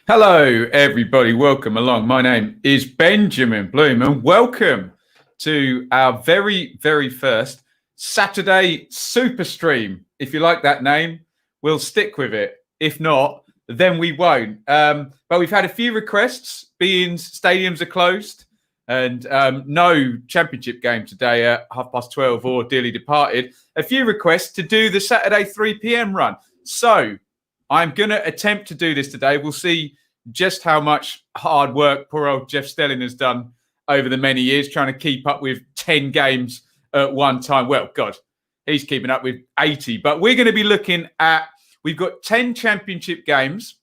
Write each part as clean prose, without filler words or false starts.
Hello, everybody. Welcome along. My name is Benjamin Bloom, and welcome to our very, very first Saturday Super Stream. If you like that name, we'll stick with it. If not, then we won't. But we've had a few requests, being stadiums are closed and no championship game today at 12:30 or dearly departed. A few requests to do the Saturday 3 p.m. run. So I'm going to attempt to do this today. We'll see just how much hard work poor old Jeff Stelling has done over the many years trying to keep up with 10 games at one time. Well, God, he's keeping up with 80. But we're going to be looking at, we've got 10 championship games.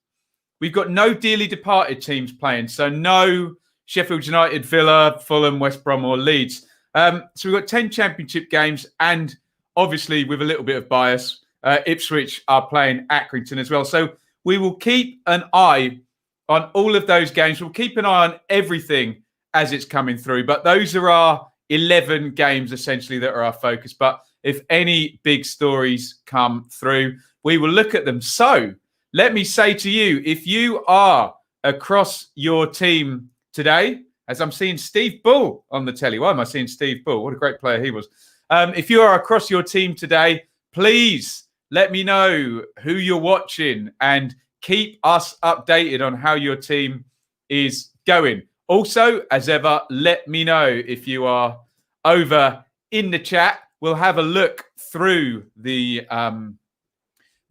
We've got no dearly departed teams playing. So no Sheffield United, Villa, Fulham, West Brom or Leeds. So we've got 10 championship games. And obviously with a little bit of bias, Ipswich are playing Accrington as well. So we will keep an eye on all of those games. We'll keep an eye on everything as it's coming through. But those are our 11 games, essentially, that are our focus. But if any big stories come through, we will look at them. So let me say to you, if you are across your team today, as I'm seeing Steve Bull on the telly. Why am I seeing Steve Bull? What a great player he was. If you are across your team today, please let me know who you're watching and keep us updated on how your team is going. Also, as ever, let me know if you are over in the chat. We'll have a look through the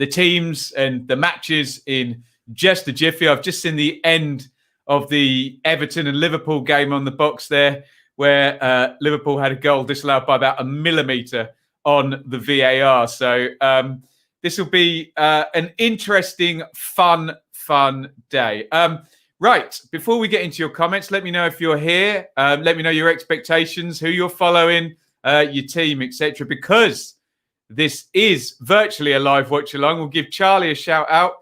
teams and the matches in just a jiffy. I've just seen the end of the Everton and Liverpool game on the box there, where Liverpool had a goal disallowed by about a millimetre on the VAR. So this will be an interesting, fun day. Right, before we get into your comments, let me know if you're here. Let me know your expectations, who you're following, your team, etc. Because this is virtually a live watch-along. We'll give Charlie a shout-out,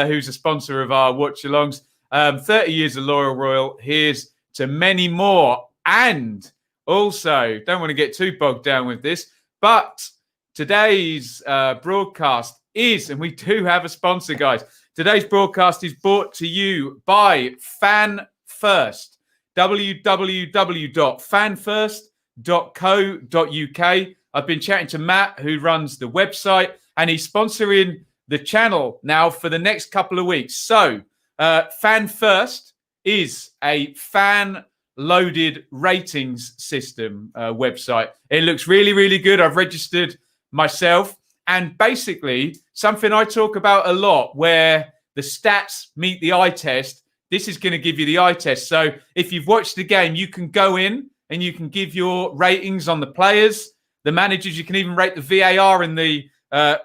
who's a sponsor of our watch-alongs. 30 years of Loyal Royal. Here's to many more. And also, don't want to get too bogged down with this, but today's broadcast is, and we do have a sponsor, guys. Today's broadcast is brought to you by Fan First. www.fanfirst.co.uk. I've been chatting to Matt, who runs the website, and he's sponsoring the channel now for the next couple of weeks. So, Fan First is a fan-loaded ratings system website. It looks really, really good. I've registered myself, and basically something I talk about a lot, where the stats meet the eye test. This is going to give you the eye test. So if you've watched the game, you can go in and you can give your ratings on the players, the managers. You can even rate the VAR in the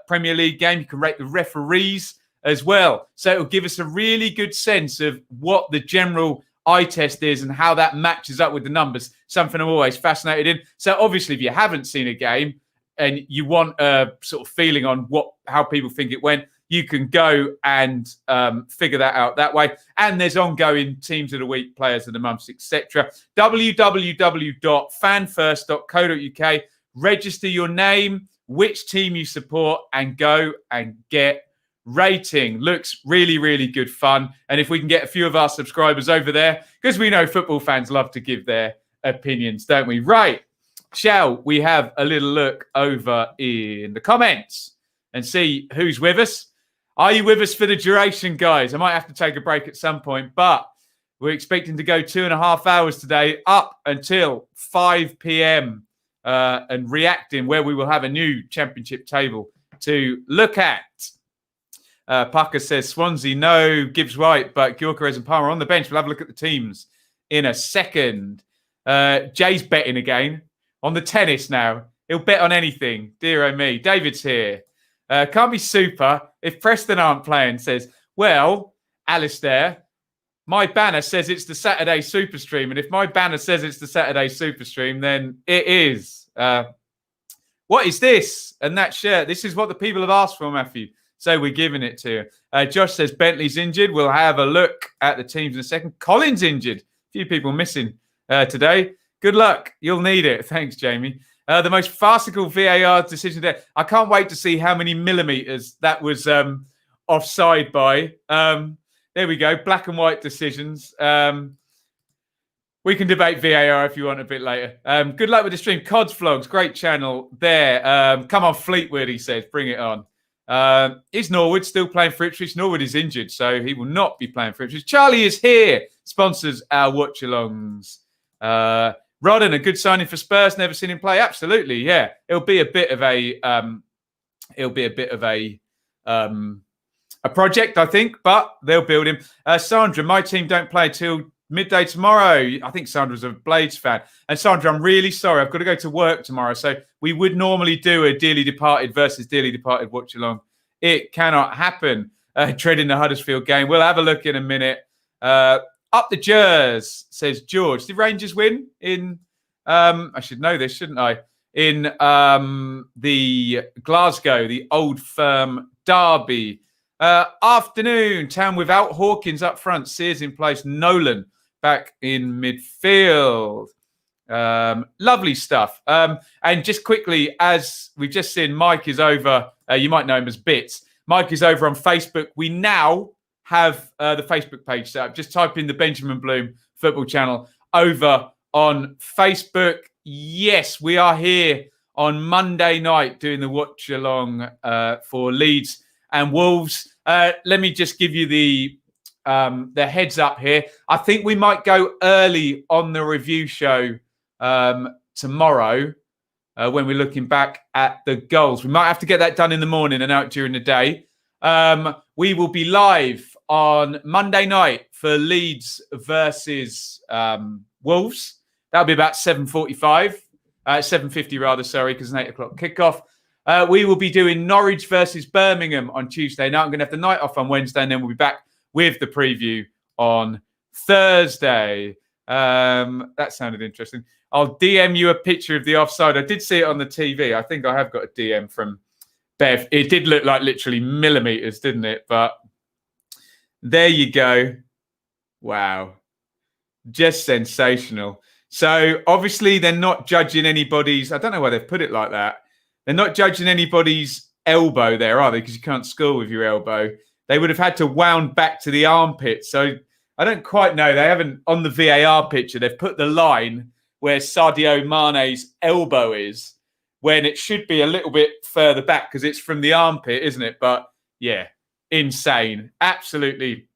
Premier League game. You can rate the referees as well. So it'll give us a really good sense of what the general eye test is and how that matches up with the numbers. Something I'm always fascinated in. So obviously, if you haven't seen a game and you want a sort of feeling on how people think it went, you can go and figure that out that way. And there's ongoing teams of the week, players of the month, etc. www.fanfirst.co.uk. Register your name, which team you support, and go and get rating. Looks really, really good fun. And if we can get a few of our subscribers over there, because we know football fans love to give their opinions, don't we? Right. Shall we have a little look over in the comments and see who's with us? Are you with us for the duration, guys? I might have to take a break at some point, but we're expecting to go 2.5 hours today, up until 5 p.m. And reacting, where we will have a new championship table to look at. Parker says Swansea, no, Gibbs White, but Gyökeres and Palmer on the bench. We'll have a look at the teams in a second. Jay's betting again on the tennis now. He'll bet on anything. Dear oh me. David's here. Can't be super if Preston aren't playing, says, well, Alistair, my banner says it's the Saturday Super Stream. And if my banner says it's the Saturday Super Stream, then it is. What is this? And that shirt. This is what the people have asked for, Matthew. So we're giving it to you. Josh says Bentley's injured. We'll have a look at the teams in a second. Colin's injured. A few people missing today. Good luck. You'll need it. Thanks, Jamie. The most farcical VAR decision there. I can't wait to see how many millimetres that was offside by. There we go. Black and white decisions. We can debate VAR if you want a bit later. Good luck with the stream. Cods Vlogs, great channel there. Come on, Fleetwood, he says. Bring it on. Is Norwood still playing for Ipswich? Norwood is injured, so he will not be playing for Ipswich. Charlie is here. Sponsors our watch-alongs. Rodden, a good signing for Spurs. Never seen him play. Absolutely, yeah. It'll be a bit of a project, I think, but they'll build him. Sandra, my team don't play till midday tomorrow. I think Sandra's a Blades fan. And Sandra, I'm really sorry. I've got to go to work tomorrow. So we would normally do a Dearly Departed versus Dearly Departed watch along. It cannot happen. Treading the Huddersfield game. We'll have a look in a minute. Up the Jers, says George. Did Rangers win in, I should know this, shouldn't I? In the Glasgow, the Old Firm derby. Afternoon, Town without Hawkins up front. Sears in place. Nolan back in midfield. Lovely stuff. And just quickly, as we've just seen, Mike is over. You might know him as Bits. Mike is over on Facebook. We now have the Facebook page set up. Just type in the Benjamin Bloom football channel over on Facebook. Yes, we are here on Monday night doing the watch along for Leeds and Wolves. Let me just give you the heads up here. I think we might go early on the review show tomorrow when we're looking back at the goals. We might have to get that done in the morning and out during the day. We will be live on Monday night for Leeds versus Wolves. That'll be about 7:45, 7:50 rather, sorry, because it's an 8 o'clock kickoff. We will be doing Norwich versus Birmingham on Tuesday night. I'm going to have the night off on Wednesday, and then we'll be back with the preview on Thursday. That sounded interesting. I'll DM you a picture of the offside. I did see it on the TV. I think I have got a DM from Bev. It did look like literally millimetres, didn't it? But there you go. Wow. Just sensational. So obviously they're not judging anybody's, I don't know why they've put it like that. They're not judging anybody's elbow there, are they? Because you can't score with your elbow. They would have had to wound back to the armpit. So I don't quite know. They haven't, on the VAR picture, they've put the line where Sadio Mane's elbow is when it should be a little bit further back because it's from the armpit, isn't it? But yeah, insane. Absolutely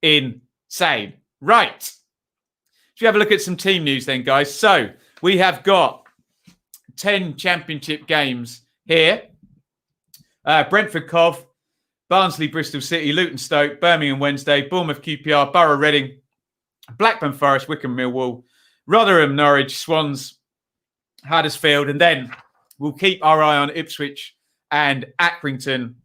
insane. Right. Should we have a look at some team news then, guys? So we have got 10 championship games here. Brentford Cov, Barnsley Bristol City, Luton Stoke, Birmingham Wednesday, Bournemouth QPR, Borough Reading, Blackburn Forest, Wycombe Millwall, Rotherham Norwich, Swans, Huddersfield, and then we'll keep our eye on Ipswich and Accrington.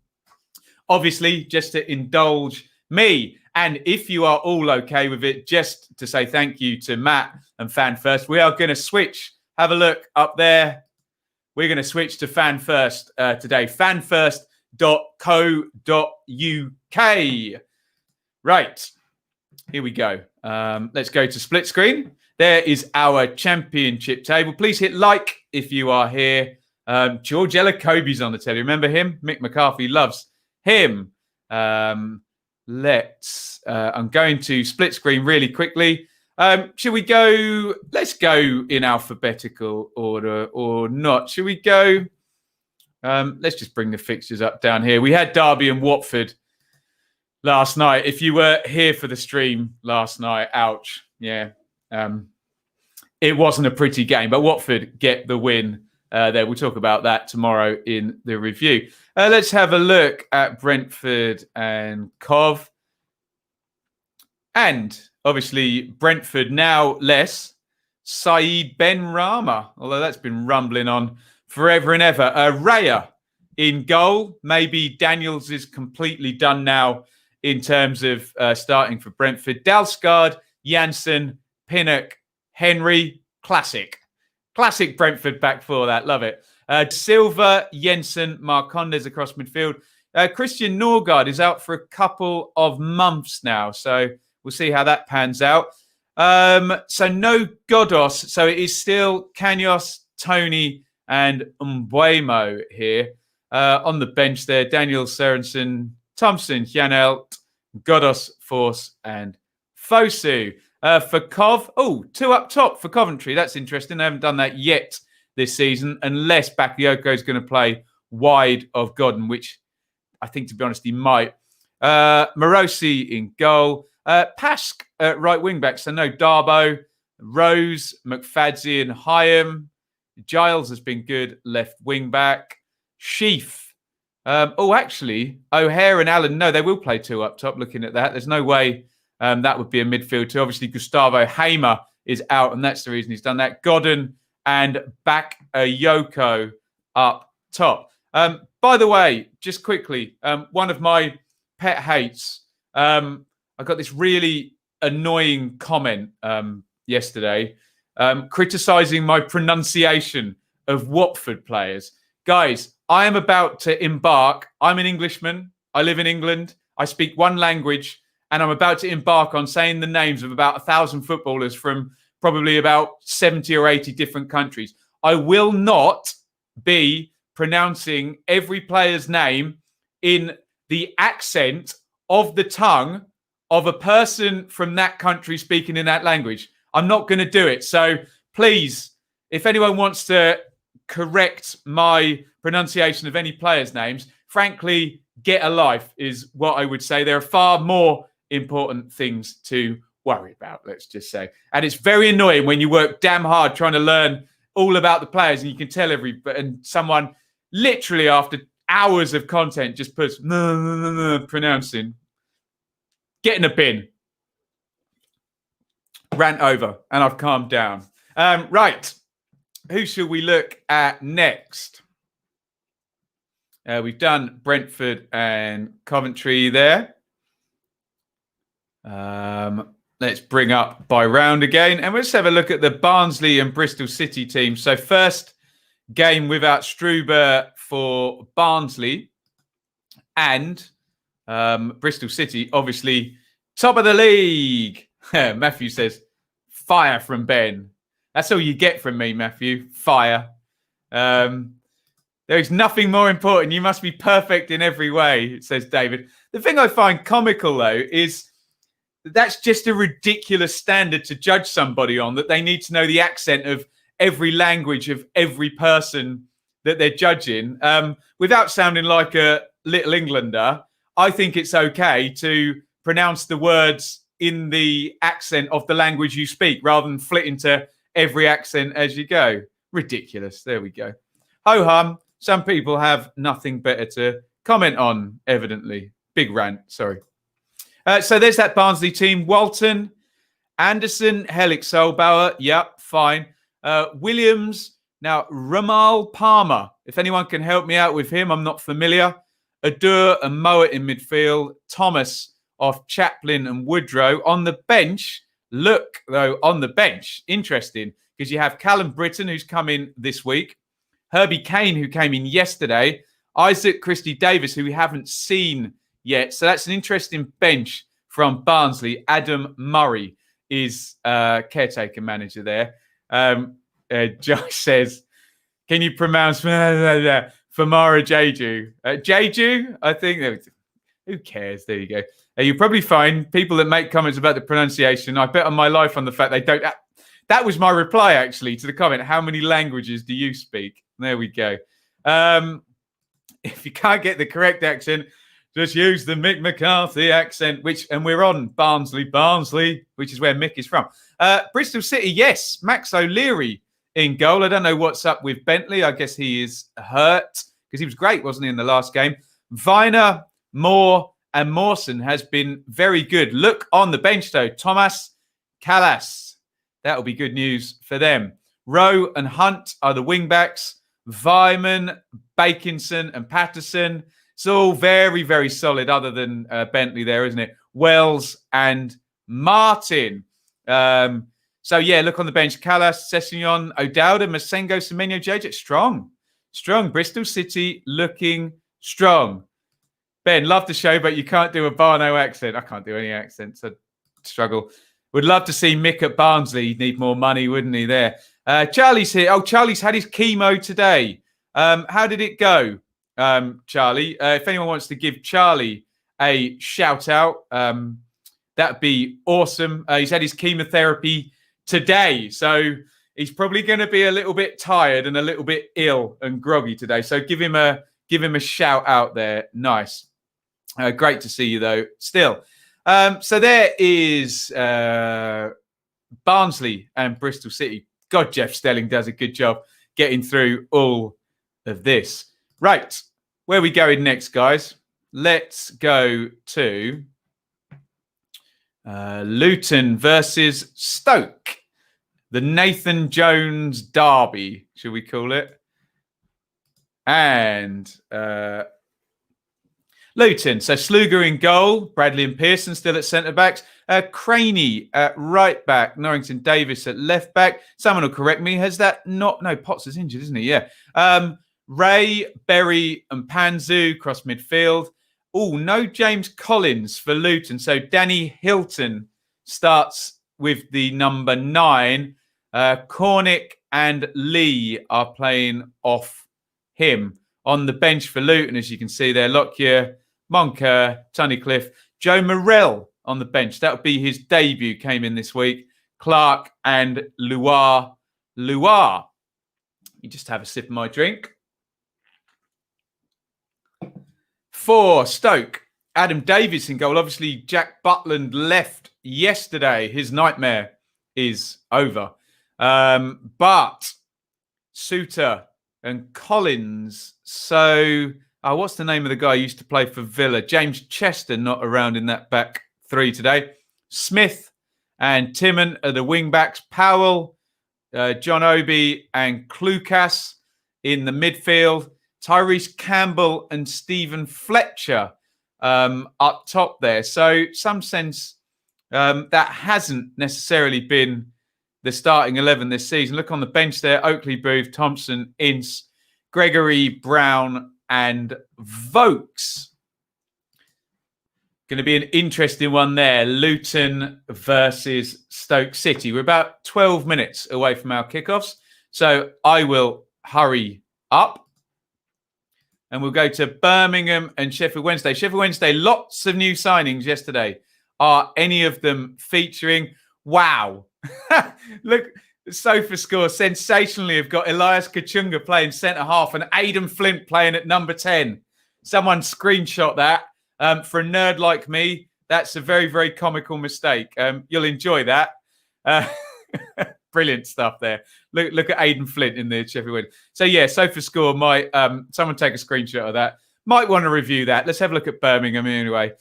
Obviously, just to indulge me, and if you are all okay with it, just to say thank you to Matt and Fan First, we are going to switch. Have a look up there. We're going to switch to Fan First today. fanfirst.co.uk. Right. Here we go. Let's go to split screen. There is our championship table. Please hit like if you are here. George Ellakobe's on the telly. Remember him? Mick McCarthy loves him. I'm going to split screen really quickly. Should we go? Let's go in alphabetical order or not. Should we go? Let's just bring the fixtures up down here. We had Derby and Watford last night. If you were here for the stream last night, ouch. Yeah. It wasn't a pretty game, but Watford get the win there. We'll talk about that tomorrow in the review. Let's have a look at Brentford and Cov. And obviously, Brentford now less Saeed Ben Rama, although that's been rumbling on forever and ever. Raya in goal. Maybe Daniels is completely done now in terms of starting for Brentford. Dalsgaard, Janssen, Pinnock, Henry. Classic Brentford back four. That love it. Silva, Jensen, Marcondes across midfield. Christian Norgard is out for a couple of months now, so we'll see how that pans out. So no Godos. So it is still Kanyos, Tony, and Mbuemo here. On the bench there, Daniel Sorensen, Thompson, Janelt, Godos, Force, and Fosu. For Cov, 2 up top for Coventry. That's interesting. They haven't done that yet this season, unless Bakayoko is going to play wide of Godden, which I think, to be honest, he might. Morosi in goal. Pask at right wing back. So no Darbo, Rose, McFadzi, and Hyam. Giles has been good left wing back. Sheaf. Actually, O'Hare and Allen. No, they will play 2 up top. Looking at that, there's no way that would be a midfield 2. Obviously, Gustavo Hamer is out, and that's the reason he's done that. Godden and Bakayoko up top. By the way, just quickly, one of my pet hates. I got this really annoying comment yesterday criticising my pronunciation of Watford players. Guys, I am about to embark. I'm an Englishman. I live in England. I speak one language, and I'm about to embark on saying the names of about 1,000 footballers from probably about 70 or 80 different countries. I will not be pronouncing every player's name in the accent of the tongue of a person from that country speaking in that language. I'm not going to do it. So please, if anyone wants to correct my pronunciation of any players' names, frankly, get a life is what I would say. There are far more important things to worry about, let's just say. And it's very annoying when you work damn hard trying to learn all about the players, and you can tell and someone literally after hours of content just puts pronouncing. Get in a bin. Rant over, and I've calmed down. Right. Who should we look at next? We've done Brentford and Coventry there. Let's bring up by round again, and let's have a look at the Barnsley and Bristol City team. So first game without Struber for Barnsley, and Bristol City, obviously top of the league. Matthew says, fire from Ben. That's all you get from me, Matthew. Fire. There is nothing more important. You must be perfect in every way, says David. The thing I find comical, though, is that's just a ridiculous standard to judge somebody on, that they need to know the accent of every language of every person that they're judging. Without sounding like a little Englander, I think it's okay to pronounce the words in the accent of the language you speak rather than flit into every accent as you go. Ridiculous. There we go. Ho-hum. Some people have nothing better to comment on, evidently. Big rant, sorry. So there's that Barnsley team. Walton, Anderson, Hellick, Solbauer. Yep, fine. Williams. Now, Ramal Palmer. If anyone can help me out with him, I'm not familiar. Adur and Mowat in midfield. Thomas off Chaplin and Woodrow. On the bench, look, though, on the bench. Interesting, because you have Callum Britton, who's come in this week. Herbie Kane, who came in yesterday. Isaac Christie-Davis, who we haven't seen yet. So that's an interesting bench from Barnsley. Adam Murray is caretaker manager there. Josh says, can you pronounce Famara Jeju? Jeju, I think. Who cares? There you go. You'll probably find people that make comments about the pronunciation. I bet on my life on the fact they don't. That was my reply, actually, to the comment. How many languages do you speak? There we go. If you can't get the correct accent, just use the Mick McCarthy accent, and we're on Barnsley, which is where Mick is from. Bristol City, yes. Max O'Leary in goal. I don't know what's up with Bentley. I guess he is hurt because he was great, wasn't he, in the last game? Viner, Moore, and Mawson has been very good. Look on the bench, though. Thomas Callas. That'll be good news for them. Rowe and Hunt are the wing-backs. Vyman, Bakinson, and Patterson. It's all very, very solid, other than Bentley there, isn't it? Wells and Martin. So, yeah, look on the bench. Callas, Sessignon, O'Dowda, Masengo, Semenyo, JJ. Strong. Bristol City looking strong. Ben, love the show, but you can't do a Barno accent. I can't do any accents. I struggle. Would love to see Mick at Barnsley. He'd need more money, wouldn't he, there? Charlie's here. Oh, Charlie's had his chemo today. How did it go, Charlie? If anyone wants to give Charlie a shout out, that'd be awesome. He's had his chemotherapy today, so he's probably going to be a little bit tired and a little bit ill and groggy today. So give him a shout out there. Nice. Great to see you though. Still. So there is Barnsley and Bristol City. God, Jeff Stelling does a good job getting through all of this. Right. Where are we going next, guys? Let's go to Luton versus Stoke. The Nathan Jones derby, should we call it? And Luton. So Sluger in goal. Bradley and Pearson still at centre-backs. Craney at right-back. Norrington Davis at left-back. Someone will correct me. Has that not... No, Potts is injured, isn't he? Yeah. Ray, Berry and Panzu cross midfield. Oh, no James Collins for Luton. So Danny Hilton starts with the number 9. Cornick and Lee are playing off him. On the bench for Luton, as you can see there, Lockyer, Moncur, Tunnicliffe, Joe Morrell on the bench. That would be his debut, came in this week. Clark and Luar. You just have a sip of my drink. For Stoke, Adam Davies in goal. Obviously, Jack Butland left yesterday. His nightmare is over. But Suter and Collins. So, what's the name of the guy who used to play for Villa? James Chester not around in that back three today. Smith and Timmon are the wing backs. Powell, John Obi and Klukas in the midfield. Tyrese Campbell and Stephen Fletcher up top there. So, some sense that hasn't necessarily been the starting 11 this season. Look on the bench there. Oakley, Booth, Thompson, Ince, Gregory, Brown and Vokes. Going to be an interesting one there. Luton versus Stoke City. We're about 12 minutes away from our kickoffs. So I will hurry up. And we'll go to Birmingham and Sheffield Wednesday. Sheffield Wednesday, lots of new signings yesterday. Are any of them featuring? Wow. Look, Sofa Score sensationally have got Elias Kachunga playing centre-half and Aidan Flint playing at number 10. Someone screenshot that. For a nerd like me, that's a very, very comical mistake. You'll enjoy that. Brilliant stuff there. Look at Aidan Flint in the Sheffield Wednesday. So, yeah, Sofa Score might... someone take a screenshot of that. Might want to review that. Let's have a look at Birmingham anyway.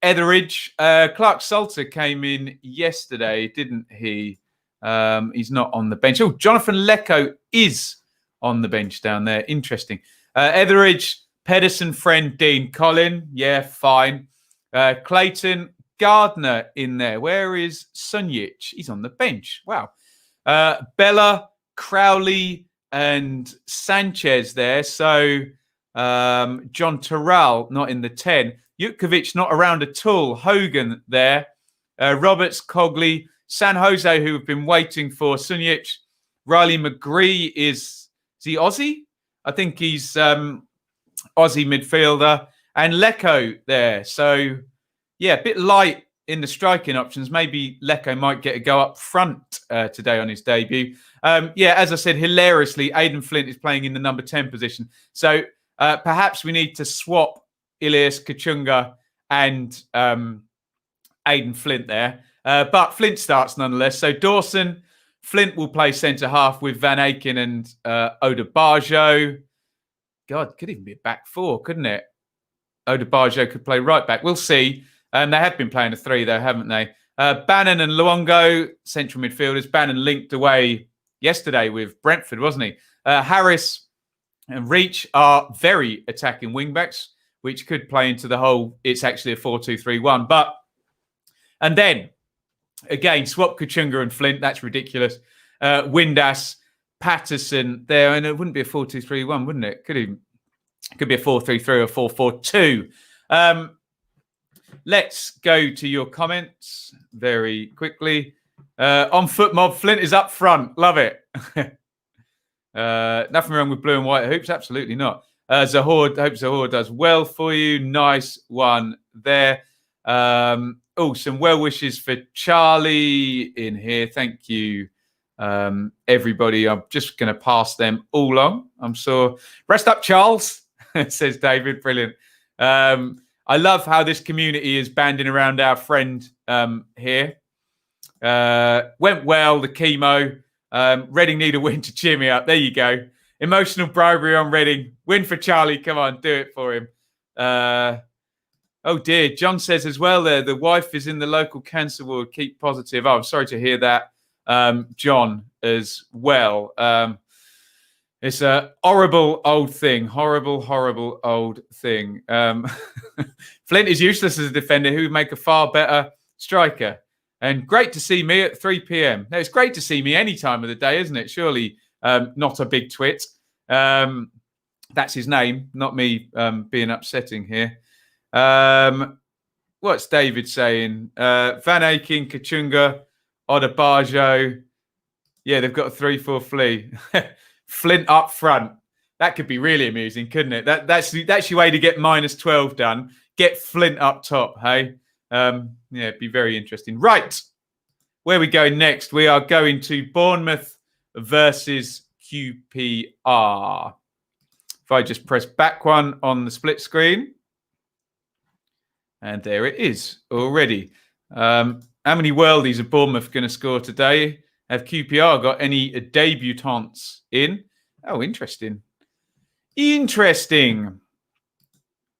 Etheridge. Clark Salter came in yesterday, didn't he? He's not on the bench. Oh, Jonathan Lecco is on the bench down there. Interesting. Etheridge, Pedersen, Friend, Dean, Colin. Yeah, fine. Clayton, Gardner in there. Where is Sunjic? He's on the bench. Wow. Bella, Crowley, and Sanchez there. So John Terrell not in the 10. Jutkovic not around at all. Hogan there. Roberts, Cogley, San Jose, who have been waiting for Sunjic. Riley McGree is he Aussie? I think he's Aussie midfielder. And Lecco there. So, yeah, a bit light in the striking options. Maybe Lecco might get a go up front today on his debut. Yeah, as I said, hilariously, Aidan Flint is playing in the number 10 position. So perhaps we need to swap Elias Kachunga and Aidan Flint there. But Flint starts nonetheless. So Dawson, Flint will play centre-half with Van Aken and Odebajo. God, could even be a back four, couldn't it? Odebajo could play right back. We'll see. They have been playing a 3, though, haven't they? Bannon and Luongo, central midfielders. Bannon linked away yesterday with Brentford, wasn't he? Harris and Reach are very attacking wing-backs, which could play into the whole, it's actually a 4-2-3-1. But, and then, again, swap Kachunga and Flint. That's ridiculous. Windass, Patterson there. And it wouldn't be a 4-2-3-1, wouldn't it? Could be a 4-3-3 or 4-4-2. Let's go to your comments very quickly. On Foot Mob, Flint is up front. Love it. Nothing wrong with blue and white hoops. Absolutely not. Zahor, hope Zahor does well for you. Nice one there. Some well wishes for Charlie in here. Thank you, everybody. I'm just going to pass them all on. I'm sure. Rest up, Charles, says David. Brilliant. I love how this community is banding around our friend here. Went well, the chemo. Reading need a win to cheer me up. There you go. Emotional bribery on Reading. Win for Charlie. Come on, do it for him. Oh, dear. John says as well there, the wife is in the local cancer ward. Keep positive. Oh, I'm sorry to hear that, John, as well. It's a horrible old thing. Horrible, horrible old thing. Flint is useless as a defender who would make a far better striker. And great to see me at 3 p.m. Now, it's great to see me any time of the day, isn't it? Surely not a big twit. That's his name, not me being upsetting here. What's David saying? Van Aken, Kachunga, Odabajo. Yeah, they've got a 3-4 flea. Flint up front. That could be really amusing, couldn't it? That's your way to get -12 done. Get Flint up top, hey? Yeah, it'd be very interesting. Right. Where we go next? We are going to Bournemouth versus QPR. If I just press back one on the split screen. And there it is already. How many worldies are Bournemouth going to score today? Have QPR got any debutants in? Oh, interesting. Interesting.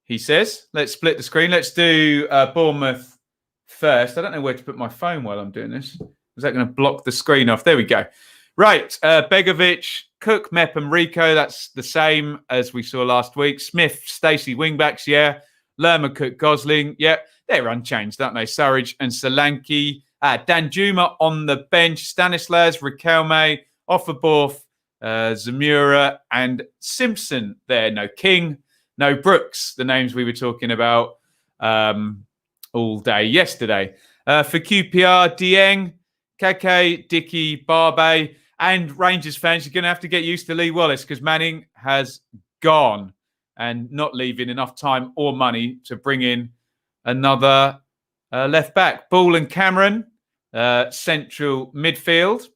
He says, let's split the screen. Let's do Bournemouth first. I don't know where to put my phone while I'm doing this. Is that going to block the screen off? There we go. Right. Begovic, Cook, Mep and Rico. That's the same as we saw last week. Smith, Stacey, wingbacks. Yeah. Lerma, Cook, Gosling. Yeah. They're unchanged, aren't they? Surridge and Solanke. Danjuma on the bench. Stanislas, Riquelme, Offerborth, Zamura and Simpson there. No King. No Brooks, the names we were talking about all day yesterday. For QPR, Dieng, Kake, Dickey, Barbe, and Rangers fans, you're going to have to get used to Lee Wallace because Manning has gone and not leaving enough time or money to bring in another left back. Ball and Cameron, central midfield.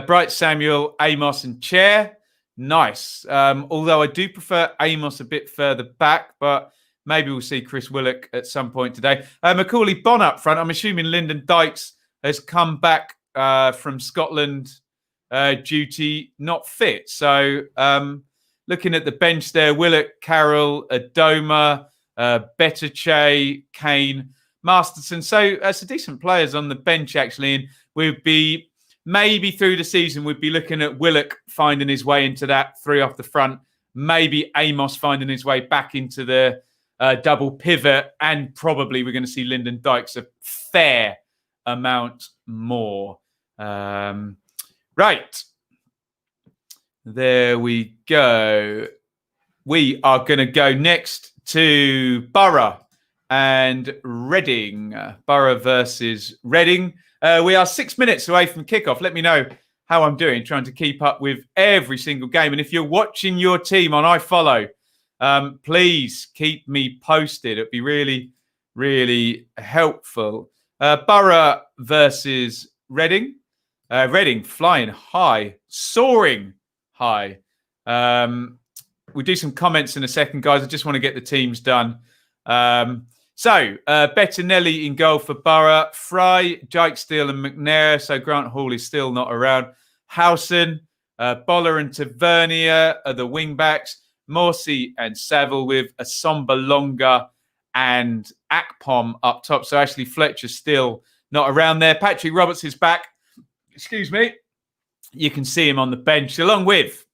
Bright Samuel, Amos and Chair. Nice. Although I do prefer Amos a bit further back, but maybe we'll see Chris Willock at some point today. Macaulay Bonne up front. I'm assuming Lyndon Dykes has come back from Scotland duty, not fit. So looking at the bench there, Willock, Carroll, Adoma, Betterche, Kane, Masterson. So some decent players on the bench, actually. And we'd be... Maybe through the season, we'd be looking at Willock finding his way into that 3 off the front. Maybe Amos finding his way back into the double pivot. And probably we're going to see Lyndon Dykes a fair amount more. Right. There we go. We are going to go next to Borough and Reading. Borough versus Reading. We are 6 minutes away from kickoff. Let me know how I'm doing, trying to keep up with every single game. And if you're watching your team on iFollow, please keep me posted. It'd be really, really helpful. Borough versus Reading. Reading flying high, soaring high. We'll do some comments in a second, guys. I just want to get the teams done. So, Bettinelli in goal for Borough. Fry, Dykesdale and McNair. So, Grant Hall is still not around. Howson, Boller and Tavernier are the wing-backs. Morsey and Saville with Asombalonga and Akpom up top. So, Ashley Fletcher's still not around there. Patrick Roberts is back. Excuse me. You can see him on the bench, along with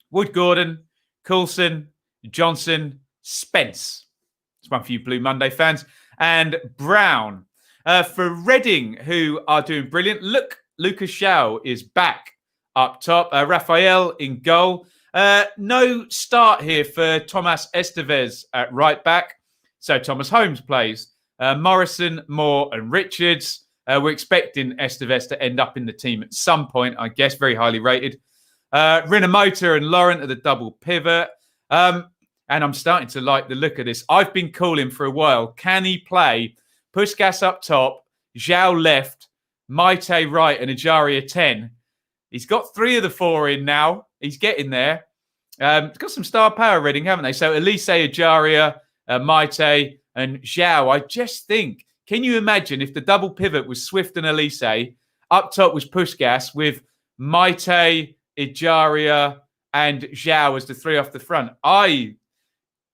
Wood Gordon, Coulson, Johnson, Spence. It's one for you Blue Monday fans. And Brown. For Reading, who are doing brilliant. Look, Lucas Shaw is back up top. Raphael in goal. No start here for Thomas Estevez at right back. So Thomas Holmes plays. Morrison, Moore and Richards. We're expecting Estevez to end up in the team at some point, I guess. Very highly rated. Rinamoto and Laurent are the double pivot. And I'm starting to like the look of this. I've been calling for a while. Can he play Puskas up top, Zhao left, Maite right, and Ajaria 10? He's got 3 of the 4 in now. He's getting there. He's got some star power, Reading, haven't they? So Elise, Ajaria, Maite, and Zhao. I just think, can you imagine if the double pivot was Swift and Elise, up top was Puskas with Maite, Ajaria, and Zhao as the 3 off the front? I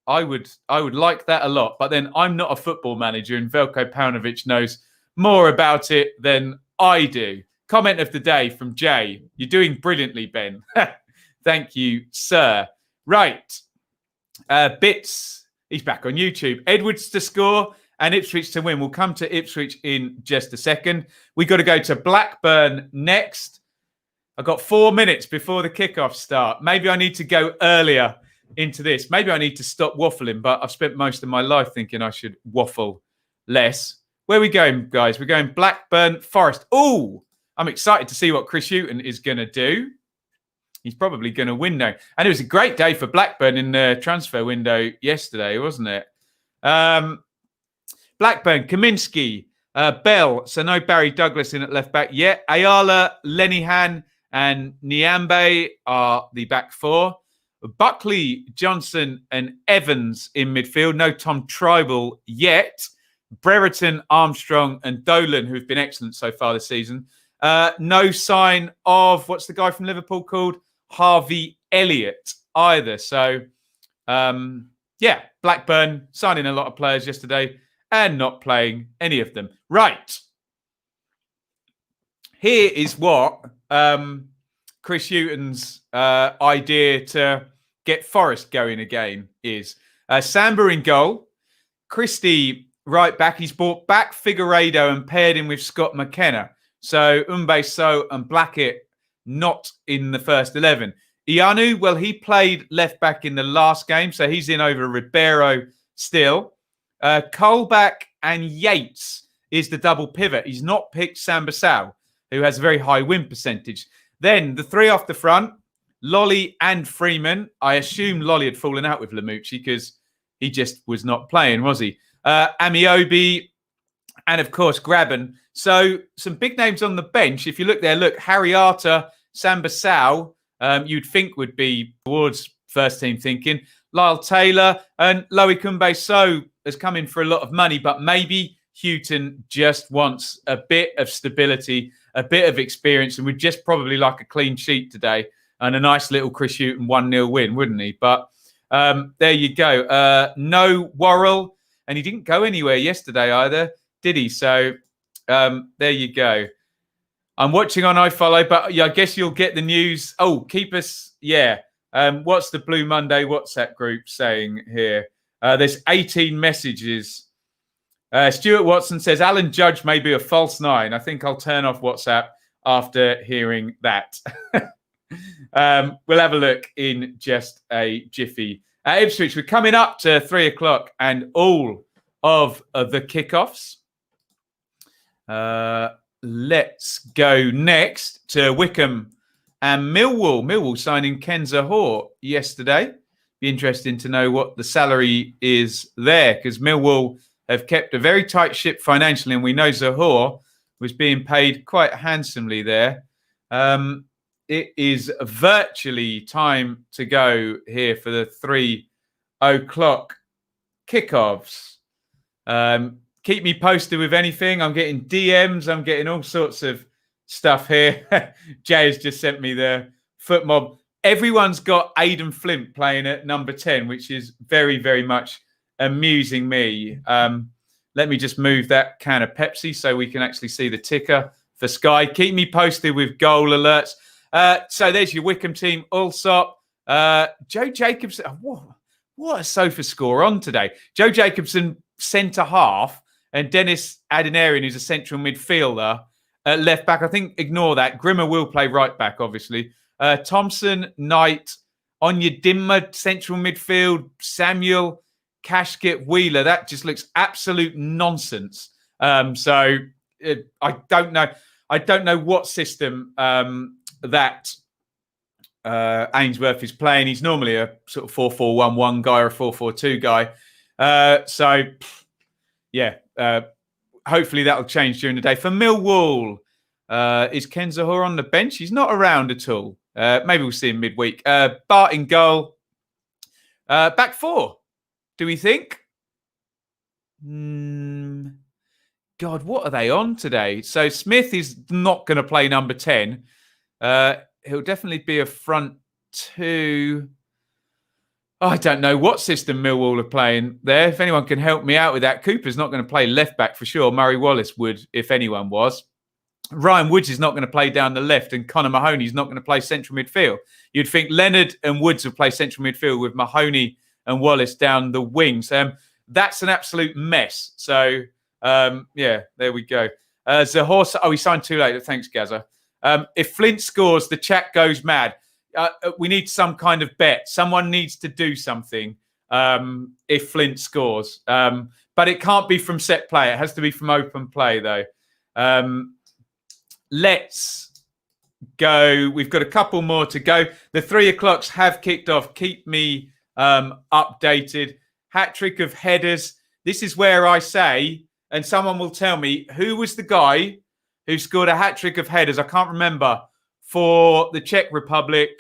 would like that a lot, but then I'm not a football manager, and Veljko Paunovic knows more about it than I do. Comment of the day from Jay. You're doing brilliantly, Ben. Thank you, sir. Right. Bits. He's back on YouTube. Edwards to score and Ipswich to win. We'll come to Ipswich in just a second. We got to go to Blackburn next. I've got 4 minutes before the kickoff start. Maybe I need to go earlier into this. Maybe I need to stop waffling, but I've spent most of my life thinking I should waffle less. Where are we going, guys? We're going Blackburn Forest. Oh, I'm excited to see what Chris Hughton is going to do. He's probably going to win now. And it was a great day for Blackburn in the transfer window yesterday, wasn't it? Blackburn, Kaminsky, Bell. So no Barry Douglas in at left back yet. Ayala, Lenihan and Niambe are the back 4. Buckley, Johnson and Evans in midfield. No Tom Tribal yet. Brereton, Armstrong and Dolan, who've been excellent so far this season. No sign of, what's the guy from Liverpool called? Harvey Elliott either. So, Blackburn signing a lot of players yesterday and not playing any of them. Right. Here is what Chris Hughton's idea to get Forest going again is. Samba in goal. Christie right back. He's brought back Figueiredo and paired him with Scott McKenna. So Umbe and Blackett not in the first 11. Ianu, well, he played left back in the last game, so he's in over Ribeiro still. Colback and Yates is the double pivot. He's not picked Sambasau, who has a very high win percentage. Then the 3 off the front, Lolly and Freeman. I assume Lolly had fallen out with Lamucci because he just was not playing, was he? Amiobi and, of course, Graben. So some big names on the bench. If you look there, look, Harry Arter, Sambasau, you'd think would be towards first team thinking. Lyle Taylor and Loic Umbe has come in for a lot of money, but maybe Hughton just wants a bit of stability, a bit of experience, and would just probably like a clean sheet today and a nice little Chris Hughton 1-0 win, wouldn't he? But there you go. No Worrell, and he didn't go anywhere yesterday either, did he? So there you go. I'm watching on iFollow, but I guess you'll get the news. Oh, keep us, what's the Blue Monday WhatsApp group saying here? There's 18 messages. Stuart Watson says, Alan Judge may be a false 9. I think I'll turn off WhatsApp after hearing that. We'll have a look in just a jiffy. Ipswich, we're coming up to 3 o'clock and all of the kickoffs. Let's go next to Wickham and Millwall. Millwall signing Ken Zahor yesterday. Be interesting to know what the salary is there, because Millwall have kept a very tight ship financially, and we know Zahor was being paid quite handsomely there. It is virtually time to go here for the 3 o'clock kickoffs. Keep me posted with anything. I'm getting DMs. I'm getting all sorts of stuff here. Jay has just sent me the foot mob. Everyone's got Aidan Flint playing at number 10, which is very, very much amusing me. Let me just move that can of Pepsi so we can actually see the ticker for Sky. Keep me posted with goal alerts. So there's your Wickham team. Allsop. Joe Jacobson. What a sofa score on today. Joe Jacobson, centre half, and Dennis Adenarian, who's a central midfielder, left back. I think ignore that. Grimmer will play right back, obviously. Thompson, Knight, Onyedinma, central midfield, Samuel, Kashkit, Wheeler. That just looks absolute nonsense. I don't know. I don't know what system that Ainsworth is playing. He's normally a sort of 4-4-1-1 guy or a 4-4-2 guy. Hopefully that'll change during the day. For Millwall, is Ken Zahor on the bench? He's not around at all. Maybe we'll see him midweek. Bart in goal. Back four, do we think? God, what are they on today? So Smith is not going to play number 10. He'll definitely be a front two. I don't know what system Millwall are playing there. If anyone can help me out with that. Cooper's not going to play left back for sure. Murray Wallace would, if anyone was. Ryan Woods is not going to play down the left, and Connor Mahoney's not going to play central midfield. You'd think Leonard and Woods would play central midfield with Mahoney and Wallace down the wings. That's an absolute mess. So, there we go. Zahor, he signed too late. Thanks, Gaza. If Flint scores, the chat goes mad. We need some kind of bet. Someone needs to do something if Flint scores. But it can't be from set play. It has to be from open play, though. Let's go. We've got a couple more to go. The 3 o'clocks have kicked off. Keep me updated. Hat-trick of headers. This is where I say, and someone will tell me, who was the guy who scored a hat-trick of headers? I can't remember. For the Czech Republic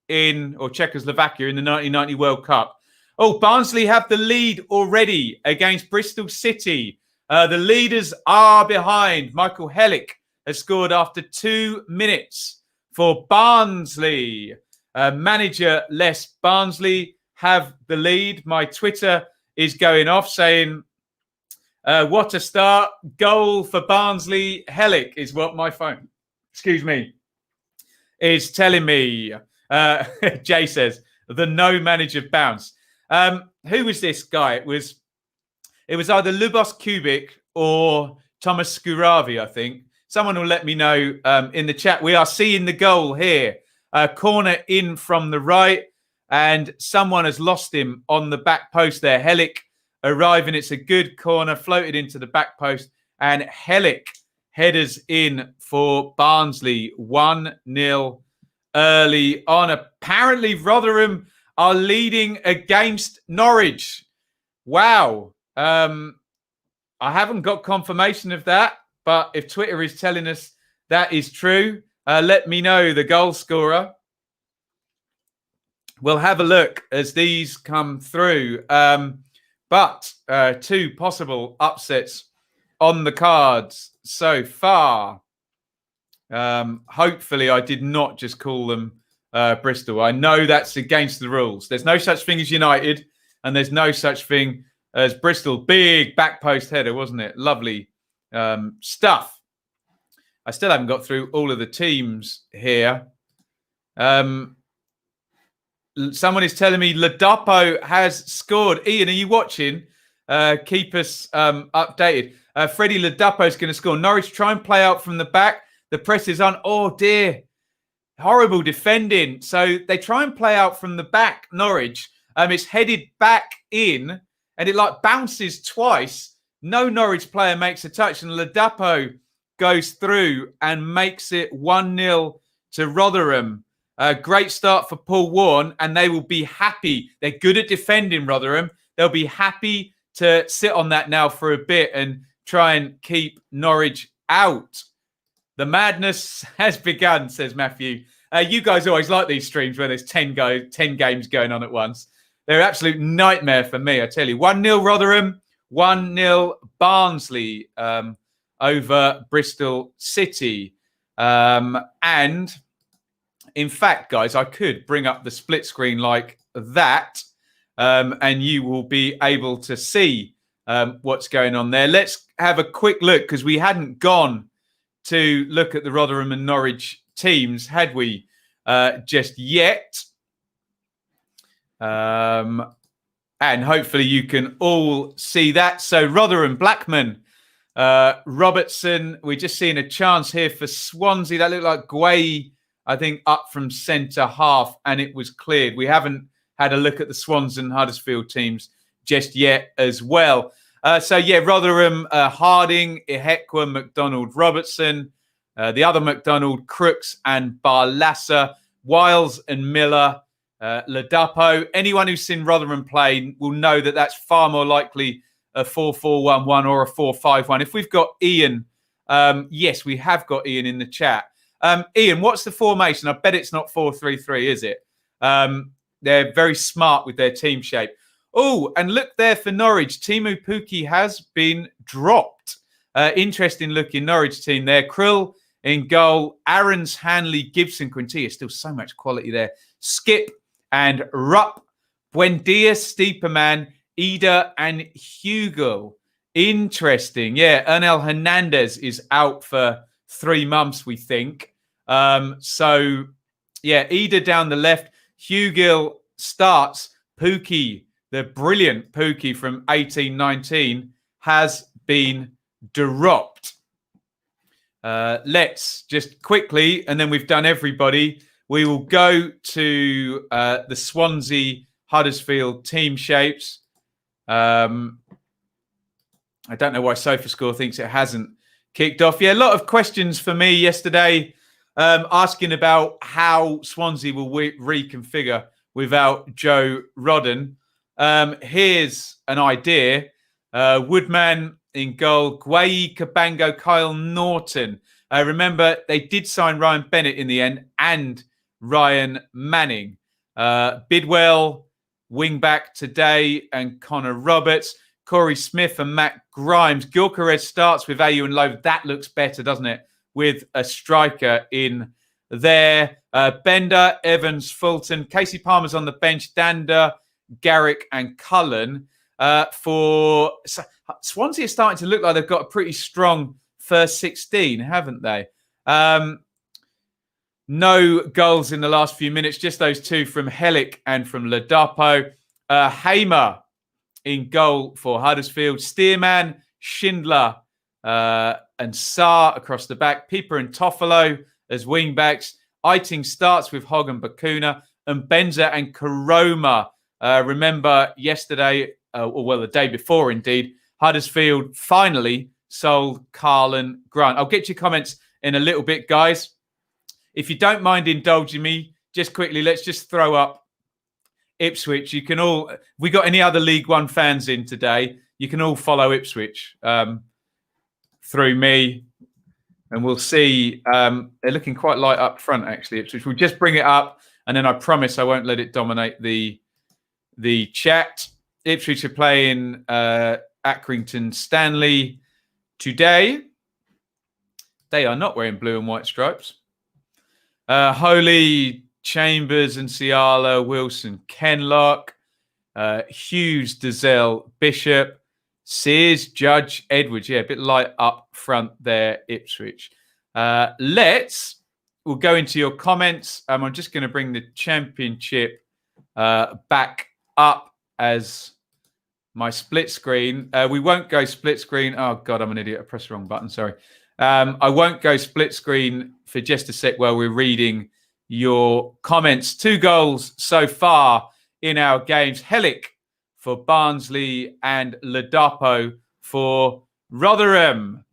or Czechoslovakia in the 1990 World Cup. Oh, Barnsley have the lead already against Bristol City. The leaders are behind. Michael Hellick has scored after 2 minutes for Barnsley. Manager Les Barnsley have the lead. My Twitter is going off saying, what a start. Goal for Barnsley. Hellick is what my phone, is telling me. Jay says, the no manager bounce. Who was this guy? It was either Lubos Kubik or Thomas Skuravi, I think. Someone will let me know in the chat. We are seeing the goal here. Corner in from the right, and someone has lost him on the back post there. Hellick arriving. It's a good corner, floated into the back post, and Hellick headers in for Barnsley. 1-0 early on. Apparently, Rotherham are leading against Norwich. Wow. I haven't got confirmation of that, but if Twitter is telling us that is true, let me know the goal scorer. We'll have a look as these come through. But 2 possible upsets on the cards so far. Hopefully I did not just call them Bristol. I know that's against the rules. There's no such thing as United, and there's no such thing as Bristol. Big back post header, wasn't it? Lovely stuff. I still haven't got through all of the teams here. Someone is telling me Ladapo has scored. Ian, are you watching? Keep us updated. Freddie Ladapo is going to score. Norwich try and play out from the back. The press is on. Oh, dear. Horrible defending. So they try and play out from the back, Norwich. It's headed back in, and it bounces twice. No Norwich player makes a touch, and Ladapo goes through and makes it 1-0 to Rotherham. Great start for Paul Vaughan, and they will be happy. They're good at defending, Rotherham. They'll be happy to sit on that now for a bit and try and keep Norwich out. The madness has begun, says Matthew. You guys always like these streams where there's 10 games going on at once. They're an absolute nightmare for me, I tell you. 1-0 Rotherham, 1-0 Barnsley over Bristol City. And in fact, guys, I could bring up the split screen like that, and you will be able to see what's going on there. Let's have a quick look, because we hadn't gone to look at the Rotherham and Norwich teams, had we, just yet? And hopefully you can all see that. So Rotherham, Blackman, Robertson, we're just seeing a chance here for Swansea. That looked like Guay, I think, up from centre half, and it was cleared. We haven't had a look at the Swans and Huddersfield teams just yet as well. Rotherham, Harding, Ihekwa, McDonald, Robertson. The other McDonald, Crooks and Barlassa. Wiles and Miller, Ladapo. Anyone who's seen Rotherham play will know that that's far more likely a 4-4-1-1 or a 4-5-1. If we've got Iain, yes, we have got Iain in the chat. Iain, what's the formation? I bet it's not 4-3-3, is it? They're very smart with their team shape. Oh, and look there for Norwich. Timu Pukki has been dropped. Interesting looking Norwich team there. Krill in goal. Aarons, Hanley, Gibson, Quintilla. Still so much quality there. Skip and Rupp. Buendia, Steeperman, Ida and Hugo. Interesting. Yeah, Ernel Hernandez is out for 3 months, we think. So, yeah, Ida down the left. Hugill starts. Pukki, the brilliant Pukki from 18-19, has been dropped. Let's just quickly, and then we've done everybody. We will go to the Swansea Huddersfield team shapes. I don't know why SofaScore thinks it hasn't kicked off. Yeah, a lot of questions for me yesterday asking about how Swansea will reconfigure without Joe Rodden. Here's an idea. Woodman in goal, Guayi, Cabango, Kyle Norton. Remember, they did sign Ryan Bennett in the end and Ryan Manning. Bidwell, wing back today, and Connor Roberts. Corey Smith and Matt Grimes. Gilchrist starts with Ayew and Lowe. That looks better, doesn't it? With a striker in there. Bender, Evans, Fulton. Casey Palmer's on the bench. Dander, Garrick and Cullen. For Swansea are starting to look like they've got a pretty strong first 16, haven't they? No goals in the last few minutes. Just those two from Hellick and from Ladapo. Hamer in goal for Huddersfield. Stearman, Schindler, and Saar across the back. Pieper and Toffolo as wing-backs. Eiting starts with Hogg and Bakuna. And Benza and Karoma. Remember yesterday, the day before indeed, Huddersfield finally sold Carlin Grant. I'll get your comments in a little bit, guys. If you don't mind indulging me, just quickly, let's just throw up Ipswich. You can all, we got any other League One fans in today? You can all follow Ipswich through me, and we'll see. They're looking quite light up front, actually, Ipswich. We'll just bring it up, and then I promise I won't let it dominate the chat. Ipswich are playing Accrington Stanley today. They are not wearing blue and white stripes. Holy, Chambers and Ciala, Wilson, Kenlock, Hughes, Dazelle, Bishop, Sears, Judge, Edwards. Yeah, a bit light up front there, Ipswich. We'll go into your comments. I'm just going to bring the championship back up as my split screen. We won't go split screen. Oh, God, I'm an idiot. I pressed the wrong button. Sorry. I won't go split screen for just a sec while we're reading your comments. 2 goals so far in our games. Hellick for Barnsley and Ladapo for Rotherham.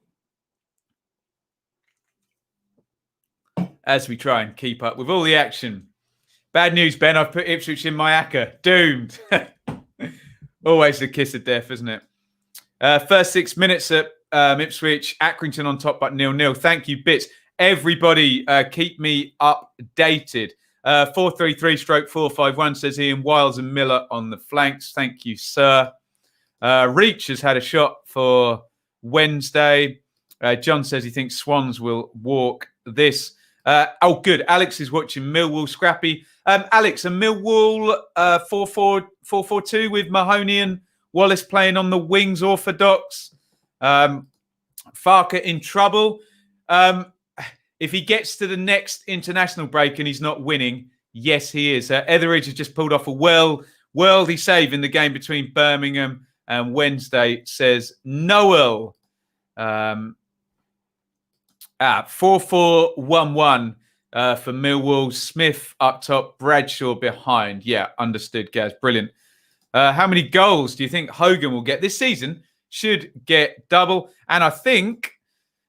As we try and keep up with all the action. Bad news, Ben. I've put Ipswich in my ACCA. Doomed. Always the kiss of death, isn't it? First 6 minutes at Ipswich. Accrington on top, but 0-0. Thank you, Bits. Everybody, keep me updated. 4-3-3/4-5-1 says Ian. Wiles and Miller on the flanks. Thank you, sir. Reach has had a shot for Wednesday. John says he thinks Swans will walk this. Good. Alex is watching Millwall. Scrappy. Alex, a Millwall 4-4-2 with Mahoney and Wallace playing on the wings, orthodox. Farker in trouble. If he gets to the next international break and he's not winning, yes, he is. Etheridge has just pulled off a worldy save in the game between Birmingham and Wednesday, says Noel. 4-4-1-1 for Millwall. Smith up top, Bradshaw behind. Yeah, understood, Gaz. Brilliant. How many goals do you think Hogan will get this season? Should get double. And I think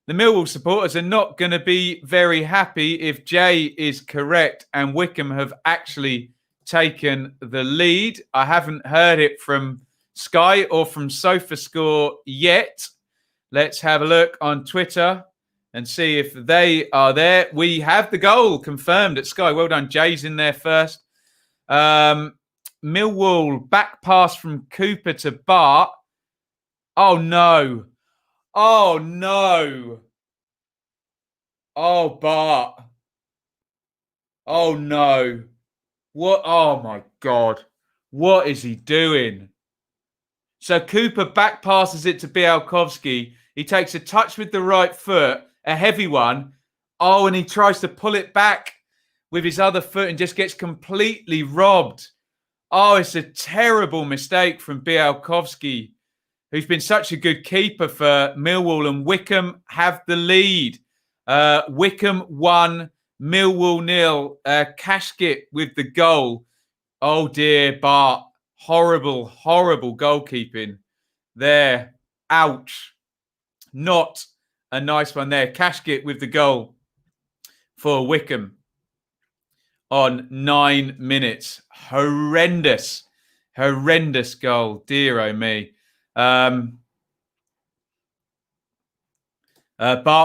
The Millwall supporters are not going to be very happy if Jay is correct and Wycombe have actually taken the lead. I haven't heard it from Sky or from SofaScore yet. Let's have a look on Twitter and see if they are there. We have the goal confirmed at Sky. Well done. Jay's in there first. Millwall back pass from Cooper to Bart. Oh, no. Oh, no. Oh, Bart. Oh, no. What? Oh, my God. What is he doing? So Cooper back passes it to Bialkowski. He takes a touch with the right foot, a heavy one. Oh, and he tries to pull it back with his other foot and just gets completely robbed. Oh, it's a terrible mistake from Bialkowski, who's been such a good keeper for Millwall, and Wycombe have the lead. Wycombe 1, Millwall 0. Cashkit with the goal. Oh dear, Bart. Horrible, horrible goalkeeping there. Ouch. Not a nice one there. Cashkit with the goal for Wycombe on 9 minutes. Horrendous, horrendous goal. Dear oh me. Bart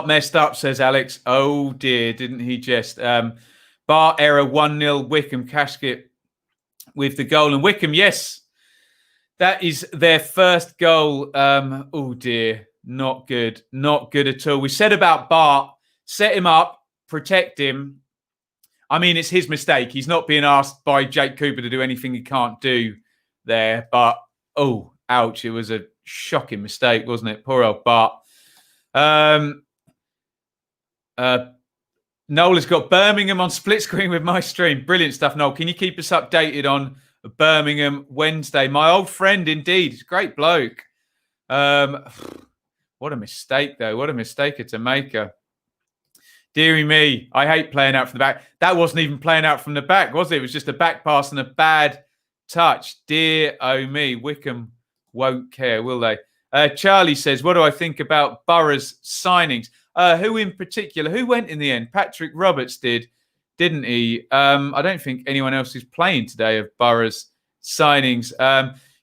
messed up, says Alex. Oh dear, didn't he just? Bart error 1-0 Wycombe. Cashkit with the goal. And Wycombe, yes, that is their first goal. Oh dear, not good. Not good at all. We said about Bart, set him up, protect him. I mean, it's his mistake. He's not being asked by Jake Cooper to do anything he can't do there. But, oh, ouch. It was a shocking mistake, wasn't it? Poor old Bart. Noel has got Birmingham on split screen with my stream. Brilliant stuff, Noel. Can you keep us updated on Birmingham Wednesday? My old friend, indeed. He's a great bloke. What a mistake, though. What a mistake to make. Deary me. I hate playing out from the back. That wasn't even playing out from the back, was it? It was just a back pass and a bad touch. Dear oh me. Wycombe won't care, will they? Charlie says, what do I think about Borough's signings? Who in particular? Who went in the end? Patrick Roberts did, didn't he? I don't think anyone else is playing today of Borough's signings.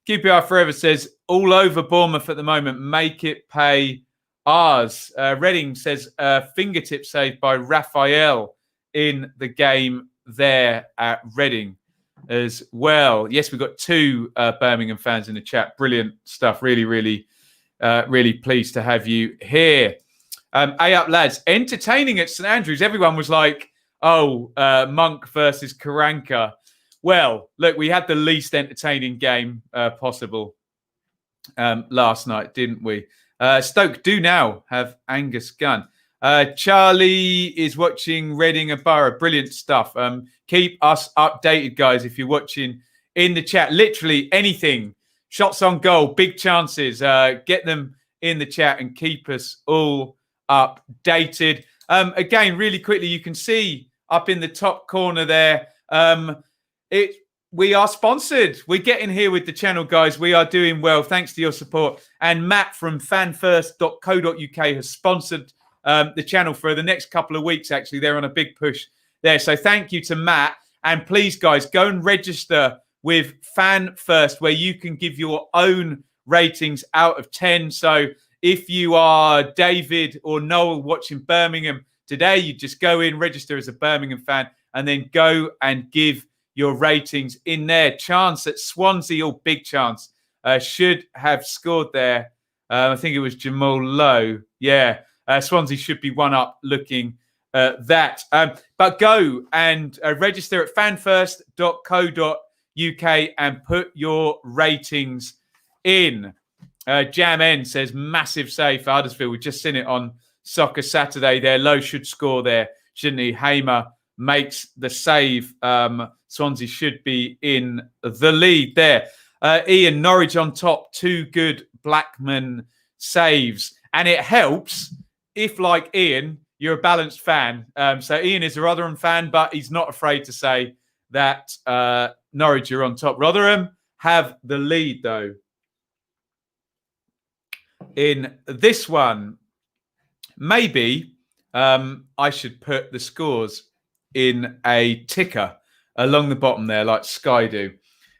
QPR Forever says, all over Bournemouth at the moment. Make it pay ours. Reading says, fingertip save by Raphael in the game there at Reading as well. Yes, we've got 2 Birmingham fans in the chat. Brilliant stuff. Really, really, really pleased to have you here. Up, lads. Entertaining at St Andrews. Everyone was like, oh, Monk versus Karanka. Well, look, we had the least entertaining game possible last night, didn't we? Stoke do now have Angus Gunn. Charlie is watching Reading and Borough. Brilliant stuff. Keep us updated, guys, if you're watching in the chat. Literally anything. Shots on goal, big chances. Get them in the chat and keep us all updated. Again, really quickly, you can see up in the top corner there, we are sponsored. We're getting here with the channel, guys. We are doing well, thanks to your support. And Matt from fanfirst.co.uk has sponsored the channel for the next couple of weeks, actually. They're on a big push there. So thank you to Matt. And please, guys, go and register with Fan First, where you can give your own ratings out of 10. So if you are David or Noel watching Birmingham today, you just go in, register as a Birmingham fan, and then go and give your ratings in there. Chance at Swansea, or big chance, should have scored there. I think it was Jamal Lowe. Yeah, Swansea should be 1-up looking that. But go and register at fanfirst.co.uk and put your ratings in. Jam N says, massive save for Huddersfield. We've just seen it on Soccer Saturday there. Lowe should score there, shouldn't he? Hamer makes the save. Swansea should be in the lead there. Iain, Norwich on top. 2 good Blackman saves. And it helps if, like Iain, you're a balanced fan. So Iain is a Rotherham fan, but he's not afraid to say that Norwich are on top. Rotherham have the lead, though, in this one. maybe I should put the scores in a ticker along the bottom there, like Sky do.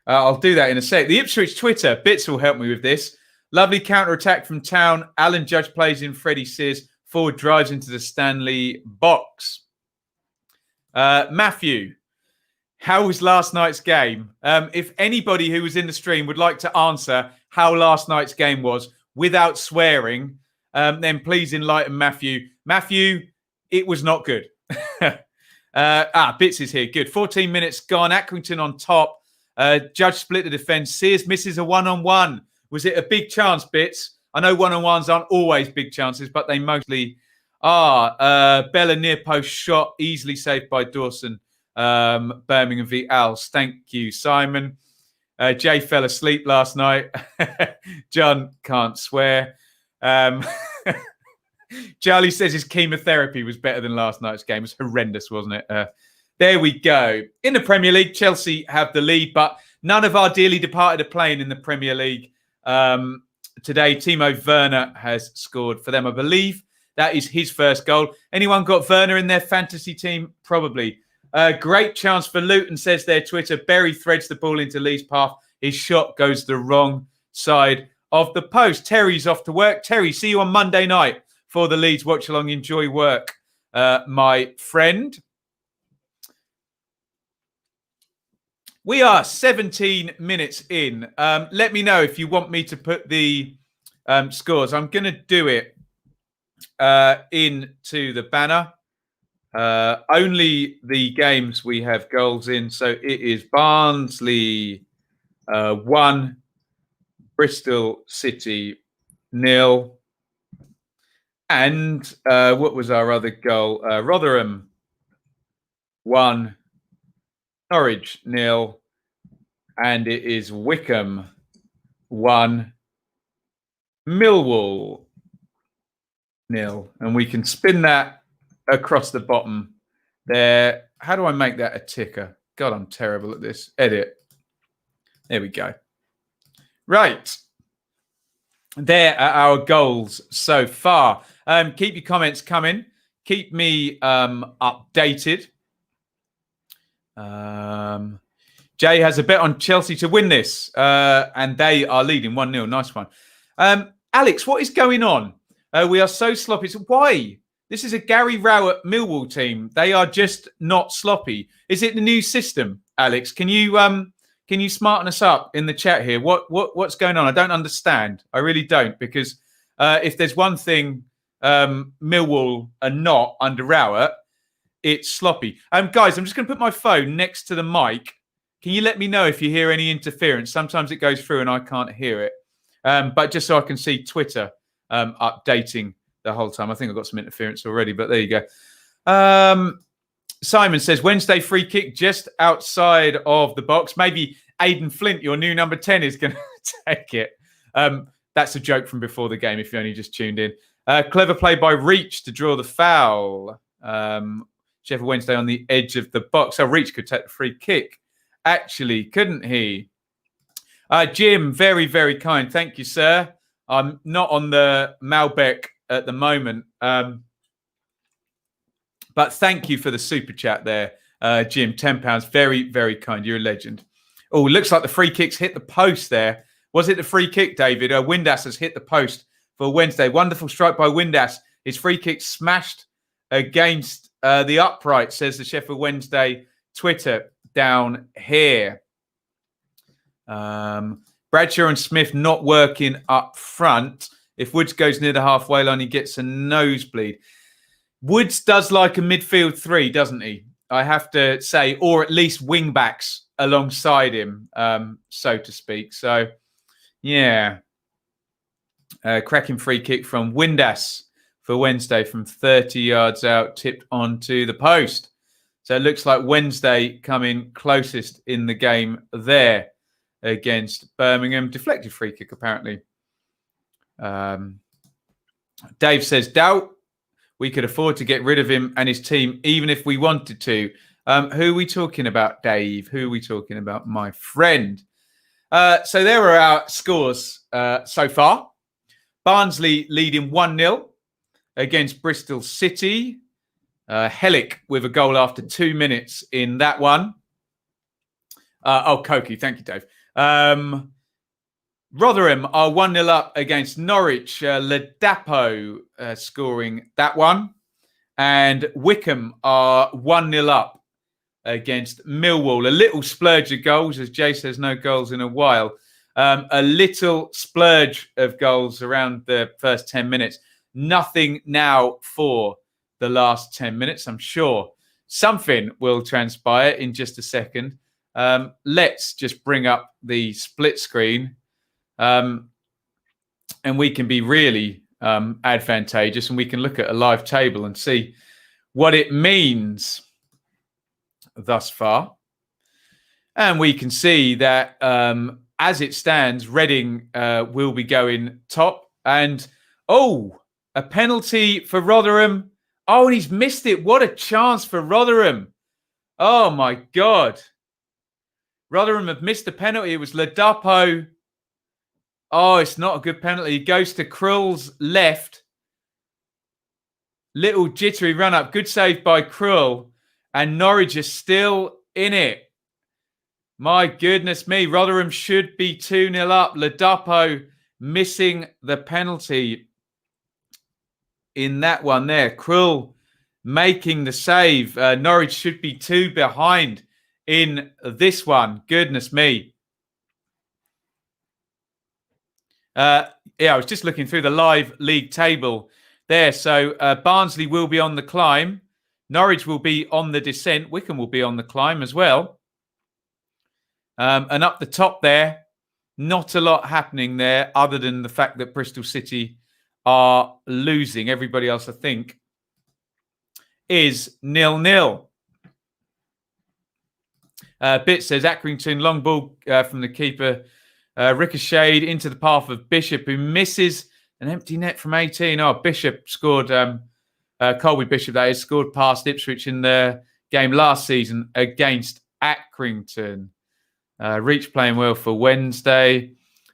I'll do that in a sec. The Ipswich Twitter, Bits will help me with this. Lovely counter-attack from Town. Alan Judge plays in. Freddie Sears. Forward drives into the Stanley box. Matthew, how was last night's game? If anybody who was in the stream would like to answer how last night's game was without swearing, then please enlighten Matthew. Matthew, it was not good. Bits is here. Good. 14 minutes gone. Accrington on top. Judge split the defence. Sears misses a one-on-one. Was it a big chance, Bits? I know one-on-ones aren't always big chances, but they mostly are. Bella near post shot, easily saved by Dawson. Birmingham v. Als. Thank you, Simon. Jay fell asleep last night. John can't swear. Charlie says his chemotherapy was better than last night's game. It was horrendous, wasn't it? There we go. In the Premier League, Chelsea have the lead, but none of our dearly departed are playing in the Premier League today. Timo Werner has scored for them. I believe that is his first goal. Anyone got Werner in their fantasy team? Probably. Great chance for Luton, says their Twitter. Berry threads the ball into Lee's path. His shot goes the wrong side of the post. Terry's off to work. Terry, see you on Monday night for the Leeds watch along. Enjoy work, my friend. We are 17 minutes in. Let me know if you want me to put the scores. I'm going to do it into the banner. Only the games we have goals in. So it is Barnsley 1, Bristol City 0. And what was our other goal? Rotherham 1, Norwich 0. And it is Wickham 1, Millwall 0. And we can spin that across the bottom there. How do I make that a ticker? God, I'm terrible at this. Edit. There we go. Right. There are our goals so far. Keep your comments coming. Keep me updated. Jay has a bet on Chelsea to win this, and they are leading 1-0. Nice one. Alex, what is going on? We are so sloppy. Why? This is a Gary Rowett Millwall team. They are just not sloppy. Is it the new system, Alex? Can you smarten us up in the chat here? What's going on? I don't understand. I really don't, because if there's one thing Millwall are not under Rowett, it's sloppy. Guys, I'm just going to put my phone next to the mic. Can you let me know if you hear any interference? Sometimes it goes through and I can't hear it. But just so I can see Twitter updating the whole time. I think I've got some interference already, but there you go. Simon says, Wednesday free kick just outside of the box. Maybe Aidan Flint, your new number 10, is going to take it. That's a joke from before the game, if you only just tuned in. Clever play by Reach to draw the foul. Sheffield Wednesday on the edge of the box. So Reach could take the free kick, actually, couldn't he? Jim, very, very kind. Thank you, sir. I'm not on the Malbec at the moment. But thank you for the super chat there, Jim. £10. Very, very kind. You're a legend. Oh, looks like the free kick's hit the post there. Was it the free kick, David? Windass has hit the post for Wednesday. Wonderful strike by Windass. His free kick smashed against the upright, says the Sheffield Wednesday Twitter down here. Bradshaw and Smith not working up front. If Woods goes near the halfway line, he gets a nosebleed. Woods does like a midfield three, doesn't he? I have to say, or at least wing backs alongside him, so to speak. So, yeah. Cracking free kick from Windass for Wednesday from 30 yards out, tipped onto the post. So it looks like Wednesday coming closest in the game there against Birmingham. Deflected free kick, apparently. Dave says, doubt we could afford to get rid of him and his team, even if we wanted to. Who are we talking about, Dave? Who are we talking about, my friend? So there are our scores so far. Barnsley leading 1-0. against Bristol City. Hellick with a goal after 2 minutes in that one. Koki, thank you, Dave. Rotherham are 1-0 up against Norwich. Ladapo scoring that one. And Wickham are 1-0 up against Millwall. A little splurge of goals, as Jay says, no goals in a while. A little splurge of goals around the first 10 minutes. Nothing now for the last 10 minutes. I'm sure something will transpire in just a second. Let's just bring up the split screen. And we can be really advantageous, and we can look at a live table and see what it means thus far. And we can see that as it stands, Reading will be going top. And, a penalty for Rotherham. Oh, and he's missed it. What a chance for Rotherham. Oh, my God. Rotherham have missed the penalty. It was Ladapo. Oh, it's not a good penalty. He goes to Krul's left. Little jittery run up. Good save by Krull. And Norwich is still in it. My goodness me. Rotherham should be 2-0 up. Ladapo missing the penalty in that one there. Krull making the save. Norwich should be 2 behind in this one. Goodness me. I was just looking through the live league table there. So Barnsley will be on the climb. Norwich will be on the descent. Wickham will be on the climb as well. And up the top there, not a lot happening there other than the fact that Bristol City are losing. Everybody else, I think, is 0-0. Bit says Accrington, long ball from the keeper. Ricocheted into the path of Bishop, who misses an empty net from 18. Oh, Bishop scored, Colby Bishop, that is, scored past Ipswich in the game last season against Accrington. Reach playing well for Wednesday.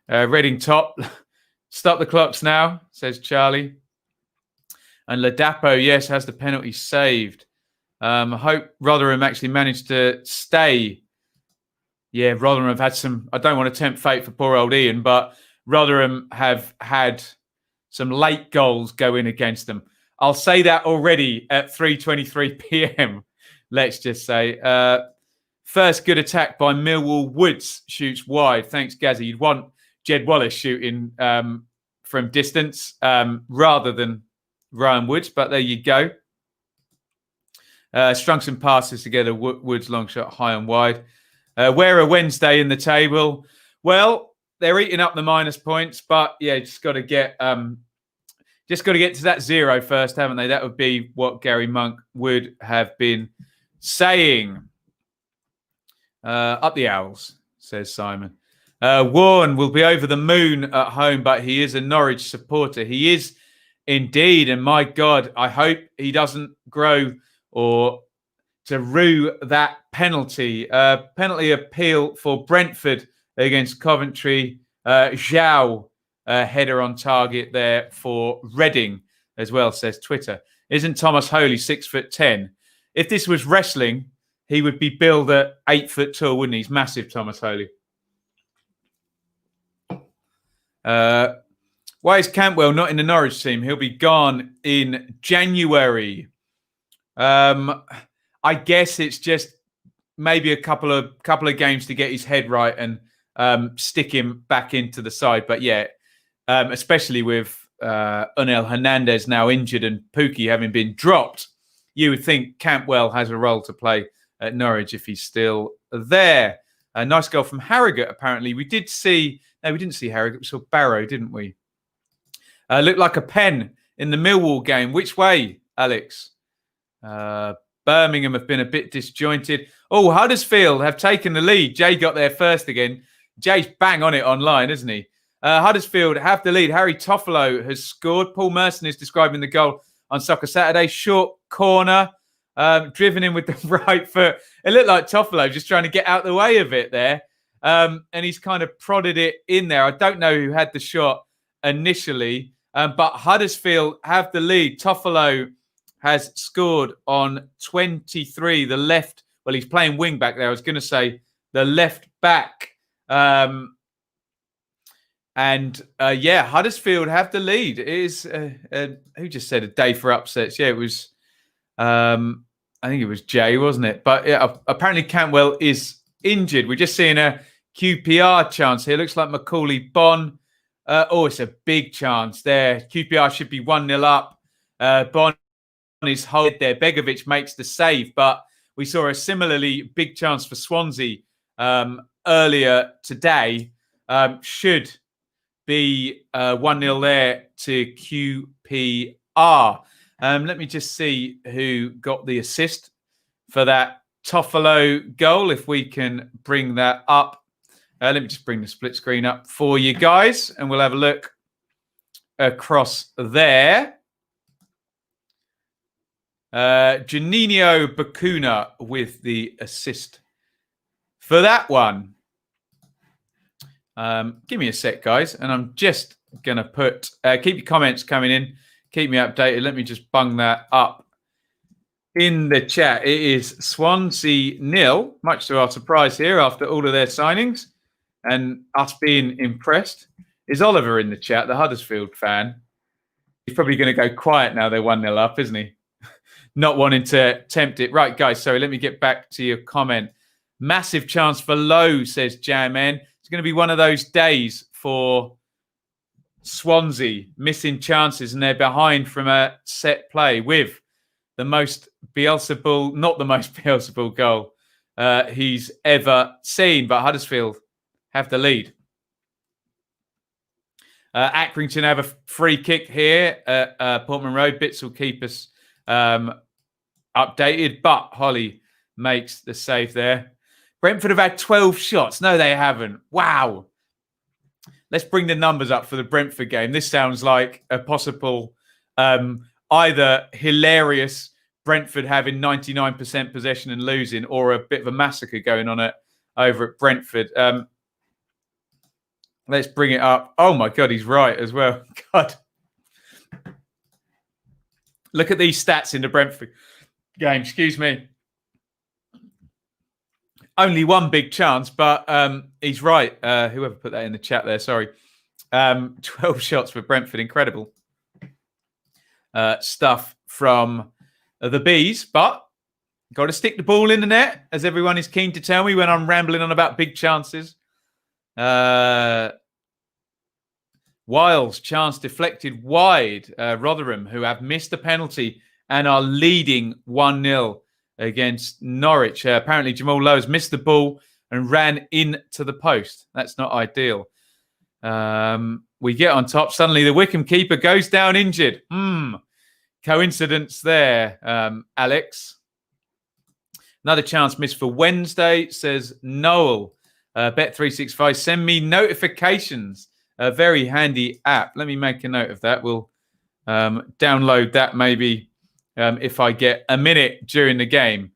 Reading top. Stop the clocks now, says Charlie. And Ladapo, yes, has the penalty saved. I hope Rotherham actually managed to stay. Yeah, Rotherham have had some, I don't want to tempt fate for poor old Iain, but Rotherham have had some late goals go in against them. I'll say that already at 3:23 p.m. Let's just say. First good attack by Millwall. Woods shoots wide. Thanks, Gazzy. You'd want Jed Wallace shooting from distance rather than Ryan Woods, but there you go. Strung some passes together. Woods long shot high and wide. Where are Wednesday in the table? Well, they're eating up the minus points, but yeah, just got to get to that 0 first, haven't they? That would be what Gary Monk would have been saying. Up the Owls, says Simon. Vaughan will be over the moon at home, but he is a Norwich supporter. He is indeed, and my God, I hope he doesn't grow or to rue that penalty. Penalty appeal for Brentford against Coventry. Zhao, header on target there for Reading as well, says Twitter. Isn't Thomas Holy 6'10"? If this was wrestling, he would be billed at 8 foot tall, wouldn't he? He's massive, Thomas Holy. Why is Cantwell not in the Norwich team? He'll be gone in January. I guess it's just maybe a couple of games to get his head right and stick him back into the side. But yeah, especially with Onel Hernandez now injured and Pookie having been dropped, you would think Cantwell has a role to play at Norwich if he's still there. A nice goal from Harrogate, apparently. We didn't see Harrogate. We saw Barrow, didn't we? Looked like a pen in the Millwall game. Which way, Alex? Birmingham have been a bit disjointed. Oh, Huddersfield have taken the lead. Jay got there first again. Jay's bang on it online, isn't he? Huddersfield have the lead. Harry Toffolo has scored. Paul Merson is describing the goal on Soccer Saturday. Short corner. Driven in with the right foot. It looked like Toffolo just trying to get out the way of it there. And he's kind of prodded it in there. I don't know who had the shot initially. But Huddersfield have the lead. Toffolo has scored on 23. The left, well, he's playing wing back there. I was going to say the left back. Huddersfield have the lead. It is, who just said a day for upsets? Yeah, it was, I think it was Jay, wasn't it? But yeah, apparently Cantwell is injured. We're just seeing a QPR chance here. Looks like Macaulay Bonne. It's a big chance there. QPR should be 1-0 up. Bonne is hold there. Begovic makes the save, but we saw a similarly big chance for Swansea earlier today. Should be 1-0 there to QPR. Let me just see who got the assist for that Toffolo goal, if we can bring that up. Let me just bring the split screen up for you guys, and we'll have a look across there. Janino Bacuna with the assist for that one. Give me a sec, guys, and I'm just going to put... keep your comments coming in. Keep me updated. Let me just bung that up in the chat. It is Swansea 0, much to our surprise here after all of their signings and us being impressed. Is Oliver in the chat, the Huddersfield fan? He's probably going to go quiet now they're 1-0 up, isn't he? Not wanting to tempt it. Right, guys, sorry, let me get back to your comment. Massive chance for Lowe, says J-Man. It's going to be one of those days for Swansea, missing chances, and they're behind from a set play with the most Beelzebul, not the most Beelzebul goal he's ever seen, but Huddersfield have the lead. Accrington have a free kick here at Portman Road. Bits will keep us updated, but Holly makes the save there. Brentford have had 12 shots. No, they haven't. Wow. Let's bring the numbers up for the Brentford game. This sounds like a possible either hilarious Brentford having 99% possession and losing, or a bit of a massacre going on over at Brentford. Let's bring it up. Oh, my God, he's right as well. God. Look at these stats in the Brentford game. Excuse me. Only one big chance, but he's right. Whoever put that in the chat there, sorry. 12 shots for Brentford. Incredible stuff from the Bees, but got to stick the ball in the net, as everyone is keen to tell me when I'm rambling on about big chances. Wiles, chance deflected wide. Rotherham, who have missed a penalty and are leading 1-0 against Norwich. Apparently, Jamal Lowe has missed the ball and ran into the post. That's not ideal. We get on top. Suddenly, the Wycombe keeper goes down injured. Coincidence there, Alex. Another chance missed for Wednesday, says Noel. Bet365, send me notifications. A very handy app. Let me make a note of that. We'll download that maybe if I get a minute during the game.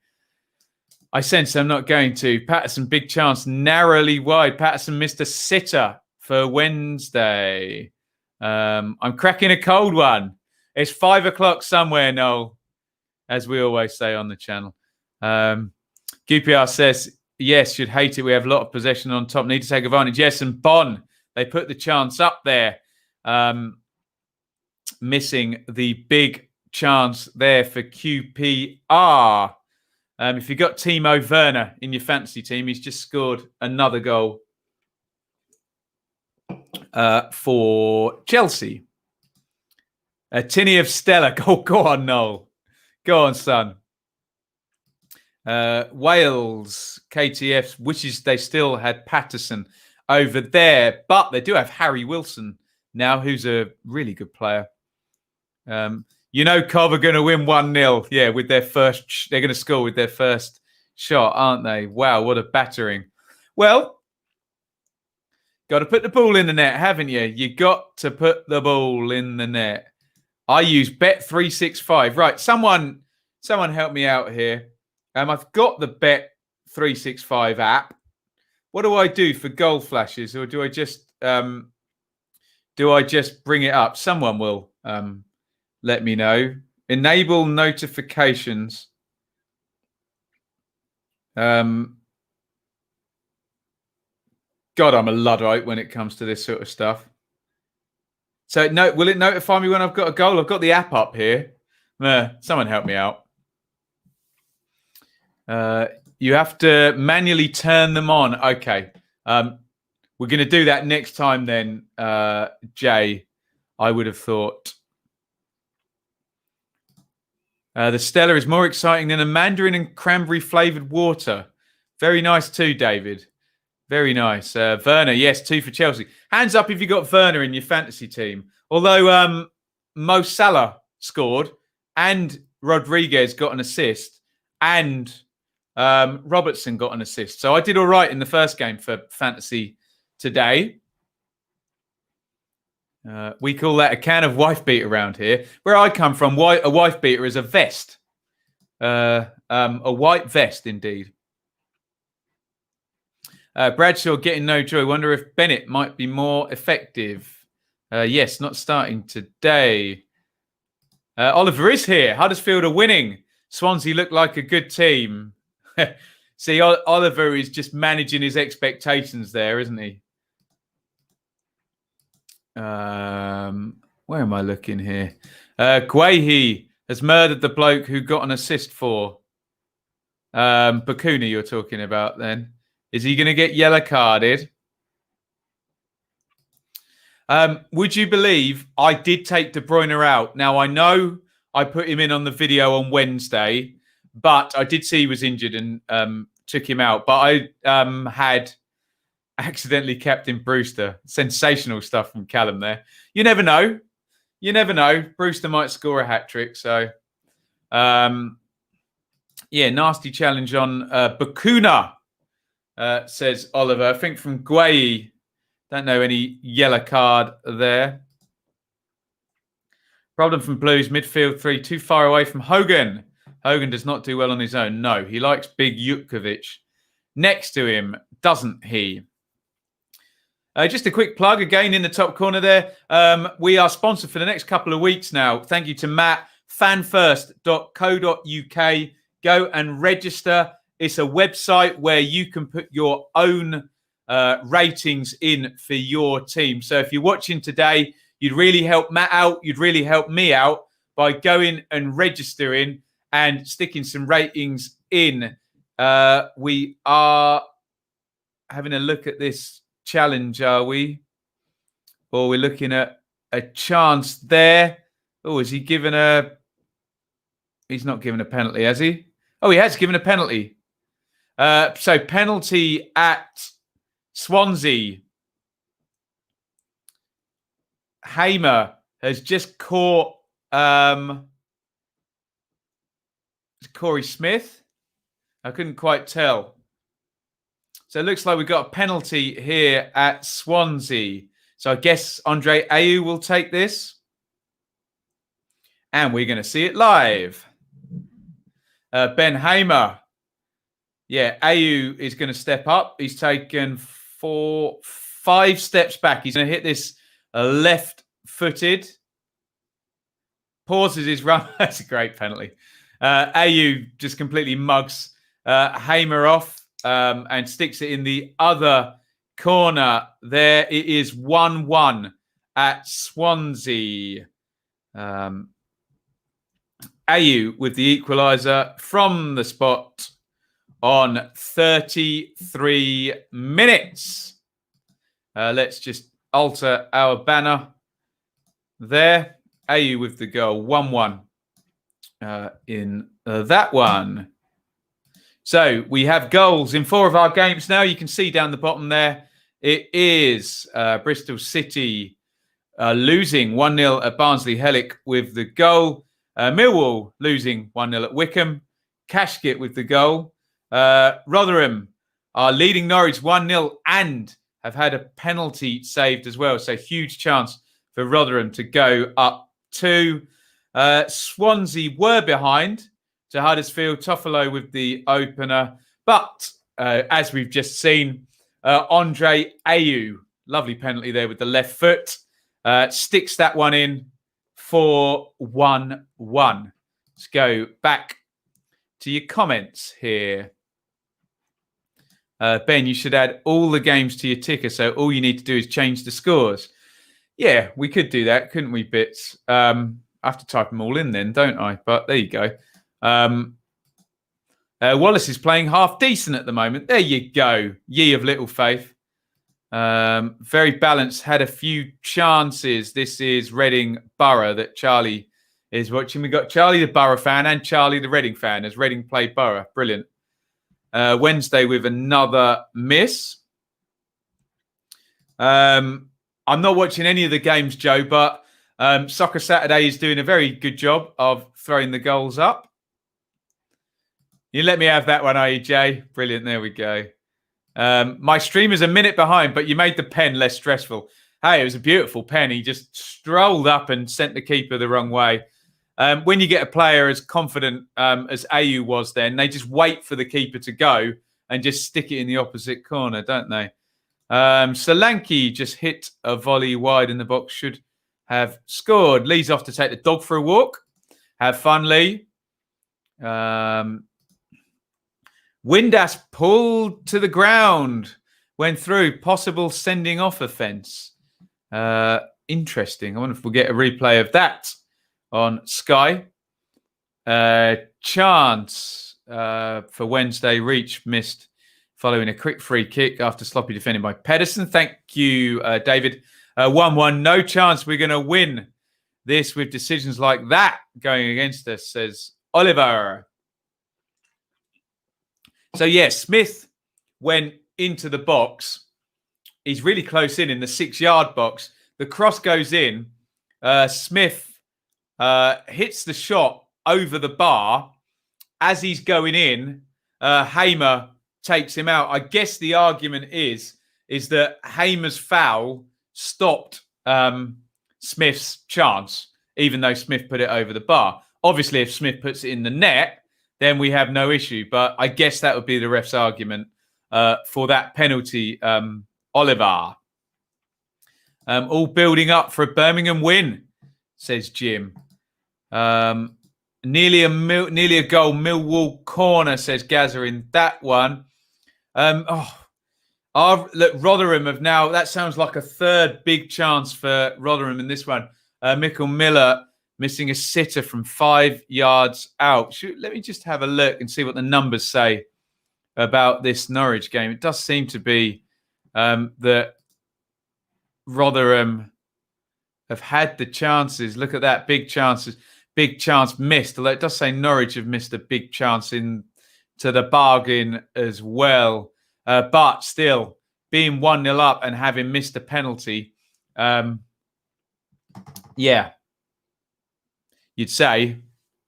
I sense I'm not going to. Patterson, big chance, narrowly wide. Patterson missed a sitter for Wednesday. I'm cracking a cold one. It's 5 o'clock somewhere, Noel, as we always say on the channel. QPR says, yes, should hate it. We have a lot of possession on top. Need to take advantage. Yes, and Bonne, they put the chance up there. Missing the big chance there for QPR. If you've got Timo Werner in your fantasy team, he's just scored another goal for Chelsea. A tinny of Stella. Go on, Noel. Go on, son. Wales, KTF wishes they still had Patterson over there, but they do have Harry Wilson now, who's a really good player. Cov are going to win 1-0. Yeah, with their first, they're going to score with their first shot, aren't they? Wow, what a battering. Well, got to put the ball in the net, haven't you? You got to put the ball in the net. I use Bet365. Right, someone help me out here. I've got the Bet365 app. What do I do for goal flashes, or do I just do I just bring it up? Someone will let me know. Enable notifications. God, I'm a Luddite when it comes to this sort of stuff. So, will it notify me when I've got a goal? I've got the app up here. Someone help me out. You have to manually turn them on. Okay. We're going to do that next time then, Jay, I would have thought. The Stella is more exciting than a mandarin and cranberry flavoured water. Very nice too, David. Very nice. Werner, yes, 2 for Chelsea. Hands up if you got Werner in your fantasy team. Although Mo Salah scored and Rodriguez got an assist and Robertson got an assist. So I did all right in the first game for fantasy today. We call that a can of wife beater around here. Where I come from, a wife beater is a vest. A white vest, indeed. Bradshaw getting no joy. Wonder if Bennett might be more effective. Yes, not starting today. Oliver is here. Huddersfield are winning. Swansea look like a good team. See, Oliver is just managing his expectations there, isn't he? Where am I looking here? Guehi has murdered the bloke who got an assist for Bakuna you're talking about then. Is he going to get yellow carded? Would you believe I did take De Bruyne out? Now, I know I put him in on the video on Wednesday, but I did see he was injured and took him out. But I had accidentally captained Brewster. Sensational stuff from Callum there. You never know. You never know. Brewster might score a hat-trick. So, yeah, nasty challenge on Bakuna. Says Oliver. I think from Guehi. Don't know any yellow card there. Problem from Blues. Midfield 3. Too far away from Hogan. Hogan does not do well on his own. No, he likes big Jutkovic next to him, doesn't he? Just a quick plug again in the top corner there. We are sponsored for the next couple of weeks now. Thank you to Matt. fanfirst.co.uk. Go and register. It's a website where you can put your own ratings in for your team. So if you're watching today, you'd really help Matt out. You'd really help me out by going and registering and sticking some ratings in. We are having a look at this challenge, are we? Or we're looking at a chance there. Oh, is he given a... He's not given a penalty, has he? Oh, he has given a penalty. So penalty at Swansea. Hamer has just caught Corey Smith. I couldn't quite tell. So it looks like we've got a penalty here at Swansea. So I guess Andre Ayew will take this. And we're going to see it live. Ben Hamer. Yeah, Ayew is going to step up. He's taken 5 steps back. He's going to hit this left-footed. Pauses his run. That's a great penalty. Ayew just completely mugs Hamer off and sticks it in the other corner. There it is 1-1 at Swansea. Ayew with the equaliser from the spot on 33 minutes. Let's just alter our banner there. Ayew with the goal, 1-1 in that one. So we have goals in 4 of our games now. You can see down the bottom there. It is Bristol City losing 1-0 at Barnsley. Hellick with the goal. Millwall losing 1-0 at Wickham. Cashkit with the goal. Rotherham are leading Norwich 1-0 and have had a penalty saved as well. So huge chance for Rotherham to go up 2. Swansea were behind to Huddersfield. Toffolo with the opener. But as we've just seen, Andre Ayew, lovely penalty there with the left foot. sticks that one in for 1-1. Let's go back to your comments here. Ben, you should add all the games to your ticker, so all you need to do is change the scores. Yeah, we could do that, couldn't we, Bits? I have to type them all in then, don't I? But there you go. Wallace is playing half decent at the moment. There you go. Ye of little faith. Very balanced. Had a few chances. This is Reading Borough that Charlie is watching. We got Charlie the Borough fan and Charlie the Reading fan as Reading play Borough. Brilliant. Wednesday with another miss. I'm not watching any of the games, Joe, but Soccer Saturday is doing a very good job of throwing the goals up. You let me have that one, are you, Jay? Brilliant. There we go. My stream is a minute behind, but you made the pen less stressful. Hey, it was a beautiful pen. He just strolled up and sent the keeper the wrong way. When you get a player as confident as Ayu was then, they just wait for the keeper to go and just stick it in the opposite corner, don't they? Solanke just hit a volley wide in the box, should have scored. Lee's off to take the dog for a walk. Have fun, Lee. Windass pulled to the ground, went through, possible sending off offence. Interesting. I wonder if we'll get a replay of that on Sky. Chance for Wednesday. Reach missed following a quick free kick after sloppy defending by Pedersen. Thank you, David. 1-1. No chance we're going to win this with decisions like that going against us, says Oliver. So, yeah, Smith went into the box. He's really close in the 6-yard box. The cross goes in. Smith hits the shot over the bar. As he's going in, Hamer takes him out. I guess the argument is that Hamer's foul stopped Smith's chance, even though Smith put it over the bar. Obviously, if Smith puts it in the net, then we have no issue. But I guess that would be the ref's argument for that penalty, Oliver. All building up for a Birmingham win, says Jim. Nearly a goal. Millwall corner, says Gazza in that one. Look, Rotherham have now, that sounds like a third big chance for Rotherham in this one. Michael Miller missing a sitter from 5 yards out. Let me just have a look and see what the numbers say about this Norwich game. It does seem to be that Rotherham have had the chances. Look at that, big chances. Big chance missed. Although it does say Norwich have missed a big chance into the bargain as well. But still, being 1-0 up and having missed a penalty, yeah, you'd say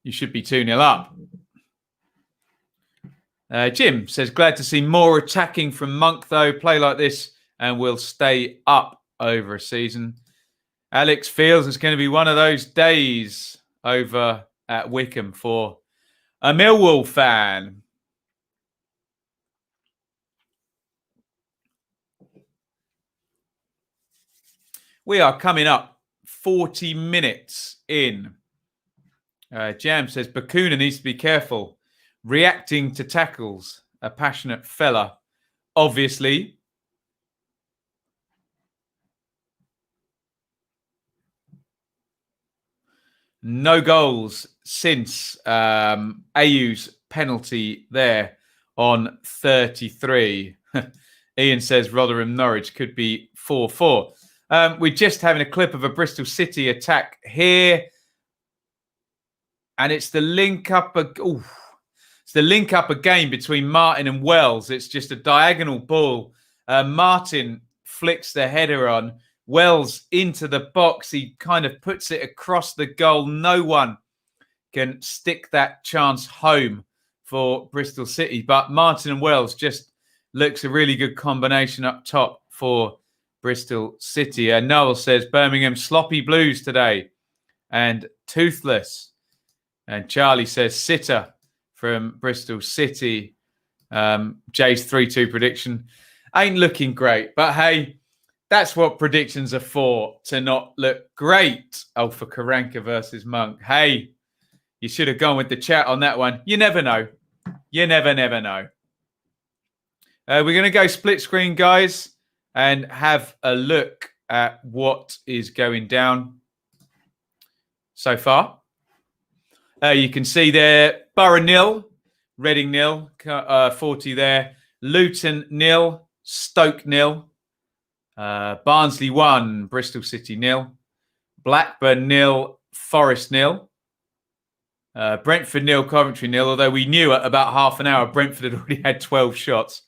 you should be 2-0 up. Jim says, glad to see more attacking from Monk, though. Play like this and we'll stay up over a season. Alex feels it's going to be one of those days over at Wickham for a Millwall fan. We are coming up 40 minutes in. Jam says, Bakuna needs to be careful. Reacting to tackles. A passionate fella. Obviously. No goals since Ayu's penalty there on 33. Ian says Rotherham Norwich could be 4-4. We're just having a clip of a Bristol City attack here. And it's the link up again between Martin and Wells. It's just a diagonal ball. Martin flicks the header on. Wells into the box. He kind of puts it across the goal. No one can stick that chance home for Bristol City. But Martin and Wells just looks a really good combination up top for Bristol City. And Noel says Birmingham sloppy blues today and toothless. And Charlie says sitter from Bristol City. Jay's 3-2 prediction ain't looking great. But hey, That's what predictions are for, to not look great. Oh, for Karanka versus Monk. Hey, you should have gone with the chat on that one. You never know. You never know. We're going to go split screen, guys, and have a look at what is going down so far. You can see there, Borough 0, Reading 0, 40 there. Luton 0, Stoke 0. Barnsley 1, Bristol City 0. Blackburn 0, Forest 0. Brentford 0, Coventry 0, although we knew at about half an hour Brentford had already had 12 shots.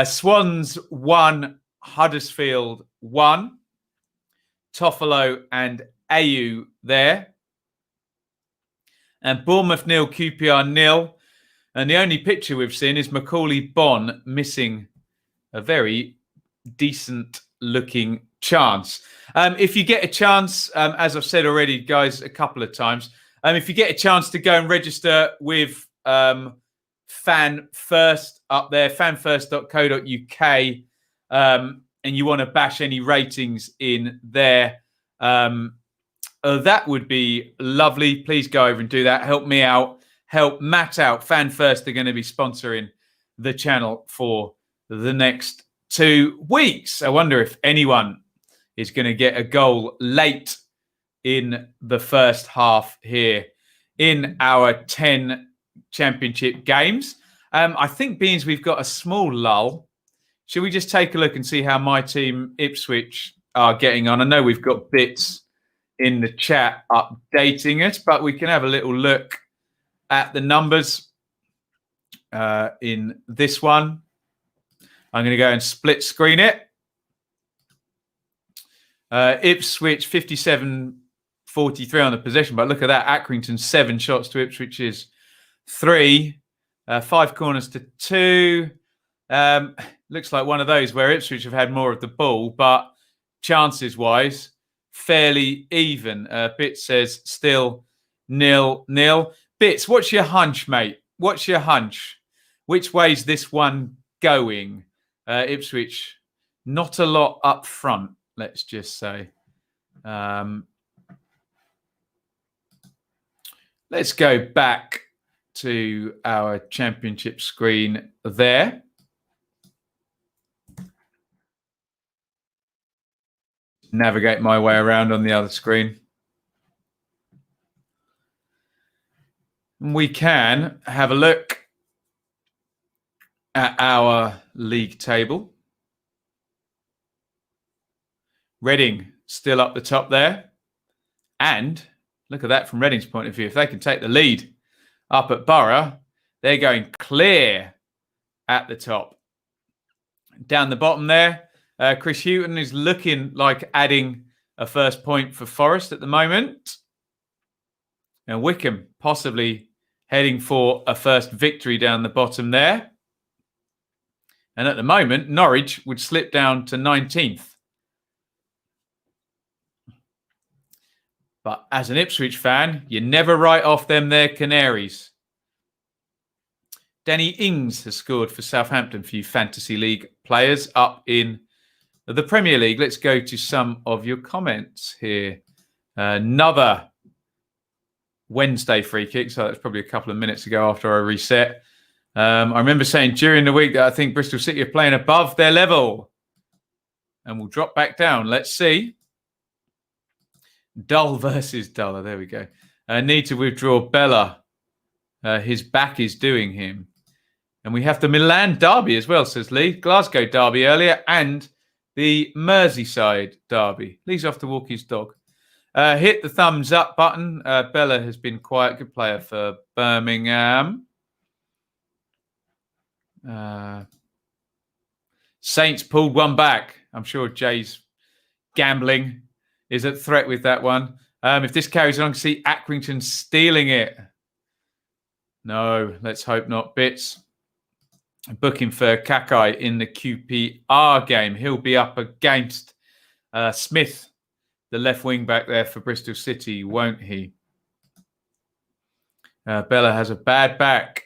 Swans 1, Huddersfield 1. Toffolo and Ayew there. And Bournemouth 0, QPR 0. And the only picture we've seen is Macaulay Bonne missing a very decent looking chance. If you get a chance, as I've said already, guys, a couple of times, if you get a chance to go and register with Fan First up there, fanfirst.co.uk, and you want to bash any ratings in there, that would be lovely. Please go over and do that. Help me out. Help Matt out. Fan First are going to be sponsoring the channel for the next 2 weeks. I wonder if anyone is going to get a goal late in the first half here in our 10 championship games. I think, Beans, we've got a small lull. Should we just take a look and see how my team, Ipswich, are getting on? I know we've got bits in the chat updating us, but we can have a little look at the numbers in this one. I'm going to go and split screen it. Ipswich 57-43 on the possession, but look at that. Accrington 7 shots to Ipswich's 3, 5 corners to 2. Looks like one of those where Ipswich have had more of the ball, but chances wise, fairly even. Bits says still 0-0. Bits, what's your hunch, mate? What's your hunch? Which way's this one going? Ipswich, not a lot up front, let's just say. Let's go back to our championship screen there. Navigate my way around on the other screen. We can have a look at our league table. Reading still up the top there. And look at that from Reading's point of view. If they can take the lead up at Borough, they're going clear at the top. Down the bottom there, Chris Houghton is looking like adding a first point for Forest at the moment. And Wickham possibly heading for a first victory down the bottom there. And at the moment, Norwich would slip down to 19th. But as an Ipswich fan, you never write off them there Canaries. Danny Ings has scored for Southampton for you Fantasy League players up in the Premier League. Let's go to some of your comments here. Another Wednesday free kick, so that's probably a couple of minutes ago after I reset. I remember saying during the week that I think Bristol City are playing above their level and will drop back down. Let's see. Dull versus Duller. There we go. Need to withdraw Bella. His back is doing him. And we have the Milan derby as well, says Lee. Glasgow derby earlier and the Merseyside derby. Lee's off to walk his dog. Hit the thumbs up button. Bella has been quite a good player for Birmingham. Saints pulled one back. I'm sure Jay's gambling is at threat with that one. If this carries on, I can see Accrington stealing it. No, let's hope not. Bits. Booking for Kakai in the QPR game. He'll be up against Smith, the left wing back there for Bristol City, won't he? Bella has a bad back.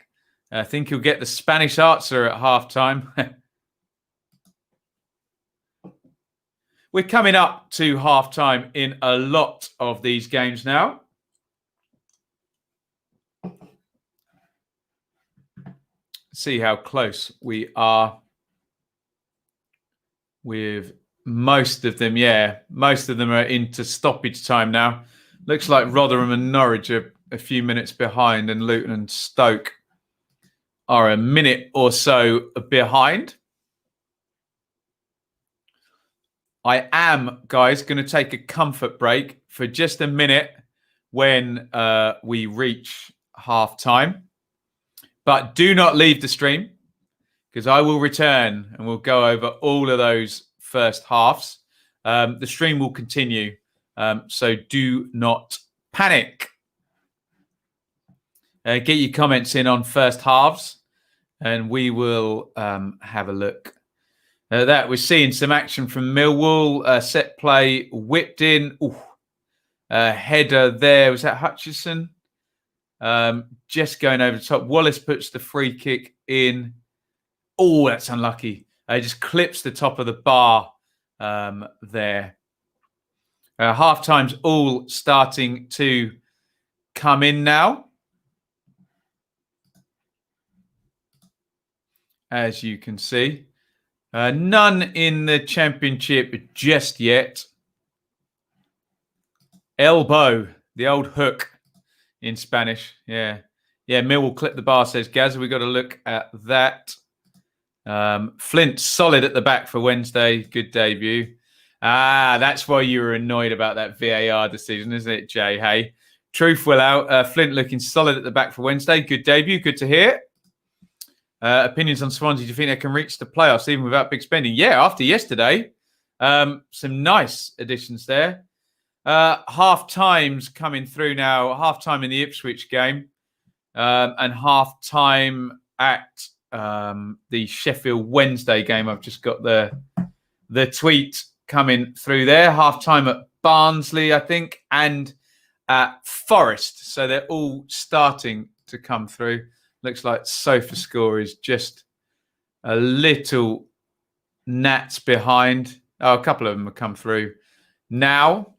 I think he'll get the Spanish answer at half-time. we're coming up to half-time in a lot of these games now. See how close we are with most of them. Yeah, most of them are into stoppage time now. Looks like Rotherham and Norwich are a few minutes behind, and Luton and Stoke are a minute or so behind. I am, guys, going to take a comfort break for just a minute when we reach half-time. But do not leave the stream, because I will return and we'll go over all of those first halves. The stream will continue, so do not panic. Get your comments in on first halves, and we will have a look. That we're seeing some action from Millwall. Set play whipped in. Header there. Was that Hutchison? Just going over the top. Wallace puts the free kick in. Oh, that's unlucky. Just clips the top of the bar there. Half time's all starting to come in now, as you can see. None in the Championship just yet. Elbow, the old hook in Spanish. Yeah. Mill will clip the bar, says Gaz. We've got to look at that. Flint, solid at the back for Wednesday. Good debut. That's why you were annoyed about that VAR decision, isn't it, Jay? Hey, truth will out. Flint looking solid at the back for Wednesday. Good debut. Good to hear. Opinions on Swansea. Do you think they can reach the playoffs even without big spending? Yeah, after yesterday. Some nice additions there. Half times coming through now. Half time in the Ipswich game. And half time at the Sheffield Wednesday game. I've just got the tweet coming through there. Half time at Barnsley, I think, and at Forest. So they're all starting to come through. Looks like SofaScore is just a little gnats behind. Oh, a couple of them have come through now.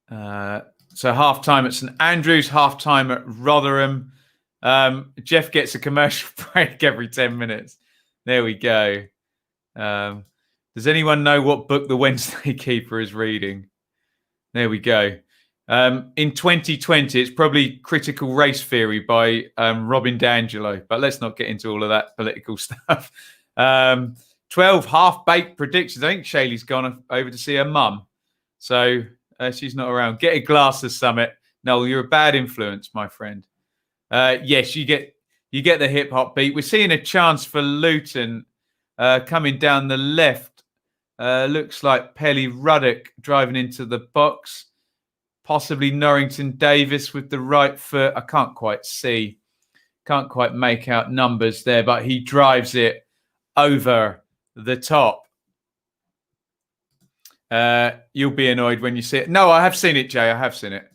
So half time at St Andrews, half time at Rotherham. Jeff gets a commercial break every 10 minutes. There we go. Does anyone know what book the Wednesday Keeper is reading? There we go. In 2020, it's probably Critical Race Theory by Robin D'Angelo, but let's not get into all of that political stuff. 12 half-baked predictions. I think Shaylee's gone over to see her mum, so she's not around. Get a glass of Summit. Noel, you're a bad influence, my friend. Yes, you get the hip-hop beat. We're seeing a chance for Luton coming down the left. Looks like Pelly Ruddock driving into the box. Possibly Norrington Davis with the right foot. I can't quite see. Can't quite make out numbers there, but he drives it over the top. You'll be annoyed when you see it. No, I have seen it, Jay. I have seen it.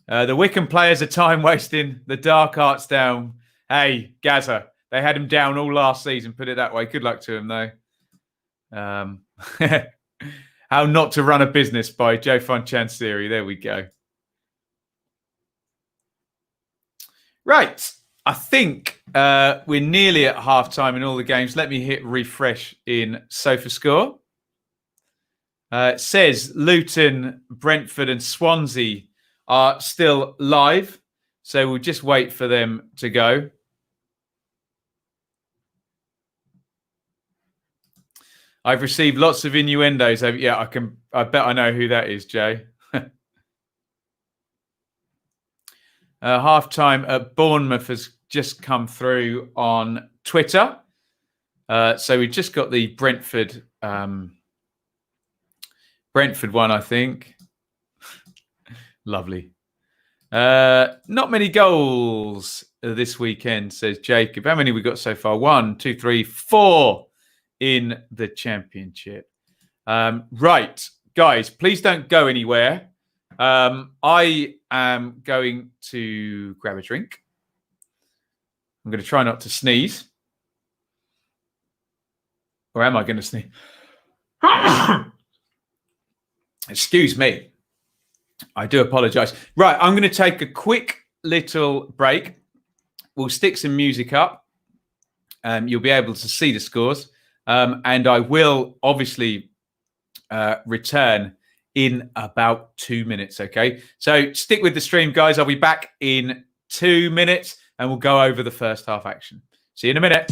The Wickham players are time wasting. The dark arts down. Hey, Gaza. They had him down all last season, put it that way. Good luck to him, though. How Not to Run a Business by Joe Fonchansiri. There we go. Right. I think we're nearly at half-time in all the games. Let me hit refresh in SofaScore. It says Luton, Brentford and Swansea are still live. So we'll just wait for them to go. I've received lots of innuendos. Yeah, I bet I know who that is, Jay. Half-time at Bournemouth has just come through on Twitter. So we've just got the Brentford one, I think. Lovely. Not many goals this weekend, says Jacob. How many we got so far? 1, 2, 3, 4 in the Championship. Right, guys, please don't go anywhere. I am going to grab a drink. I'm going to try not to sneeze. Or am I going to sneeze? Excuse me. I do apologise. Right, I'm going to take a quick little break. We'll stick some music up. You'll be able to see the scores. And I will obviously return in about 2 minutes, okay? So stick with the stream, guys. I'll be back in 2 minutes and we'll go over the first half action. See you in a minute.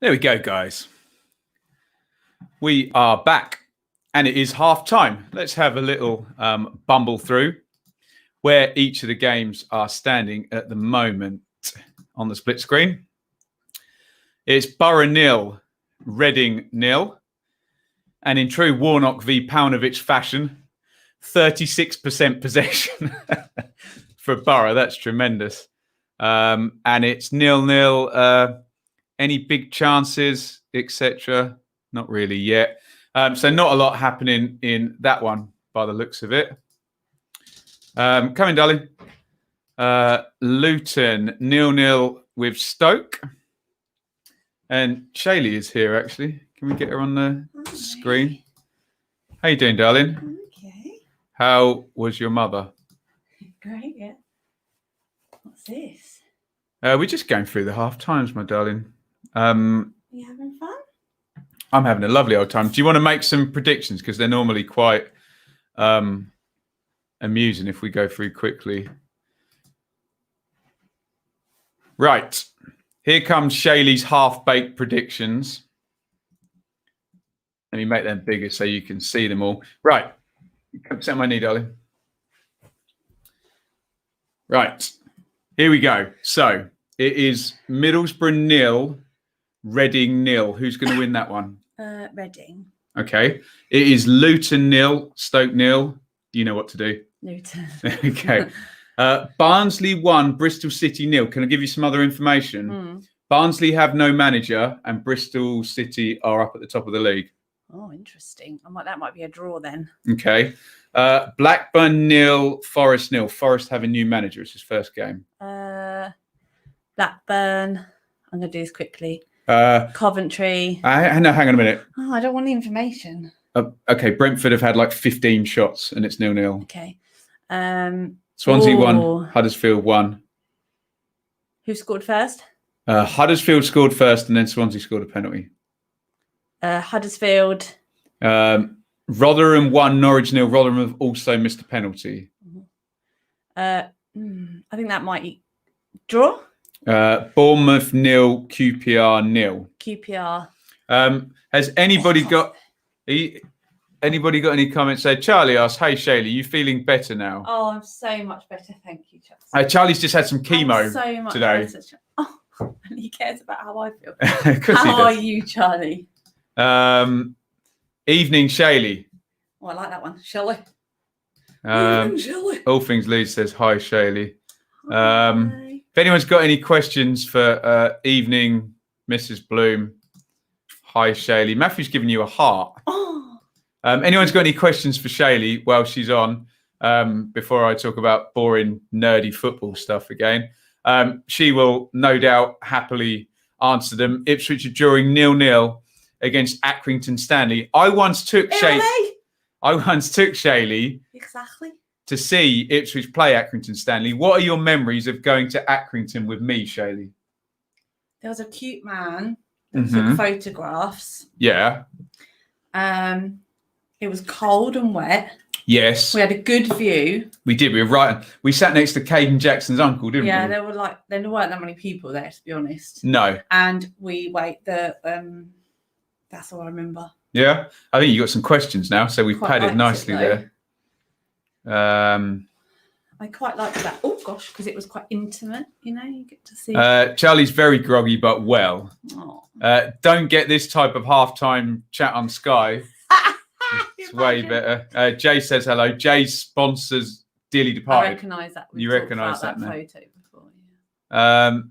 There we go, guys. We are back and it is half time. Let's have a little bumble through where each of the games are standing at the moment on the split screen. It's Borough 0, Reading 0. And in true Warnock v Paunovic fashion, 36% possession for Borough. That's tremendous. And it's 0-0. Any big chances, etc.? Not really yet. So not a lot happening in that one by the looks of it. Come in, darling. Luton 0-0 with Stoke. And Shaylee is here, actually. Can we get her on the screen? How you doing, darling? Okay. How was your mother? Great, yeah. What's this? We're just going through the half times, my darling. Are you having fun? I'm having a lovely old time. Do you want to make some predictions? Because they're normally quite amusing if we go through quickly. Right. Here comes Shaylee's half-baked predictions. Let me make them bigger so you can see them all. Right. Come sit on my knee, darling. Right. Here we go. So it is Middlesbrough 0, Reading 0. Who's going to win that one? Reading. Okay. It is Luton 0, Stoke 0. You know what to do. Luton. Okay. Barnsley 1, Bristol City 0. Can I give you some other information? Barnsley have no manager and Bristol City are up at the top of the league. Oh, interesting. That might be a draw then. Okay. Blackburn 0, Forest 0. Forest have a new manager. It's his first game. Blackburn. I'm going to do this quickly. Coventry. No, hang on a minute. Oh, I don't want the information. Okay, Brentford have had like 15 shots and it's 0-0. Okay. Swansea 1, Huddersfield 1. Who scored first? Huddersfield scored first and then Swansea scored a penalty. Huddersfield. Rotherham 1, Norwich 0. Rotherham have also missed a penalty. I think that might draw. Bournemouth 0, QPR 0. QPR. Has anybody got any comments? So Charlie asked, "Hey Shaylee, you feeling better now?" Oh, I'm so much better, thank you, Chelsea. Charlie's just had some chemo so much today. Better. Oh, and he cares about how I feel. How are you, Charlie? Evening, Shaylee. Oh, I like that one. Shall we? Shall we? All Things Leeds says hi, Shaylee. Hi. If anyone's got any questions for evening, Mrs. Bloom, hi, Shaylee. Matthew's giving you a heart. Oh. Anyone's got any questions for Shaylee while she's on? Before I talk about boring, nerdy football stuff again, she will no doubt happily answer them. Ipswich are drawing 0-0 against Accrington Stanley. I once took Shaylee exactly to see Ipswich play Accrington Stanley. What are your memories of going to Accrington with me, Shaylee? There was a cute man that took photographs. Yeah. It was cold and wet. Yes. We had a good view. We did. We were right. We sat next to Caden Jackson's uncle, didn't we? Yeah, there weren't that many people there, to be honest. No. And that's all I remember. Yeah. I think you got some questions now, so we've padded nicely there. I quite liked that. Oh gosh, because it was quite intimate, you get to see. Charlie's very groggy, but well. Oh. Don't get this type of halftime chat on Sky. It's way better. Jay says hello. Jay sponsors Dearly Departed. I recognise that. You recognise that now. Photo before, yeah.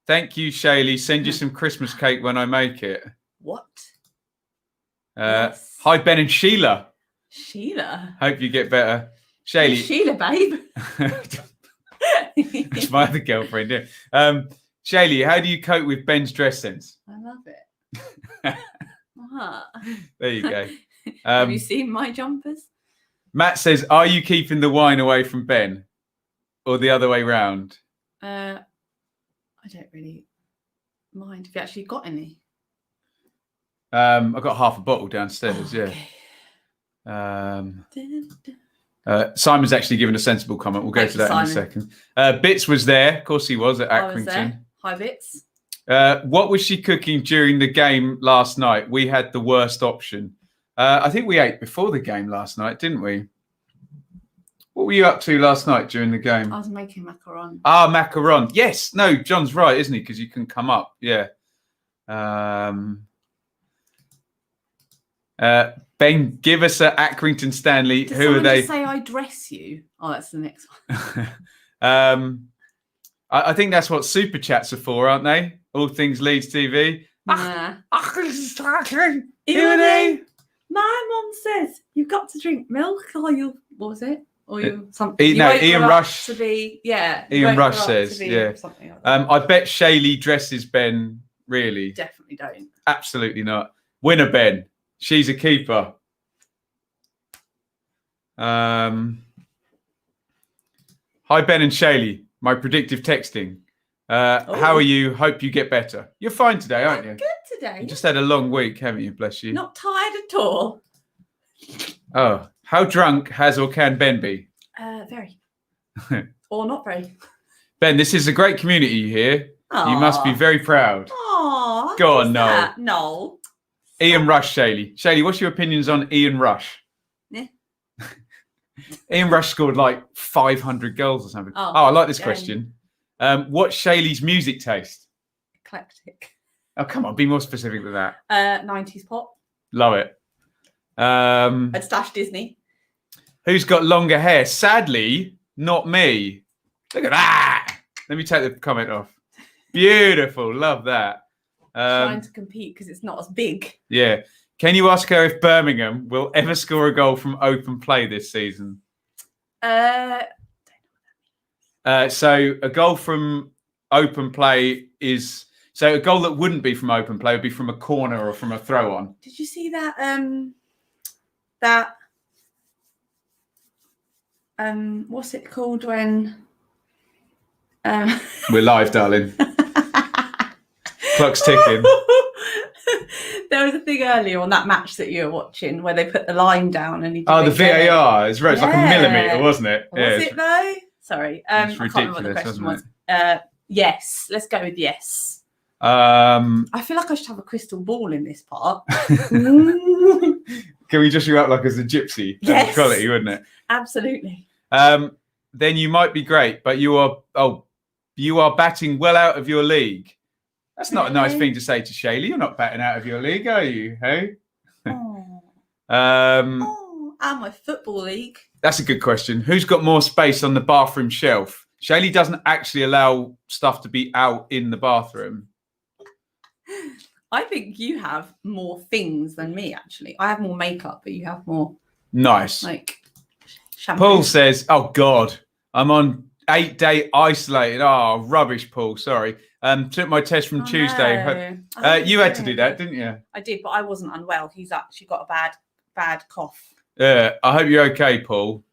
Thank you, Shaylee. Send you some Christmas cake when I make it. What? Yes. Hi, Ben and Sheila. Sheila. Hope you get better. Shaylee. Sheila, babe. That's my other girlfriend. Yeah. Shaylee, how do you cope with Ben's dress sense? I love it. What? There you go. Have you seen my jumpers? Matt says, "Are you keeping the wine away from Ben, or the other way round?" I don't really mind. Have you actually got any? I've got half a bottle downstairs. Okay. Simon's actually given a sensible comment. We'll go to that in a second. Bits was there. Of course he was at Accrington. Hi, Bits. What was she cooking during the game last night? We had the worst option. I think we ate before the game last night, didn't we? What were you up to last night during the game? I was making macaron. Ah, macaron. Yes. No, John's right, isn't he? Because you can come up. Yeah. Ben, give us a Accrington Stanley. Does Who are they? Just say I dress you. Oh, that's the next one. I think that's what super chats are for, aren't they? All Things Leeds TV. Nah. Iain. My mum says you've got to drink milk, or you what was it? Or you something? Iain Rush to be Iain Rush says something like that. I bet Shaylee dresses Ben. Really? Definitely don't. Absolutely not. Winner Ben. She's a keeper. Hi Ben and Shaylee. My predictive texting. How are you? Hope you get better. You're fine today, aren't you? Good today. You just had a long week, haven't you? Bless you. Not tired at all. Oh, how drunk has or can Ben be? Very. Or not very. Ben, this is a great community here. Aww. You must be very proud. Aww. Go on, Noel. Noel. Iain Rush, Shaylee. Shaylee, what's your opinions on Iain Rush? Yeah. Iain Rush scored like 500 goals or something. Oh, I like this question. What's Shaylee's music taste? Eclectic. Oh, come on. Be more specific than that. 90s pop. Love it. I'd stash Disney. Who's got longer hair? Sadly, not me. Look at that. Let me take the comment off. Beautiful. Love that. Trying to compete because it's not as big. Yeah. Can you ask her if Birmingham will ever score a goal from open play this season? Don't know what that means. So a goal from open play is... So a goal that wouldn't be from open play would be from a corner or from a throw on. Did you see that? What's it called when? We're live, darling. Clock's ticking. There was a thing earlier on that match that you were watching where they put the line down and he. Oh, the VAR. It's right. It's like a millimetre, wasn't it? Was it though? Sorry. It's ridiculous, wasn't it? Yes. Let's go with yes. I feel like I should have a crystal ball in this part. Can we dress you up like as a gypsy? Yes. Quality, wouldn't it? Absolutely. Then you might be great, but you are batting well out of your league. That's not a nice thing to say to Shaylee. You're not batting out of your league, are you? Hey? And my football league. That's a good question. Who's got more space on the bathroom shelf? Shaylee doesn't actually allow stuff to be out in the bathroom. I think you have more things than me, actually. I have more makeup, but you have more. Nice. Like shampoo. Paul says, oh, God, I'm on 8-day isolated. Oh, rubbish, Paul. Sorry. Took my test from Tuesday. No. You had to do that, didn't you? I did, but I wasn't unwell. He's actually got a bad cough. Yeah, I hope you're okay, Paul.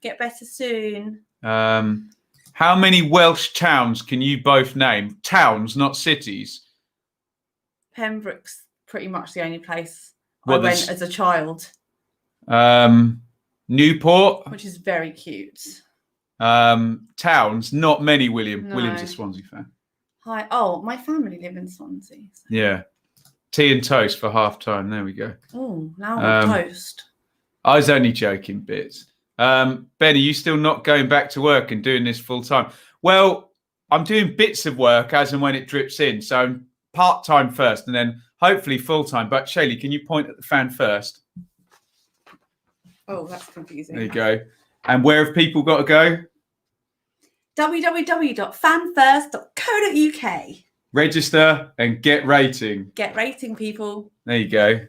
Get better soon. How many Welsh towns can you both name? Towns, not cities. Pembroke's pretty much the only place I went as a child. Newport. Which is very cute. Towns, not many, William. No. William's a Swansea fan. Hi. Oh, my family live in Swansea. So. Yeah. Tea and toast for half time. There we go. Oh, now we're toast. I was only joking bits. Ben, are you still not going back to work and doing this full time? Well, I'm doing bits of work as and when it drips in. So I'm part-time first and then hopefully full-time. But Shaylee, can you point at the fan first? Oh, that's confusing. There you go. And where have people got to go? www.fanfirst.co.uk. Register and get rating. Get rating, people. There you go.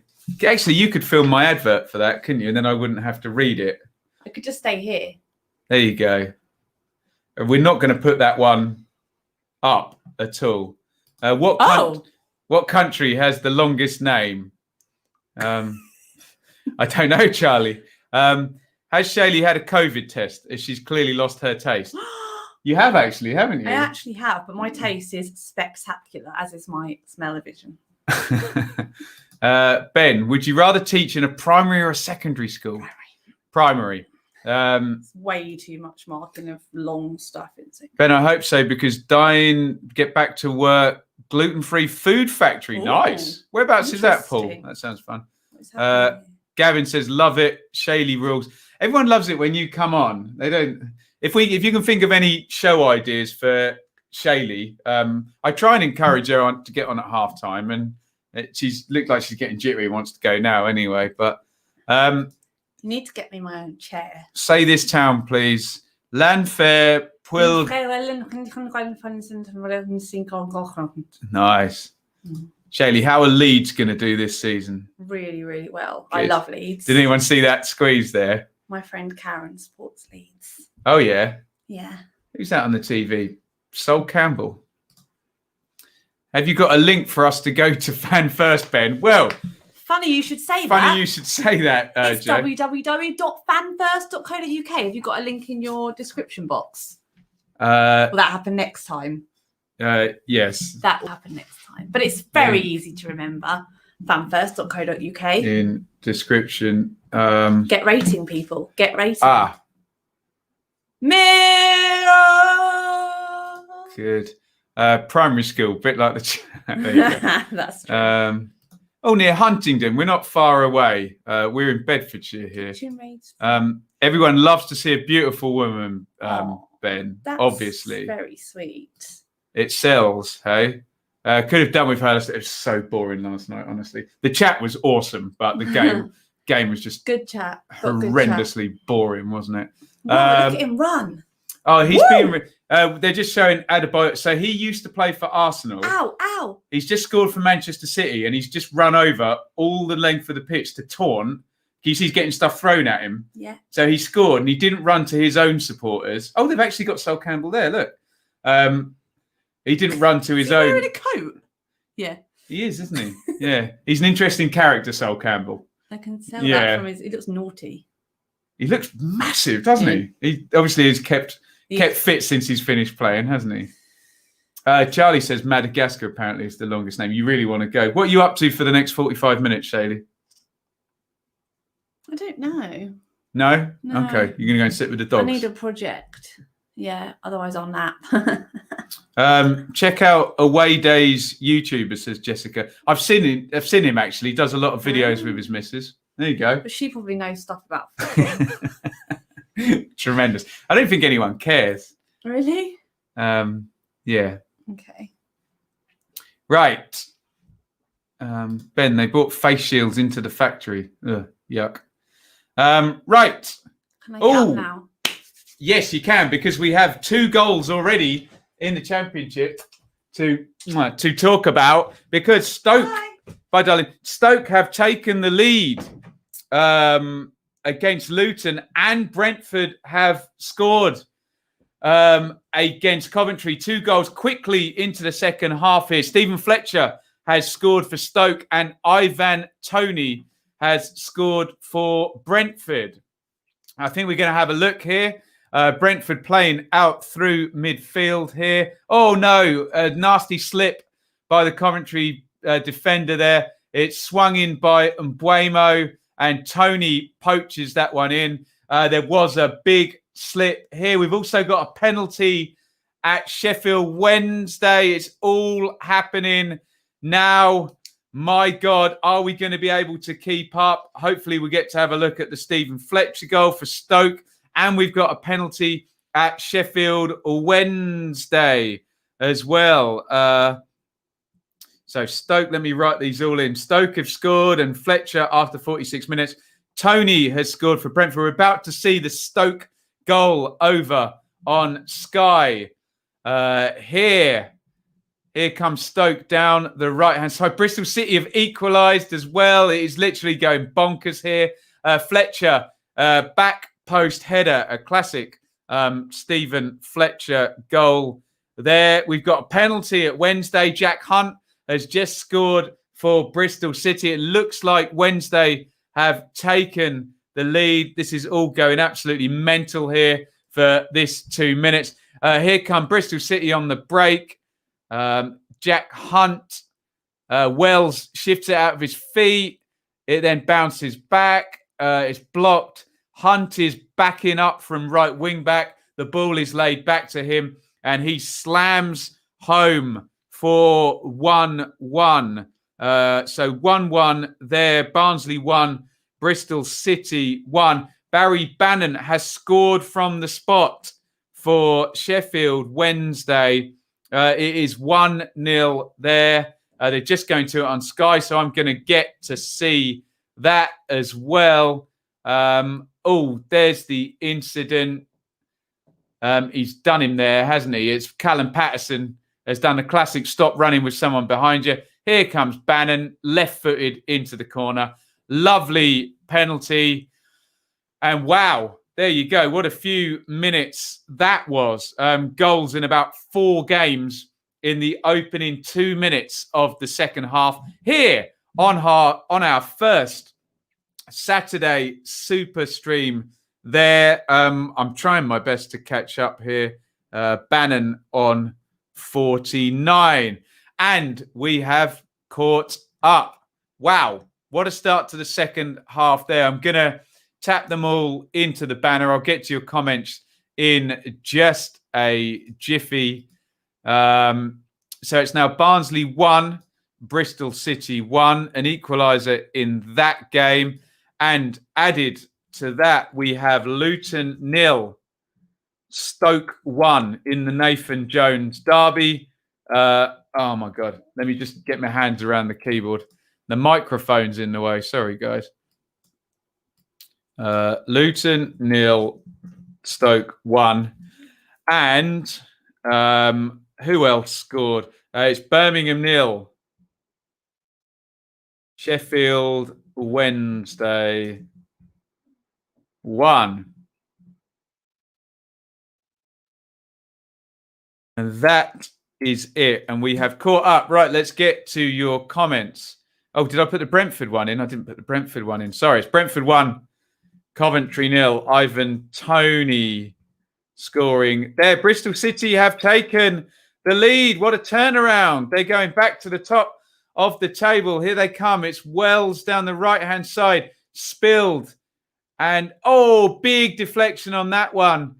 Actually, you could film my advert for that, couldn't you? And then I wouldn't have to read it. I could just stay here. There you go. We're not going to put that one up at all. What country has the longest name? I don't know, Charlie. Has Shaylee had a COVID test? As she's clearly lost her taste. You have actually, haven't you? I actually have, but my taste is spectacular, as is my smell-o-vision. Ben, would you rather teach in a primary or a secondary school? Primary. It's way too much marking of long stuff. Ben, I hope so, because Diane, get back to work, gluten-free food factory. Ooh, nice. Whereabouts is that, Paul? That sounds fun. Gavin says, love it. Shaylee rules. Everyone loves it when you come on. They don't. If you can think of any show ideas for Shaylee, I try and encourage her to get on at halftime, and she's looked like she's getting jittery and wants to go now anyway. But you need to get me my own chair. Say this town, please. Lanfair, Pwyl. Nice. Shaylee, how are Leeds going to do this season? Really, really well. Good. I love Leeds. Did anyone see that squeeze there? My friend Karen supports Leeds. Oh, yeah? Yeah. Who's that on the TV? Sol Campbell. Have you got a link for us to go to Fan First, Ben? Well... Funny you should say that. Funny you should say that, it's Joe. www.fanfirst.co.uk. Have you got a link in your description box? Will that happen next time? Yes. That will happen next time. But it's very easy to remember. Fanfirst.co.uk. In description. Get rating, people. Get rating. Good. Primary school, bit like the there you go. That's true. Near Huntingdon. We're not far away. We're in Bedfordshire here. Everyone loves to see a beautiful woman, Ben, that's obviously. Very sweet. It sells, hey? Could have done with her. It was so boring last night, honestly. The chat was awesome, but the game was just good chat. Horrendously boring, wasn't it? Wow, look at him run. Oh, he's being... they're just showing Adebayo. So he used to play for Arsenal. Ow, ow. He's just scored for Manchester City, and he's just run over all the length of the pitch to taunt. He's getting stuff thrown at him. Yeah. So he scored, and he didn't run to his own supporters. Oh, they've actually got Sol Campbell there. Look. He didn't run to his own. Wearing a coat. Yeah. He is, isn't he? Yeah. He's an interesting character, Sol Campbell. I can tell that from his... He looks naughty. He looks massive, doesn't he? He obviously has kept fit since he's finished playing, hasn't he? Charlie says Madagascar apparently is the longest name. You really want to go. What are you up to for the next 45 minutes, Shaylee? I don't know. No? No. Okay. You're going to go and sit with the dogs? I need a project. Yeah, otherwise I'll nap. Check out Away Days YouTuber, says Jessica. I've seen him actually. He does a lot of videos with his missus. There you go. But she probably knows stuff about football. Tremendous. I don't think anyone cares. Really? Yeah. Okay. Right. Ben, they brought face shields into the factory. Ugh, yuck. Right. Can I get up now? Yes, you can, because we have 2 goals already in the championship to talk about, because Stoke, bye darling, Stoke have taken the lead against Luton, and Brentford have scored against Coventry. 2 goals quickly into the second half here. Stephen Fletcher has scored for Stoke, and Ivan Toney has scored for Brentford. I think we're going to have a look here. Brentford playing out through midfield here. Oh, no, a nasty slip by the Coventry defender there. It's swung in by Mbuemo, and Toney poaches that one in. There was a big slip here. We've also got a penalty at Sheffield Wednesday. It's all happening now. My God, are we going to be able to keep up? Hopefully we get to have a look at the Stephen Fletcher goal for Stoke. And we've got a penalty at Sheffield Wednesday as well. So Stoke, let me write these all in. Stoke have scored, and Fletcher after 46 minutes. Toney has scored for Brentford. We're about to see the Stoke goal over on Sky. Here comes Stoke down the right-hand side. Bristol City have equalised as well. It is literally going bonkers here. Fletcher, back post header, a classic Stephen Fletcher goal there. We've got a penalty at Wednesday. Jack Hunt has just scored for Bristol City. It looks like Wednesday have taken the lead. This is all going absolutely mental here for this 2 minutes. Here come Bristol City on the break. Jack Hunt, Wells shifts it out of his feet. It then bounces back. It's blocked. Hunt is backing up from right wing back. The ball is laid back to him, and he slams home for 1-1. So 1-1 there. Barnsley 1, Bristol City 1. Barry Bannon has scored from the spot for Sheffield Wednesday. It is 1-0 there. They're just going to it on Sky, so I'm going to get to see that as well. There's the incident. He's done him there, hasn't he? It's Callum Patterson has done a classic stop running with someone behind you. Here comes Bannon, left-footed into the corner. Lovely penalty. And wow, there you go. What a few minutes that was. Goals in about 4 games in the opening 2 minutes of the second half. Here on our first Saturday super stream there. I'm trying my best to catch up here. Bannon on 49. And we have caught up. Wow, what a start to the second half there. I'm going to tap them all into the banner. I'll get to your comments in just a jiffy. So it's now Barnsley 1, Bristol City 1, an equaliser in that game. And added to that, we have Luton 0, Stoke 1 in the Nathan Jones derby. Oh, my God. Let me just get my hands around the keyboard. The microphone's in the way. Sorry, guys. Luton 0, Stoke 1. And who else scored? It's Birmingham 0, Sheffield Wednesday 1. And that is it. And we have caught up. Right, let's get to your comments. Oh, did I put the Brentford one in? I didn't put the Brentford one in. Sorry, it's Brentford 1, Coventry 0. Ivan Toney scoring there. Bristol City have taken the lead. What a turnaround. They're going back to the top of the table. Here they come. It's Wells down the right-hand side. Spilled. And, big deflection on that one.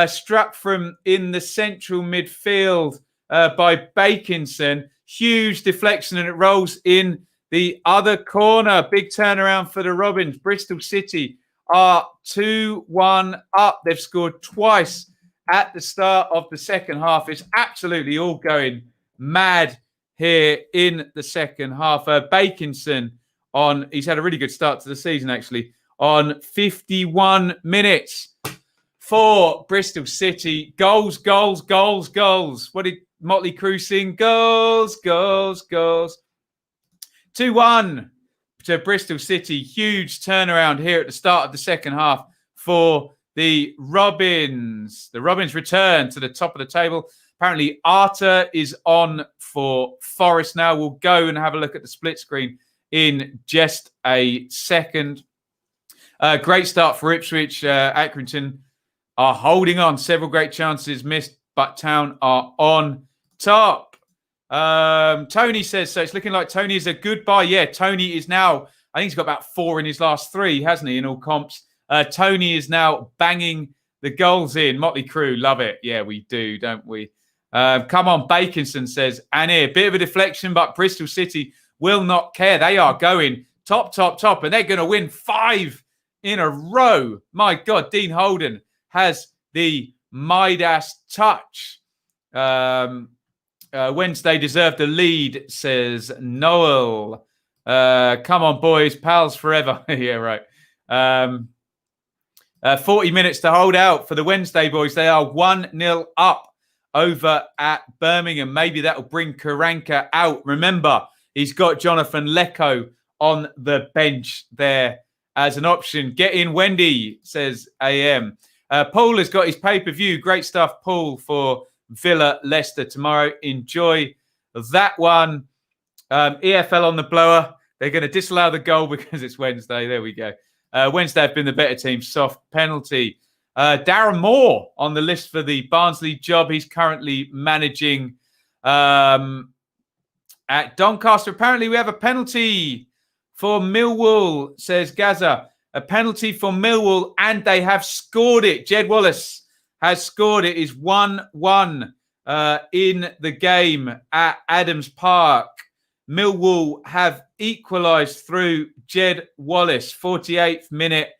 Struck from in the central midfield. by Bakinson. Huge deflection, and it rolls in the other corner. Big turnaround for the Robins. Bristol City are 2-1 up. They've scored twice at the start of the second half. It's absolutely all going mad here in the second half. Bakinson he's had a really good start to the season, actually, on 51 minutes for Bristol City. Goals. What did Motley Crue sing? Goals. 2-1 to Bristol City. Huge turnaround here at the start of the second half for the Robins. The Robins return to the top of the table. Apparently, Arter is on for Forest now. We'll go and have a look at the split screen in just a second. Great start for Ipswich. Accrington are holding on. Several great chances missed, but Town are on top. Tony says, so it's looking like Tony is a goodbye. Yeah, Tony is now, I think he's got about 4 in his last 3, hasn't he, in all comps? Tony is now banging the goals in. Motley Crue, love it. Yeah, we do, don't we? Come on, Bakinson says, and here, bit of a deflection, but Bristol City will not care. They are going top, and they're going to win 5 in a row. My God, Dean Holden has the Midas touch. Wednesday deserved the lead, says Noel. Come on, boys, pals forever. Yeah, right. 40 minutes to hold out for the Wednesday boys. They are 1-0 up over at Birmingham. Maybe that will bring Karanka out. Remember, he's got Jonathan Lecco on the bench there as an option. Get in, Wendy, says AM. Paul has got his pay-per-view. Great stuff, Paul, for Villa Leicester tomorrow. Enjoy that one. EFL on the blower. They're going to disallow the goal because it's Wednesday. There we go. Wednesday have been the better team. Soft penalty. Darren Moore on the list for the Barnsley job. He's currently managing at Doncaster. Apparently, we have a penalty for Millwall, says Gaza. A penalty for Millwall, and they have scored it. Jed Wallace has scored it. It's 1-1 in the game at Adams Park. Millwall have equalised through Jed Wallace. 48th minute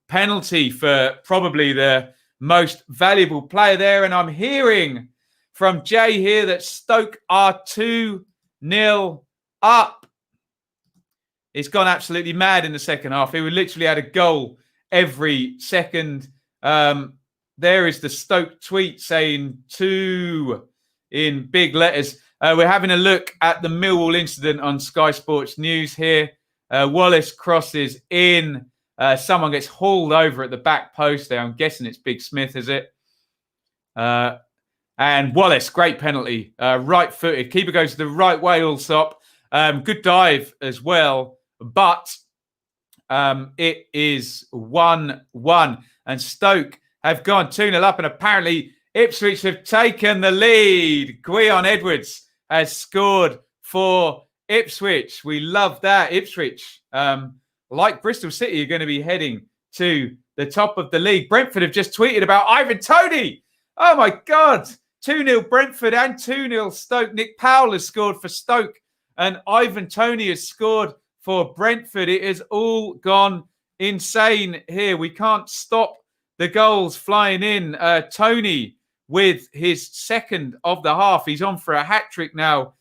penalty for probably the most valuable player there. And I'm hearing from Jay here that Stoke are 2-0 up. It's gone absolutely mad in the second half. We literally had a goal every second. There is the Stoke tweet saying 2 in big letters. We're having a look at the Millwall incident on Sky Sports News here. Wallace crosses in. Someone gets hauled over at the back post there. I'm guessing it's Big Smith, is it? And Wallace, great penalty. Right-footed. Keeper goes the right way, Allsop. Good dive as well. But it is 1-1. And Stoke have gone 2-0 up. And apparently Ipswich have taken the lead. Gwion Edwards has scored for Ipswich. We love that. Ipswich, like Bristol City, are going to be heading to the top of the league. Brentford have just tweeted about Ivan Toney. Oh, my God. 2-0 Brentford and 2-0 Stoke. Nick Powell has scored for Stoke and Ivan Toney has scored for Brentford. It has all gone insane here. We can't stop the goals flying in. Toney with his second of the half. He's on for a hat-trick now.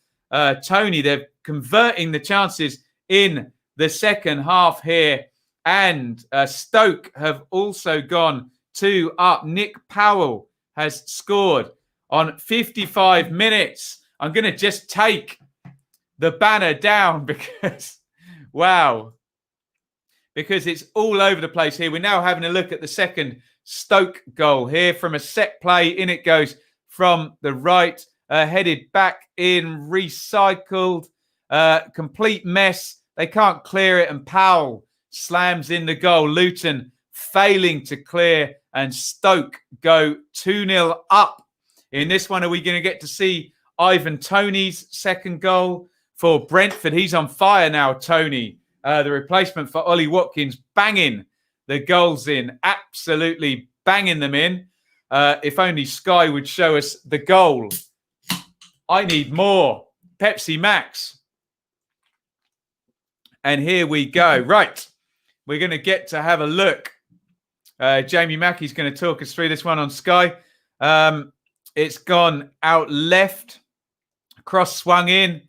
Toney, they're converting the chances in the second half here. And Stoke have also gone 2 up. Nick Powell has scored on 55 minutes. I'm going to just take the banner down because, wow, because it's all over the place here. We're now having a look at the second Stoke goal here from a set play. In it goes from the right, headed back in, recycled, complete mess. They can't clear it, and Powell slams in the goal. Luton failing to clear, and Stoke go 2-0 up. In this one, are we going to get to see Ivan Toney's second goal for Brentford? He's on fire now, Toney. The replacement for Ollie Watkins, banging the goals in, absolutely banging them in. If only Sky would show us the goal. I need more Pepsi Max. And here we go. Right. We're going to get to have a look. Jamie Mackey's going to talk us through this one on Sky. It's gone out left. Cross swung in.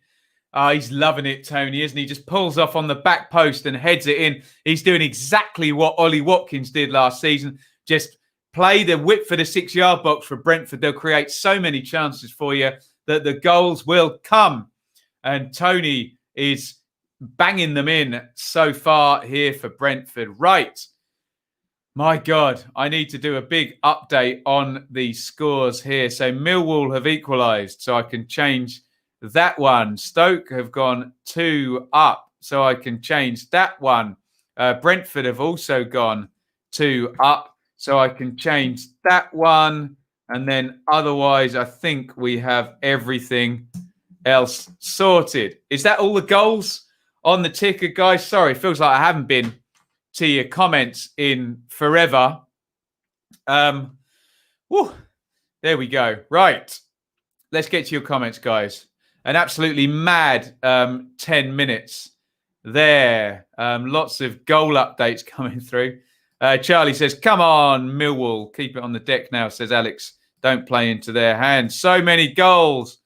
He's loving it, Tony, isn't he? Just pulls off on the back post and heads it in. He's doing exactly what Ollie Watkins did last season. Just play the whip for the 6-yard box for Brentford. They'll create so many chances for you that the goals will come. And Tony is banging them in so far here for Brentford. Right. My God, I need to do a big update on the scores here. So Millwall have equalised, so I can change that one. Stoke have gone 2 up, so I can change that one. Brentford have also gone 2 up, so I can change that one. And then otherwise, I think we have everything else sorted. Is that all the goals on the ticker, guys? Sorry, it feels like I haven't been to your comments in forever. There we go. Right. Let's get to your comments, guys. An absolutely mad 10 minutes there. Lots of goal updates coming through. Charlie says, come on, Millwall. Keep it on the deck now, says Alex. Don't play into their hands. So many goals.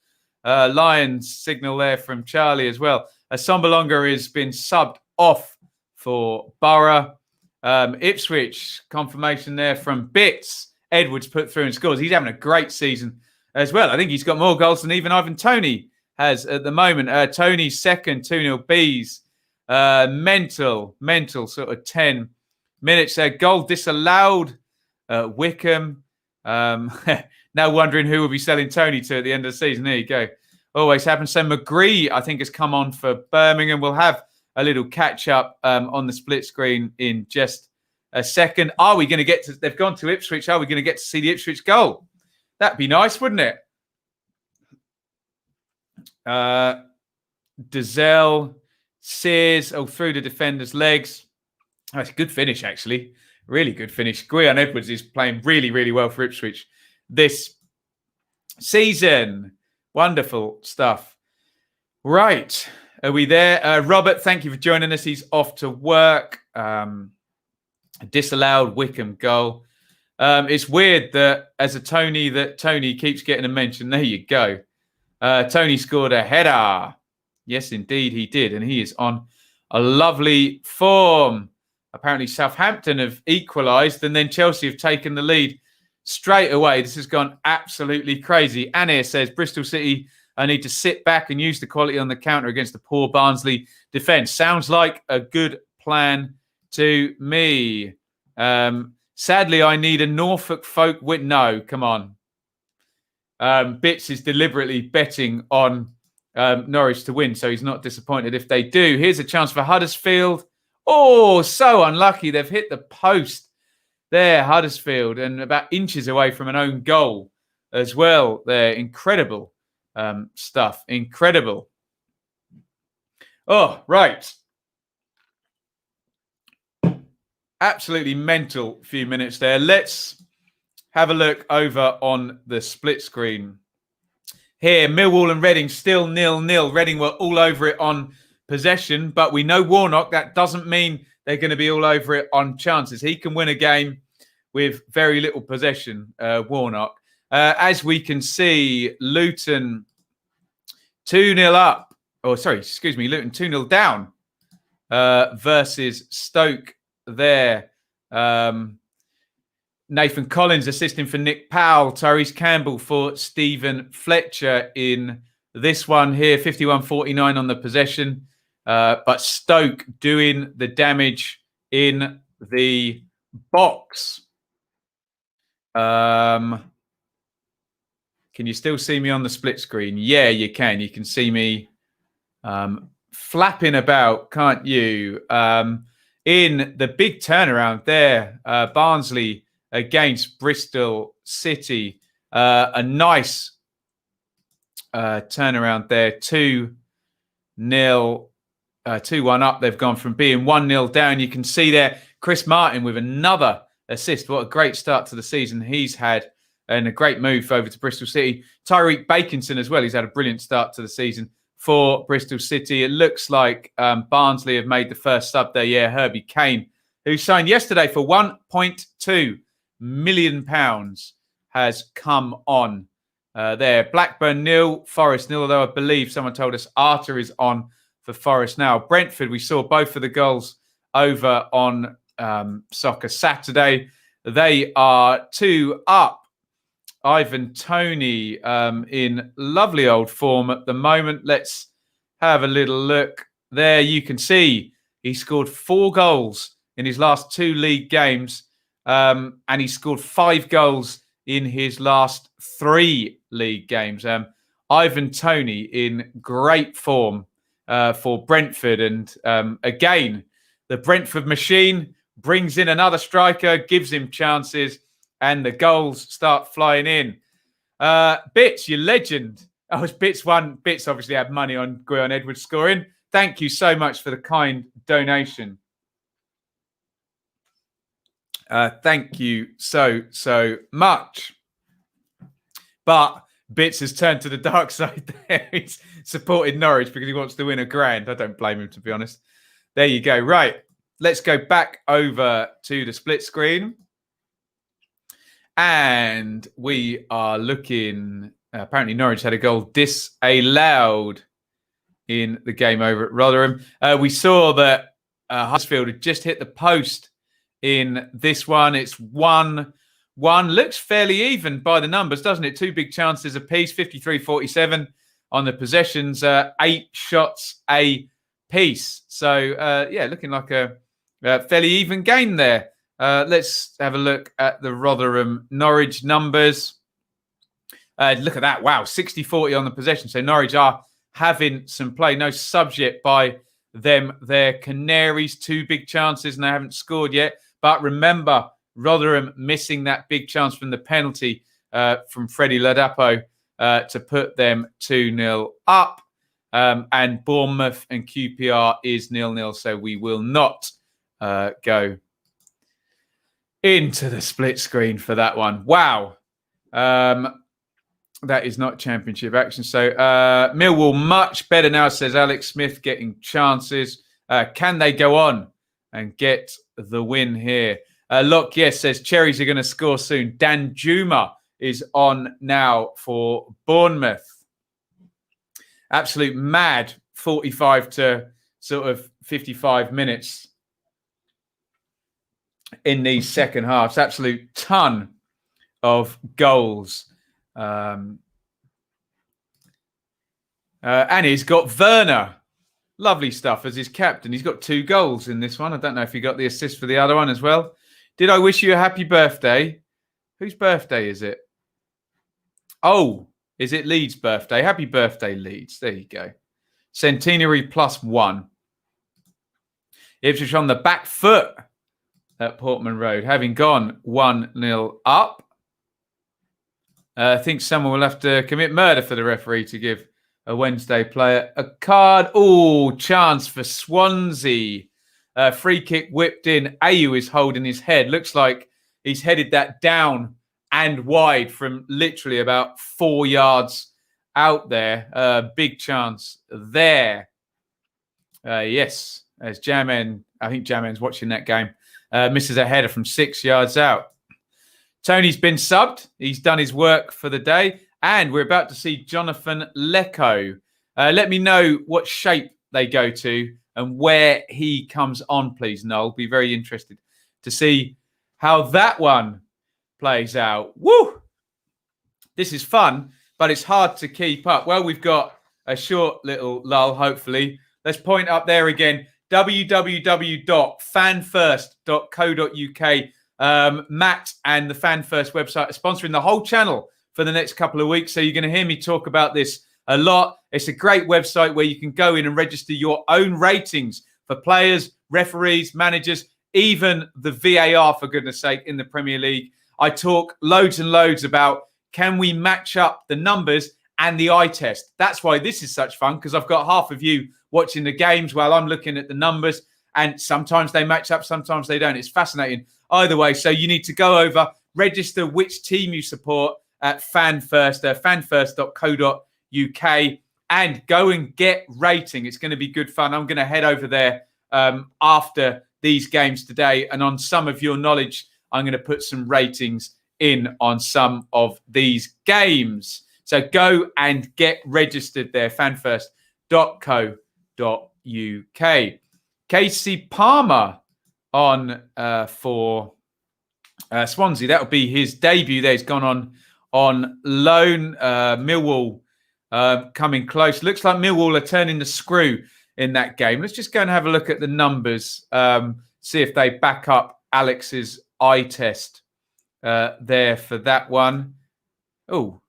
Lions signal there from Charlie as well. Sombalonga has been subbed off for Borough. Ipswich, confirmation there from Bits. Edwards put through and scores. He's having a great season as well. I think he's got more goals than even Ivan Toney has at the moment. Tony's second, 2-0 Bees. Mental sort of 10 minutes there. Goal disallowed. Wickham. Now wondering who will be selling Tony to at the end of the season. There you go. Always happens. So McGree, I think, has come on for Birmingham. We'll have a little catch up on the split screen in just a second. Are we going to get to... They've gone to Ipswich. Are we going to get to see the Ipswich goal? That'd be nice, wouldn't it? Dazelle, Sears, through the defender's legs. Oh, it's a good finish, actually. Really good finish. Guion Edwards is playing really, really well for Ipswich this season. Wonderful stuff. Right. Are we there? Robert, thank you for joining us. He's off to work. Disallowed Wickham goal. It's weird that as a Tony, that Tony keeps getting a mention. There you go. Tony scored a header. Yes, indeed, he did. And he is on a lovely form. Apparently, Southampton have equalised and then Chelsea have taken the lead straight away. This has gone absolutely crazy. Anir says, Bristol City, I need to sit back and use the quality on the counter against the poor Barnsley defence. Sounds like a good plan to me. Sadly, I need a Norfolk folk win. No, come on. Bits is deliberately betting on Norwich to win, so he's not disappointed if they do. Here's a chance for Huddersfield. Oh, so unlucky. They've hit the post there, Huddersfield, and about inches away from an own goal as well. They're incredible stuff. Incredible. Oh, right. Absolutely mental few minutes there. Let's have a look over on the split screen. Here, Millwall and Reading still 0-0. Reading were all over it on possession, but we know Warnock. That doesn't mean they're going to be all over it on chances. He can win a game with very little possession, Warnock. As we can see, Luton 2-0 up. Oh, sorry, excuse me, Luton 2-0 down versus Stoke there. Nathan Collins assisting for Nick Powell. Tyrese Campbell for Stephen Fletcher in this one here. 51-49 on the possession. But Stoke doing the damage in the box. Can you still see me on the split screen? Yeah, you can. You can see me flapping about, can't you? In the big turnaround there, Barnsley against Bristol City. A nice turnaround there. 2-0, 2-1 up. They've gone from being 1-0 down. You can see there Chris Martin with another assist. What a great start to the season he's had and a great move over to Bristol City. Tyreek Bakinson as well. He's had a brilliant start to the season for Bristol City. It looks like Barnsley have made the first sub there. Yeah, Herbie Kane, who signed yesterday for £1.2 million, has come on there. Blackburn 0, Forest 0, although I believe someone told us Arter is on for Forest now. Brentford, we saw both of the goals over on Soccer Saturday. They are 2 up. Ivan Toney in lovely old form at the moment. Let's have a little look. There you can see he scored 4 goals in his last 2 league games, and he scored 5 goals in his last 3 league games. Ivan Toney in great form for Brentford. And again, the Brentford machine brings in another striker, gives him chances, and the goals start flying in. Bits, your legend. Oh, it's Bits one. Bits obviously had money on Guion Edwards scoring. Thank you so much for the kind donation. Thank you so much. But Bits has turned to the dark side there. He's supported Norwich because he wants to win £1,000. I don't blame him, to be honest. There you go. Right. Let's go back over to the split screen. And we are looking, apparently Norwich had a goal disallowed in the game over at Rotherham. We saw that Huddersfield had just hit the post in this one. It's 1-1. Looks fairly even by the numbers, doesn't it? 2 big chances apiece, 53-47 on the possessions, 8 shots a piece. So, yeah, looking like a fairly even game there. Let's have a look at the Rotherham Norwich numbers. Look at that. Wow, 60-40 on the possession. So Norwich are having some play. No subs yet by them. They're Canaries, 2 big chances, and they haven't scored yet. But remember, Rotherham missing that big chance from the penalty from Freddie Ladapo to put them 2-0 up. And Bournemouth and QPR is 0-0. So we will not go into the split screen for that one. Wow. That is not championship action. So Millwall much better now, says Alex Smith, getting chances. Can they go on and get the win here? Locke, yes, says Cherries are going to score soon. Dan Juma is on now for Bournemouth. Absolute mad 45 to sort of 55 minutes in these second halves. Absolute ton of goals. And he's got Werner. Lovely stuff as his captain. He's got 2 goals in this one. I don't know if he got the assist for the other one as well. Did I wish you a happy birthday? Whose birthday is it? Oh, is it Leeds' birthday? Happy birthday, Leeds. There you go. Centenary +1. Ipswich on the back foot at Portman Road, having gone 1-0 up. I think someone will have to commit murder for the referee to give a Wednesday player a card. Oh, chance for Swansea. Free kick whipped in. Ayew is holding his head. Looks like he's headed that down and wide from literally about 4 yards out there. Big chance there. Yes, as Jamen, I think Jamen's watching that game, misses a header from 6 yards out. Tony's been subbed. He's done his work for the day. And we're about to see Jonathan Lecco. Let me know what shape they go to and where he comes on, please, Noel. Be very interested to see how that one plays out. Woo! This is fun, but it's hard to keep up. Well, we've got a short little lull, hopefully. Let's point up there again. www.fanfirst.co.uk. Matt and the Fan First website are sponsoring the whole channel for the next couple of weeks. So you're going to hear me talk about this a lot. It's a great website where you can go in and register your own ratings for players, referees, managers, even the VAR, for goodness sake, in the Premier League. I talk loads and loads about, can we match up the numbers and the eye test? That's why this is such fun, because I've got half of you watching the games while I'm looking at the numbers, and sometimes they match up, sometimes they don't. It's fascinating either way. So you need to go over, register which team you support at FanFirst, fanfirst.co.uk, and go and get rating. It's going to be good fun. I'm going to head over there after these games today, and on some of your knowledge, I'm going to put some ratings in on some of these games. So go and get registered there, fanfirst.co.uk. Casey Palmer on for Swansea. That'll be his debut there. He's gone on loan. Millwall coming close. Looks like Millwall are turning the screw in that game. Let's just go and have a look at the numbers. See if they back up Alex's eye test there for that one. Oh,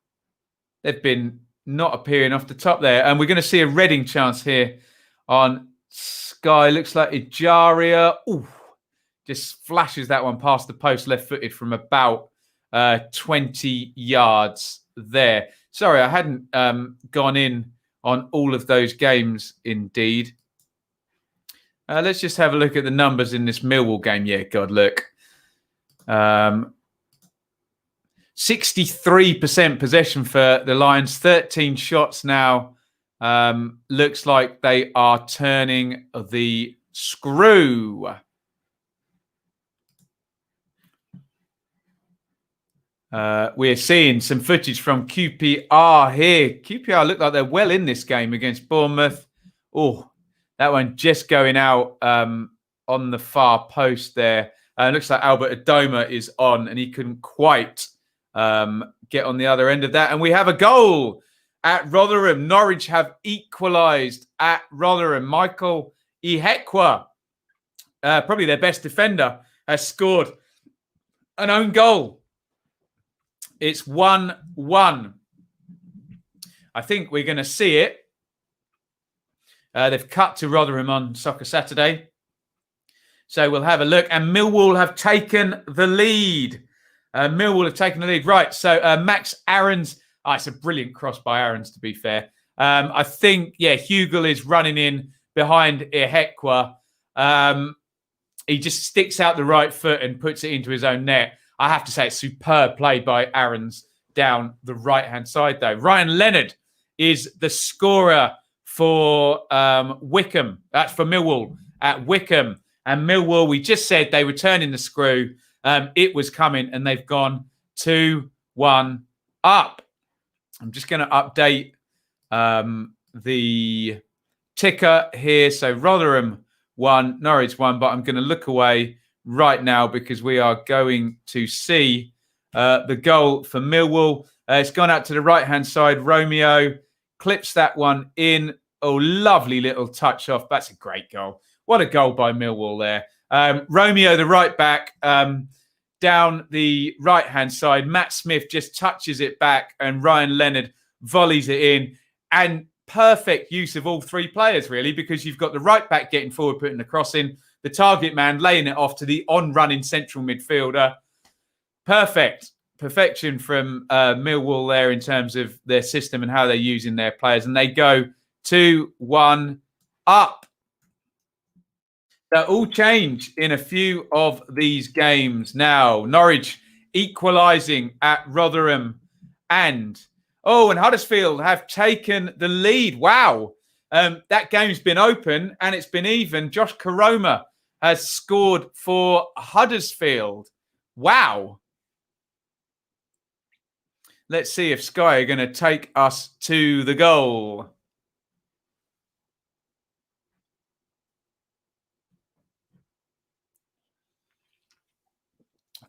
they've been not appearing off the top there. And we're going to see a Reading chance here on Sky. Looks like Ejaria. Ooh, just flashes that one past the post, left-footed from about 20 yards there. Sorry, I hadn't gone in on all of those games indeed. Let's just have a look at the numbers in this Millwall game. Yeah, God, look. 63% possession for the Lions, 13 shots now. Looks like they are turning the screw. We're seeing some footage from QPR here. QPR look like they're well in this game against Bournemouth. Oh, that one just going out on the far post there. Looks like Albert Adoma is on, and he couldn't quite get on the other end of that. And we have a goal at Rotherham. Norwich have equalised at Rotherham. Michael Ihekwa, probably their best defender, has scored an own goal. It's 1-1. I think we're going to see it. They've cut to Rotherham on Soccer Saturday. So we'll have a look. And Millwall have taken the lead. Right, so Max Aarons. It's a brilliant cross by Aarons, to be fair. I think, Hugel is running in behind Ihekwa. He just sticks out the right foot and puts it into his own net. I have to say it's superb play by Aarons down the right-hand side, though. Ryan Leonard is the scorer for Wickham. That's for Millwall at Wickham. And Millwall, we just said they were turning the screw. It was coming, and they've gone 2-1 up. I'm just going to update the ticker here. So Rotherham 1, Norwich 1, but I'm going to look away right now because we are going to see the goal for Millwall. It's gone out to the right-hand side. Romeo clips that one in. Oh, lovely little touch off. That's a great goal. What a goal by Millwall there. Romeo, the right back, down the right-hand side. Matt Smith just touches it back and Ryan Leonard volleys it in. And perfect use of all three players, really, because you've got the right back getting forward, putting the cross in, the target man laying it off to the on-running central midfielder. Perfection from Millwall there in terms of their system and how they're using their players. And they go 2-1 up. That all change in a few of these games now. Norwich equalising at Rotherham. And Huddersfield have taken the lead. Wow. That game's been open and it's been even. Josh Karoma has scored for Huddersfield. Wow. Let's see if Sky are going to take us to the goal.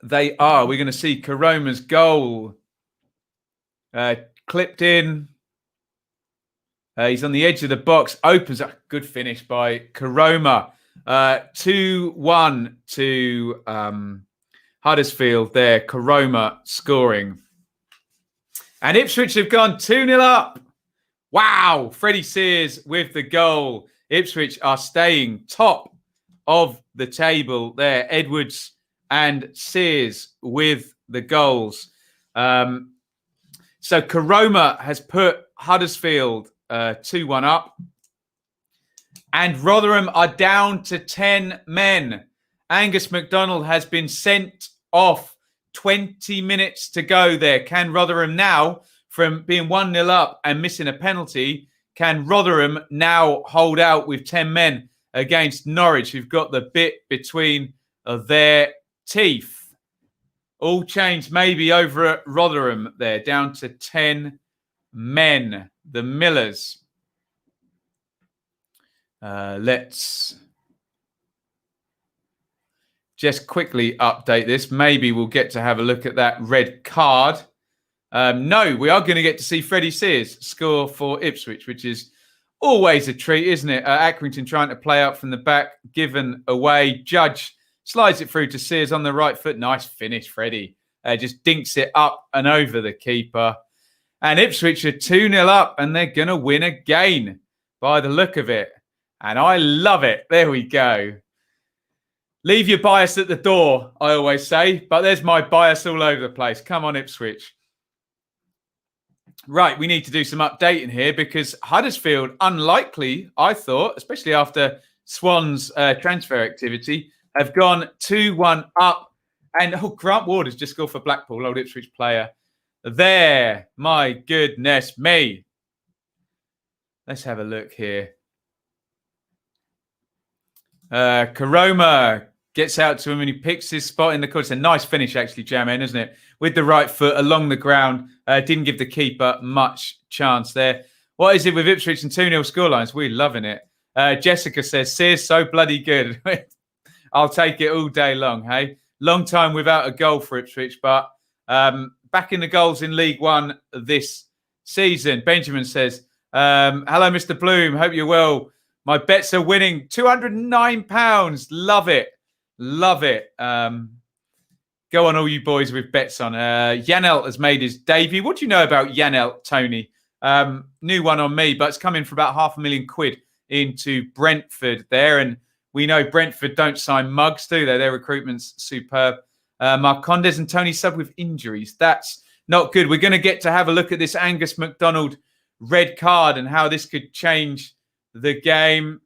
They are. We're going to see Karoma's goal clipped in. He's on the edge of the box. Opens up. Good finish by Karoma. 2-1 to Huddersfield there. Karoma scoring. And Ipswich have gone 2-0 up. Wow. Freddie Sears with the goal. Ipswich are staying top of the table there. Edwards and Sears with the goals. So Karoma has put Huddersfield 2-1 up. And Rotherham are down to 10 men. Angus MacDonald has been sent off 20 minutes to go there. Can Rotherham now, from being 1-0 up and missing a penalty, can Rotherham now hold out with 10 men against Norwich, who've got the bit between their teeth? All changed maybe over at Rotherham there, down to 10 men. The Millers. Let's just quickly update this. Maybe we'll get to have a look at that red card. No, we are going to get to see Freddie Sears score for Ipswich, which is always a treat, isn't it? Accrington trying to play out from the back, given away. Judge slides it through to Sears on the right foot. Nice finish, Freddie. Just dinks it up and over the keeper. And Ipswich are 2-0 up, and they're going to win again by the look of it. And I love it. There we go. Leave your bias at the door, I always say. But there's my bias all over the place. Come on, Ipswich. Right, we need to do some updating here because Huddersfield, unlikely, I thought, especially after Swan's transfer activity, have gone 2-1 up. And Grant Ward has just scored for Blackpool, old Ipswich player. There, my goodness me. Let's have a look here. Karoma gets out to him and he picks his spot in the corner. It's a nice finish, actually, Jamen, isn't it? With the right foot along the ground. Didn't give the keeper much chance there. What is it with Ipswich and 2-0 scorelines? We're loving it. Jessica says, Sears so bloody good. I'll take it all day long, hey? Long time without a goal for Ipswich, but back in the goals in League One this season. Benjamin says, hello, Mr. Bloom. Hope you're well. My bets are winning. £209. Love it. Love it. Go on, all you boys with bets on. Yanelt has made his debut. What do you know about Yanelt, Tony? New one on me, but it's coming for about £500,000 into Brentford there. And we know Brentford don't sign mugs, do they? Their recruitment's superb. Marcondes and Tony Sub with injuries. That's not good. We're going to get to have a look at this Angus MacDonald red card and how this could change the game.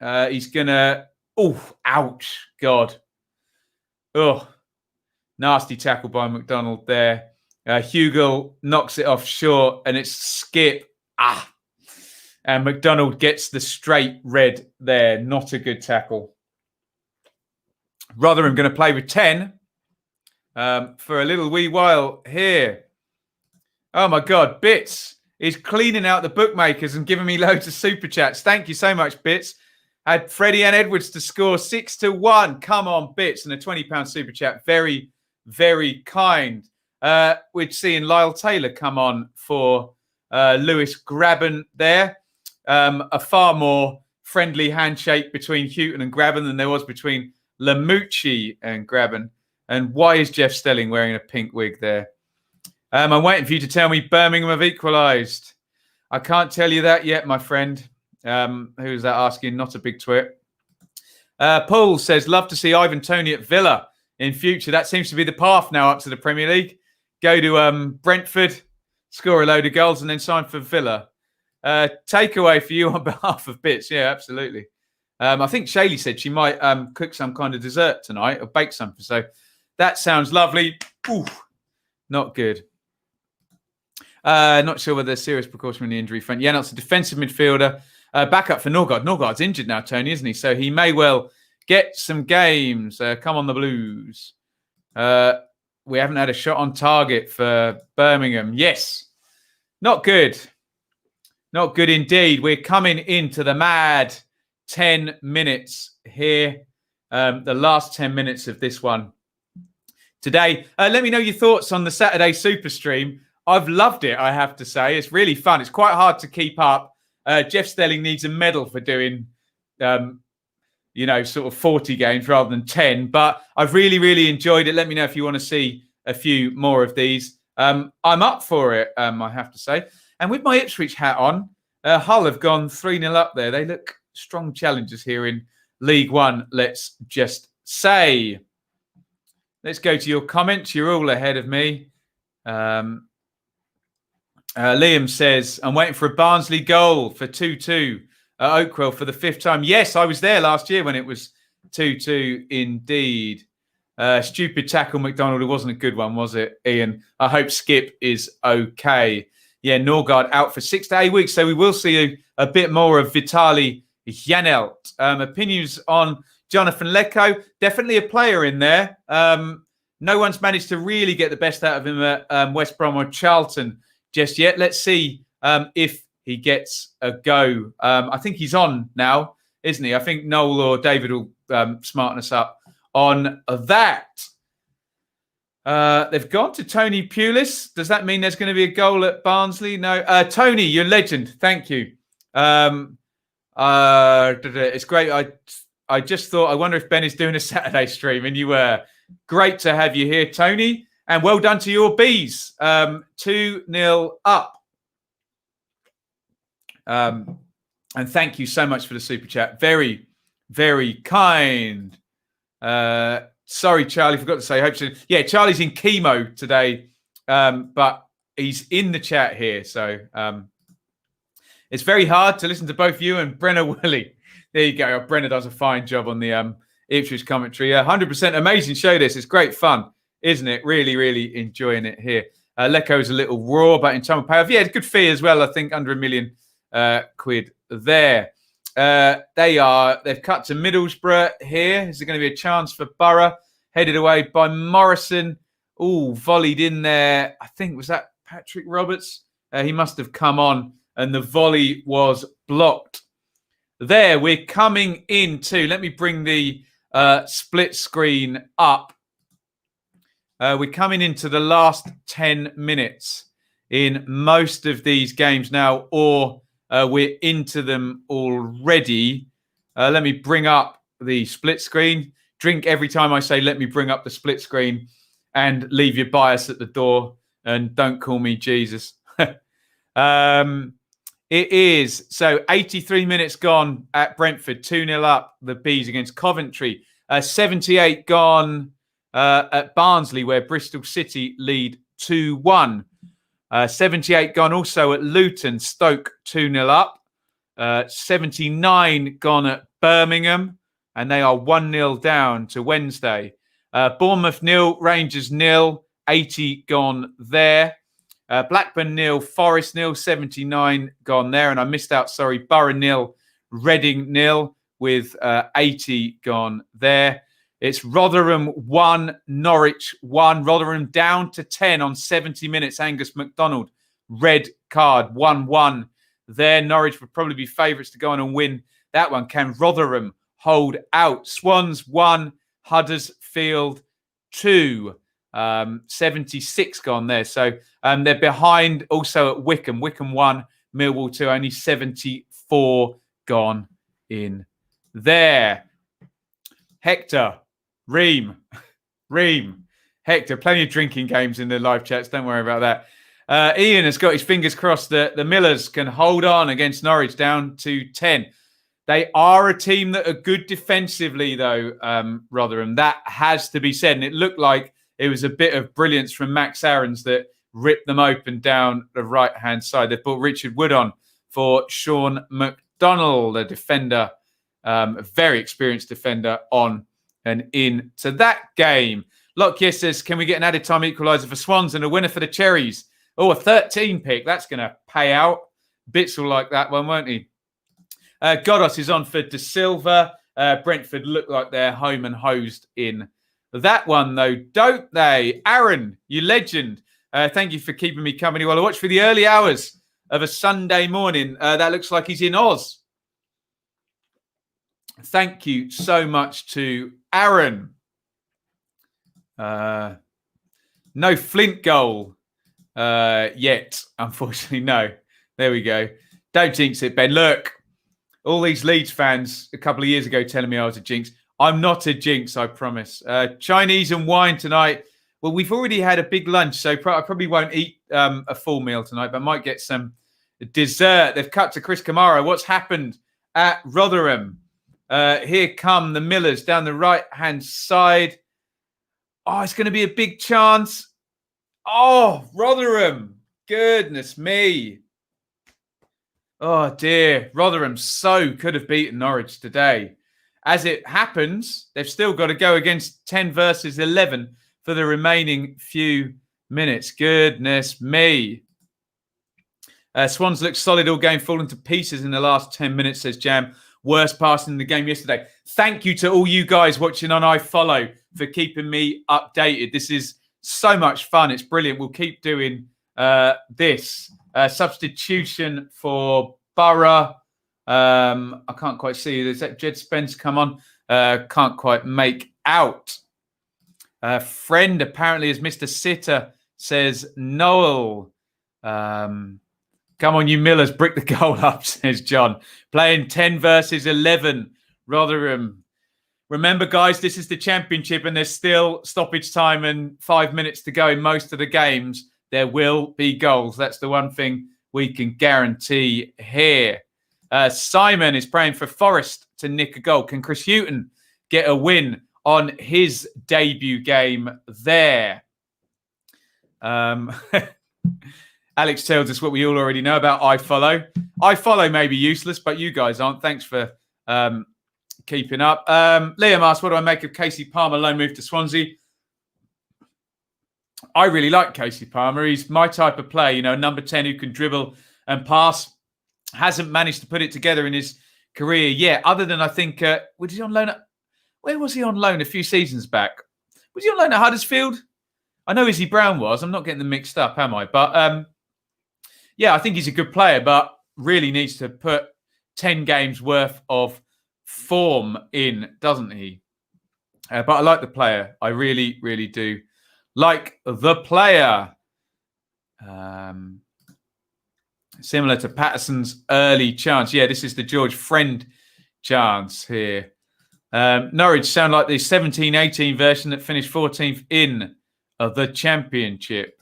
He's going to... Oh, ouch. God. Oh, nasty tackle by MacDonald there. Hugo knocks it off short and it's Skip. And MacDonald gets the straight red there. Not a good tackle. Rotherham going to play with 10 for a little wee while here. Oh, my God. Bits is cleaning out the bookmakers and giving me loads of super chats. Thank you so much, Bits. Had Freddie and Edwards to score 6-1. Come on, Bits. And a £20 super chat. Very, very kind. We're seeing Lyle Taylor come on for Lewis Grabban there. A far more friendly handshake between Houghton and Grabban than there was between Lamucci and Grabban. And why is Jeff Stelling wearing a pink wig there? I'm waiting for you to tell me Birmingham have equalised. I can't tell you that yet, my friend. Who's that asking? Not a big twit. Paul says, love to see Ivan Toney at Villa in future. That seems to be the path now up to the Premier League. Go to Brentford, score a load of goals, and then sign for Villa. Takeaway for you on behalf of Bits. Yeah, absolutely. I think Shaylee said she might cook some kind of dessert tonight or bake something. So that sounds lovely. Ooh, not good. Not sure whether there's serious precaution in the injury front. Yeah, no, it's a defensive midfielder. Backup for Norgard. Norgard's injured now, Tony, isn't he? So he may well get some games. Come on, the Blues. We haven't had a shot on target for Birmingham. Yes. Not good. Not good indeed. We're coming into the mad 10 minutes here. The last 10 minutes of this one today. Let me know your thoughts on the Saturday Super Stream. I've loved it, I have to say. It's really fun. It's quite hard to keep up. Jeff Stelling needs a medal for doing, sort of 40 games rather than 10. But I've really, really enjoyed it. Let me know if you want to see a few more of these. I'm up for it, I have to say. And with my Ipswich hat on, Hull have gone 3-0 up there. They look strong challengers here in League One, let's just say. Let's go to your comments. You're all ahead of me. Liam says, I'm waiting for a Barnsley goal for 2-2 at Oakwell for the 5th time. Yes, I was there last year when it was 2-2 indeed. Stupid tackle, McDonald. It wasn't a good one, was it, Iain? I hope Skip is okay. Yeah, Norgard out for 6 to 8 weeks. So we will see a bit more of Vitali Janelt. Opinions on Jonathan Lecco. Definitely a player in there. No one's managed to really get the best out of him at West Brom or Charlton just yet. Let's see if he gets a go. I think he's on now, isn't he? I think Noel or David will smarten us up on that. They've gone to Tony Pulis. Does that mean there's going to be a goal at Barnsley? No. Tony, you're a legend. Thank you. It's great. I just thought, I wonder if Ben is doing a Saturday stream, and you were. Great to have you here, Tony. And well done to your bees. 2-0 up. And thank you so much for the super chat. Very, very kind. Sorry, Charlie, forgot to say. Hope so. Yeah, Charlie's in chemo today, but he's in the chat here. So it's very hard to listen to both you and Brenner Willie. There you go. Brenner does a fine job on the Ipswich commentary. 100% amazing show this. It's great fun, isn't it? Really, really enjoying it here. Lecco's a little raw, but in time of payoff. Yeah, it's good fee as well. I think under £1 million there. They've cut to Middlesbrough here. Is there going to be a chance for Borough? Headed away by Morrison. Oh, volleyed in there. I think, was that Patrick Roberts? He must have come on, and the volley was blocked. There, we're coming into, let me bring the split screen up. We're coming into the last 10 minutes in most of these games now, or we're into them already. Let me bring up the split screen. Drink every time I say, let me bring up the split screen, and leave your bias at the door, and don't call me Jesus. It is. So 83 minutes gone at Brentford, 2-0 up, the Bees against Coventry. 78 gone at Barnsley, where Bristol City lead 2-1. 78 gone also at Luton, Stoke 2-0 up. 79 gone at Birmingham, and they are 1-0 down to Wednesday. Bournemouth 0, Rangers 0, 80 gone there. Blackburn 0, Forest 0, 79 gone there. And I missed out, sorry, Borough 0, Reading 0 with 80 gone there. It's Rotherham 1, Norwich 1. Rotherham down to 10 on 70 minutes. Angus MacDonald, red card, 1-1 there. Norwich would probably be favourites to go on and win that one. Can Rotherham hold out? Swans 1, Huddersfield 2. 76 gone there. So they're behind also at Wickham. Wickham 1, Millwall 2. Only 74 gone in there. Hector, Reeve, Hector, plenty of drinking games in the live chats. Don't worry about that. Iain has got his fingers crossed that the Millers can hold on against Norwich down to 10. They are a team that are good defensively, though, Rotherham. That has to be said. And it looked like it was a bit of brilliance from Max Aarons that ripped them open down the right-hand side. They've put Richard Wood on for Sean McDonald, a defender, a very experienced defender, on and in to that game. Lockyer says, can we get an added time equaliser for Swans and a winner for the Cherries? Oh, a 13 pick. That's going to pay out. Bits will like that one, won't he? Godos is on for De Silva. Brentford look like they're home and hosed in that one, though, don't they? Aaron, you legend. Thank you for keeping me company while I watch for the early hours of a Sunday morning. That looks like he's in Oz. Thank you so much to Aaron. No Flint goal yet, unfortunately. No. There we go. Don't jinx it, Ben. Look, all these Leeds fans a couple of years ago telling me I was a jinx. I'm not a jinx, I promise. Chinese and wine tonight. Well, we've already had a big lunch, so I probably won't eat a full meal tonight, but I might get some dessert. They've cut to Chris Kamara. What's happened at Rotherham? Here come the Millers down the right-hand side. Oh, it's going to be a big chance. Oh, Rotherham. Goodness me. Oh, dear. Rotherham so could have beaten Norwich today. as it happens, they've still got to go against 10 versus 11 for the remaining few minutes. Goodness me. Swans look solid all game, falling to pieces in the last 10 minutes, says Jam. Worst passing in the game yesterday. Thank you to all you guys watching on iFollow for keeping me updated. This is so much fun. It's brilliant. We'll keep doing this. Substitution for Borough. I can't quite see. Is that Jed Spence come on? Can't quite make out. Friend apparently is Mr. Sitter, says Noel. Come on, you Millers, brick the goal up, says John. Playing 10 versus 11. Rotherham. Remember, guys, this is the championship and there's still stoppage time and 5 minutes to go in most of the games. There will be goals. That's the one thing we can guarantee here. Simon is praying for Forest to nick a goal. Can Chris Hughton get a win on his debut game there? Alex tells us what we all already know about iFollow. iFollow may be useless, but you guys aren't. Thanks for keeping up. Liam asks, what do I make of Casey Palmer loan move to Swansea? I really like Casey Palmer. He's my type of player, you know, number 10 who can dribble and pass. Hasn't managed to put it together in his career yet, other than I think, was he on loan where was he on loan a few seasons back? Was he on loan at Huddersfield? I know Izzy Brown was. I'm not getting them mixed up, am I? But yeah, I think he's a good player, but really needs to put 10 games worth of form in, doesn't he? But I like the player. I really, really do like the player. Similar to Patterson's early chance. Yeah, this is the George Friend chance here. Norwich sound like the 17-18 version that finished 14th in the championship.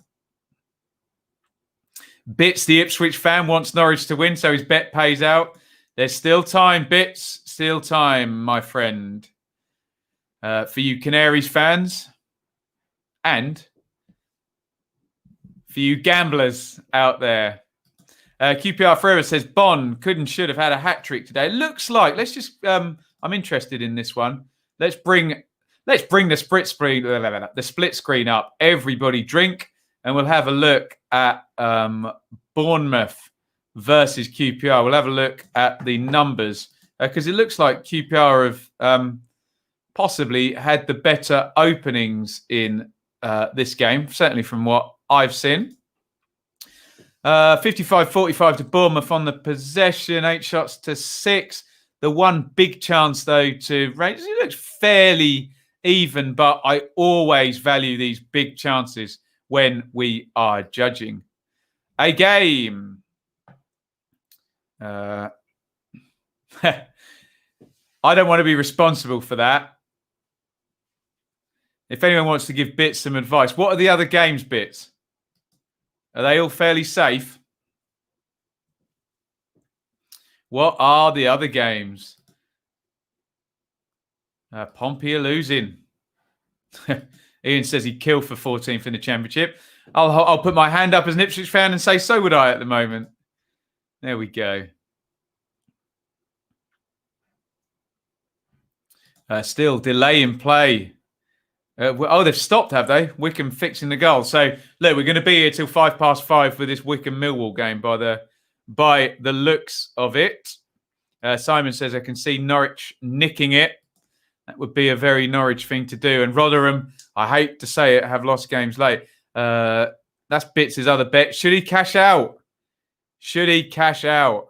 Bits, the Ipswich fan, wants Norwich to win, so his bet pays out. There's still time, Bits. Still time, my friend. For you Canaries fans. And for you gamblers out there. QPR Forever says Bond could and should have had a hat trick today. Looks like. Let's just. I'm interested in this one. Let's bring the split screen up. Everybody drink, and we'll have a look at Bournemouth versus QPR. We'll have a look at the numbers because it looks like QPR have possibly had the better openings in this game. Certainly from what I've seen. 55-45 to Bournemouth on the possession, 8 shots to 6. The one big chance, though, to Rangers. It looks fairly even, but I always value these big chances when we are judging a game. I don't want to be responsible for that. If anyone wants to give Bits some advice, what are the other games, Bits? Are they all fairly safe? What are the other games? Pompey are losing. Iain says he'd kill for 14th in the championship. I'll put my hand up as an Ipswich fan and say so would I at the moment. There we go. Still delay in play. They've stopped, have they? Wickham fixing the goal. So, look, we're going to be here till 5:05 for this Wickham-Millwall game by the looks of it. Simon says, I can see Norwich nicking it. That would be a very Norwich thing to do. And Rotherham, I hate to say it, have lost games late. That's Bits' other bet. Should he cash out? Should he cash out?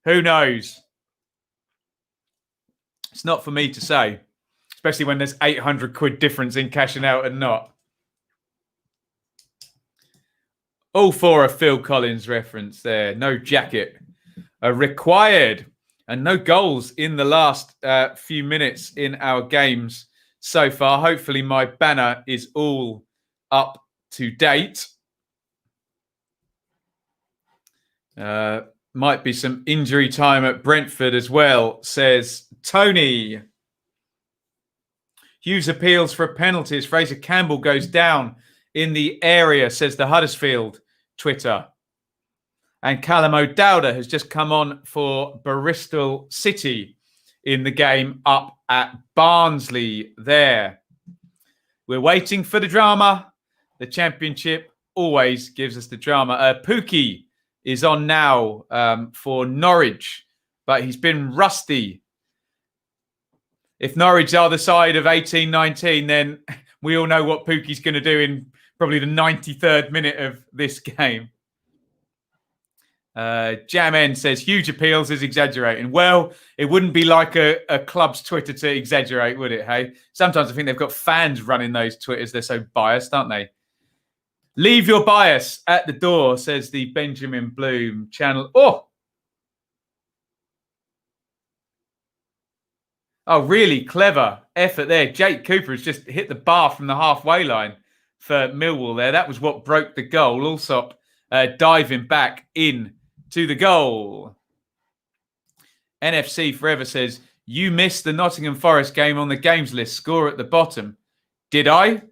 Who knows? It's not for me to say. Especially when there's 800 quid difference in cashing out and not. All for a Phil Collins reference there. No jacket required. And no goals in the last few minutes in our games so far. Hopefully my banner is all up to date. Might be some injury time at Brentford as well, says Tony. Hughes appeals for penalties. Fraser Campbell goes down in the area, says the Huddersfield Twitter. And Callum O'Dowda has just come on for Bristol City in the game up at Barnsley there. We're waiting for the drama. The Championship always gives us the drama. Pookie is on now for Norwich, but he's been rusty. If Norwich are the side of 18-19, then we all know what Pookie's going to do in probably the 93rd minute of this game. Jamen says, huge appeals is exaggerating. Well, it wouldn't be like a club's Twitter to exaggerate, would it, hey? Sometimes I think they've got fans running those Twitters. They're so biased, aren't they? Leave your bias at the door, says the Benjamin Bloom channel. Oh, really clever effort there. Jake Cooper has just hit the bar from the halfway line for Millwall there. That was what broke the goal. Allsop diving back in to the goal. NFC Forever says, you missed the Nottingham Forest game on the games list. Score at the bottom. Did I?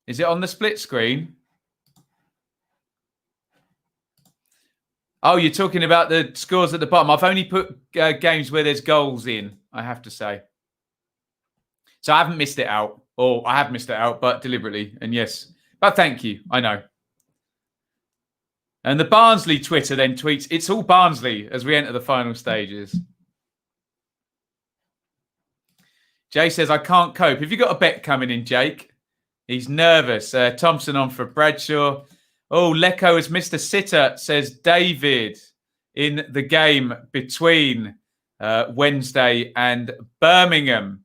Is it on the split screen? Oh, you're talking about the scores at the bottom. I've only put games where there's goals in, I have to say. So I haven't missed it out. Or I have missed it out, but deliberately. And yes, but thank you. I know. And the Barnsley Twitter then tweets, it's all Barnsley as we enter the final stages. Jay says, I can't cope. Have you got a bet coming in, Jake? He's nervous. Thompson on for Bradshaw. Oh, Lecco has missed a sitter, says David, in the game between Wednesday and Birmingham.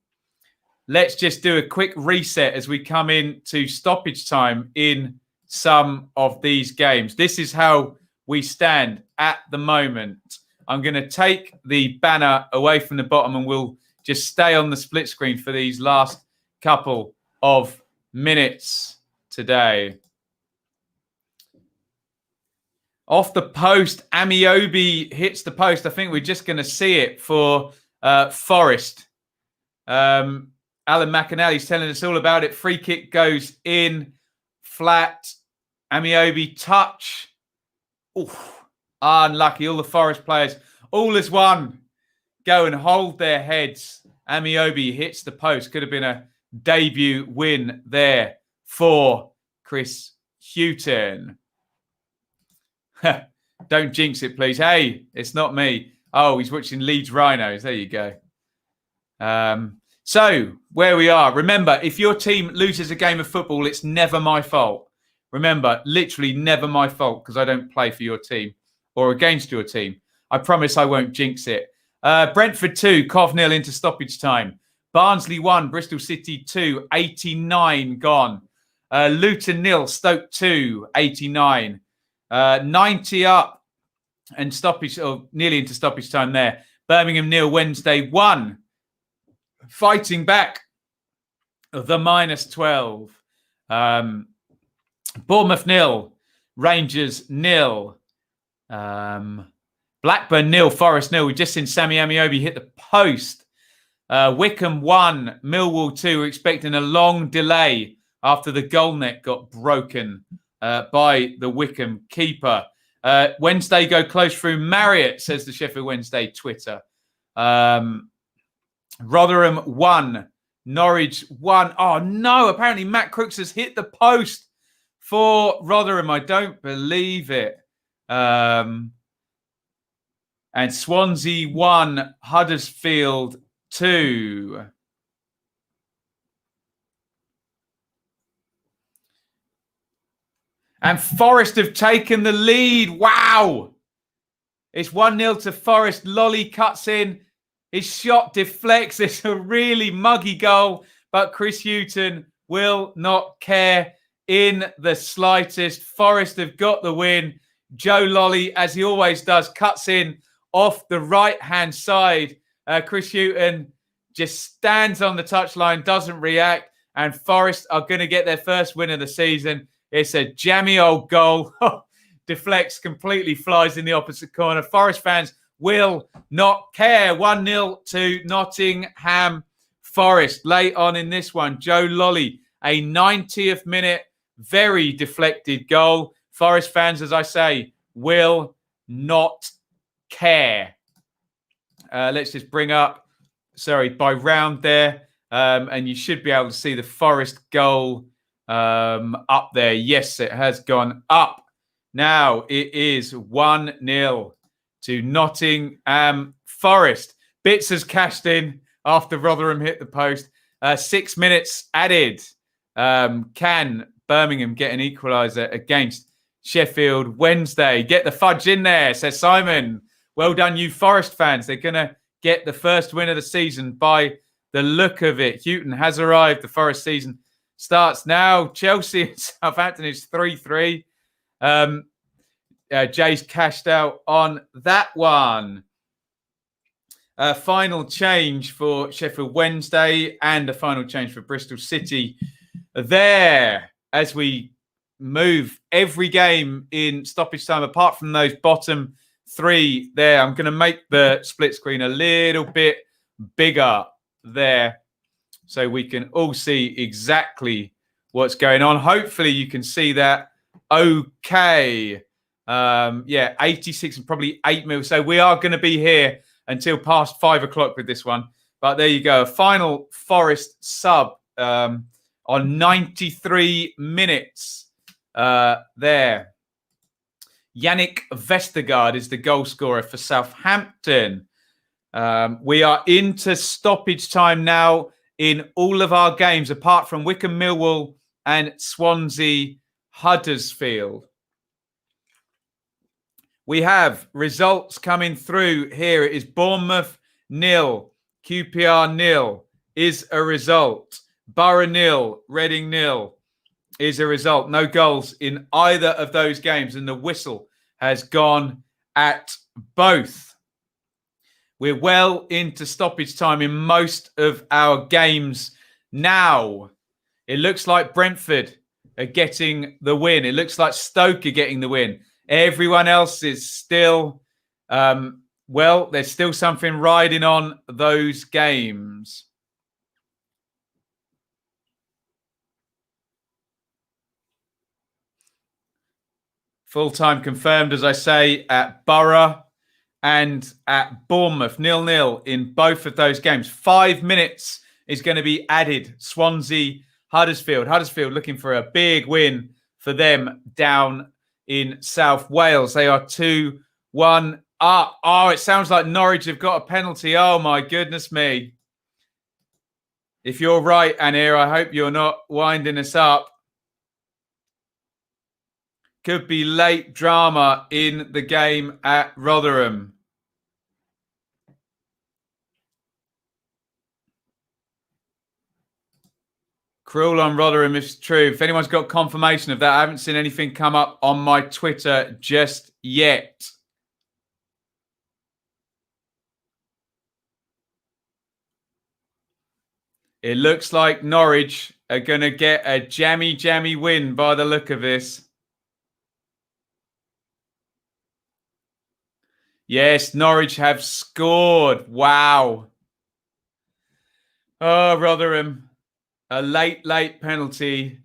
Let's just do a quick reset as we come into stoppage time in some of these games. This is how we stand at the moment. I'm going to take the banner away from the bottom and we'll just stay on the split screen for these last couple of minutes today. Off the post, Amiobi hits the post. I think we're just going to see it for Forest. Alan McAnally's telling us all about it. Free kick goes in flat. Amiobi touch. Oof, unlucky. All the Forest players, all as one, go and hold their heads. Amiobi hits the post. Could have been a debut win there for Chris Hughton. Don't jinx it, please. Hey, it's not me. Oh, he's watching Leeds Rhinos. There you go. So, where we are. Remember, if your team loses a game of football, it's never my fault. Remember, literally never my fault because I don't play for your team or against your team. I promise I won't jinx it. Brentford 2, Cov 0 into stoppage time. Barnsley 1, Bristol City 2, 89 gone. Luton 0, Stoke 2, 89. 90 up and stoppage, or nearly into stoppage time there. Birmingham 0, Wednesday 1. Fighting back the minus 12. Bournemouth 0, Rangers 0. Blackburn 0, Forest 0. We've just seen Sammy Amiobi hit the post. Wickham 1, Millwall 2. We're expecting a long delay after the goal net got broken by the Wickham keeper. Wednesday go close through Marriott, says the Sheffield Wednesday Twitter. Rotherham 1, Norwich 1. Oh, no. Apparently Matt Crooks has hit the post for Rotherham. I don't believe it. And Swansea 1, Huddersfield 2. And Forest have taken the lead. Wow. It's 1-0 to Forest. Lolly cuts in. His shot deflects. It's a really muggy goal, but Chris Hughton will not care in the slightest. Forest have got the win. Joe Lolly, as he always does, cuts in off the right-hand side. Chris Hughton just stands on the touchline, doesn't react, and Forest are going to get their first win of the season. It's a jammy old goal. Deflects, completely flies in the opposite corner. Forest fans will not care. 1-0 to Nottingham Forest. Late on in this one, Joe Lolly, a 90th minute, very deflected goal. Forest fans, as I say, will not care. let's just bring up, by round there. And you should be able to see the Forest goal up there. Yes, it has gone up. Now it is 1-0 to Nottingham Forest. Bits has cashed in after Rotherham hit the post. 6 minutes added. Can Birmingham get an equaliser against Sheffield Wednesday? Get the fudge in there, says Simon. Well done, you Forest fans. They're going to get the first win of the season by the look of it. Houghton has arrived. The Forest season starts now. Chelsea and Southampton is 3-3. Jay's cashed out on that one. Final change for Sheffield Wednesday and a final change for Bristol City. There, as we move every game in stoppage time, apart from those bottom three there. I'm going to make the split screen a little bit bigger there so we can all see exactly what's going on. Hopefully you can see that okay. 86 and probably 8 mil. So we are going to be here until past 5 o'clock with this one. But there you go. A final Forest sub on 93 minutes there. Yannick Vestergaard is the goal scorer for Southampton. We are into stoppage time now in all of our games, apart from Wycombe Millwall and Swansea Huddersfield. We have results coming through here. It is Bournemouth 0, QPR 0 is a result. Borough 0, Reading 0 is a result. No goals in either of those games, and the whistle has gone at both. We're well into stoppage time in most of our games now. It looks like Brentford are getting the win. It looks like Stoke are getting the win. Everyone else is still, there's still something riding on those games. Full time confirmed, as I say, at Borough and at Bournemouth. 0-0 in both of those games. 5 minutes is going to be added. Swansea, Huddersfield. Huddersfield looking for a big win for them down in South Wales. They are 2-1 up. Oh, it sounds like Norwich have got a penalty. Oh, my goodness me. If you're right, Anir, I hope you're not winding us up. Could be late drama in the game at Rotherham. Cruel on Rotherham if it's true. If anyone's got confirmation of that, I haven't seen anything come up on my Twitter just yet. It looks like Norwich are going to get a jammy win by the look of this. Yes, Norwich have scored. Wow. Oh, Rotherham. A late penalty.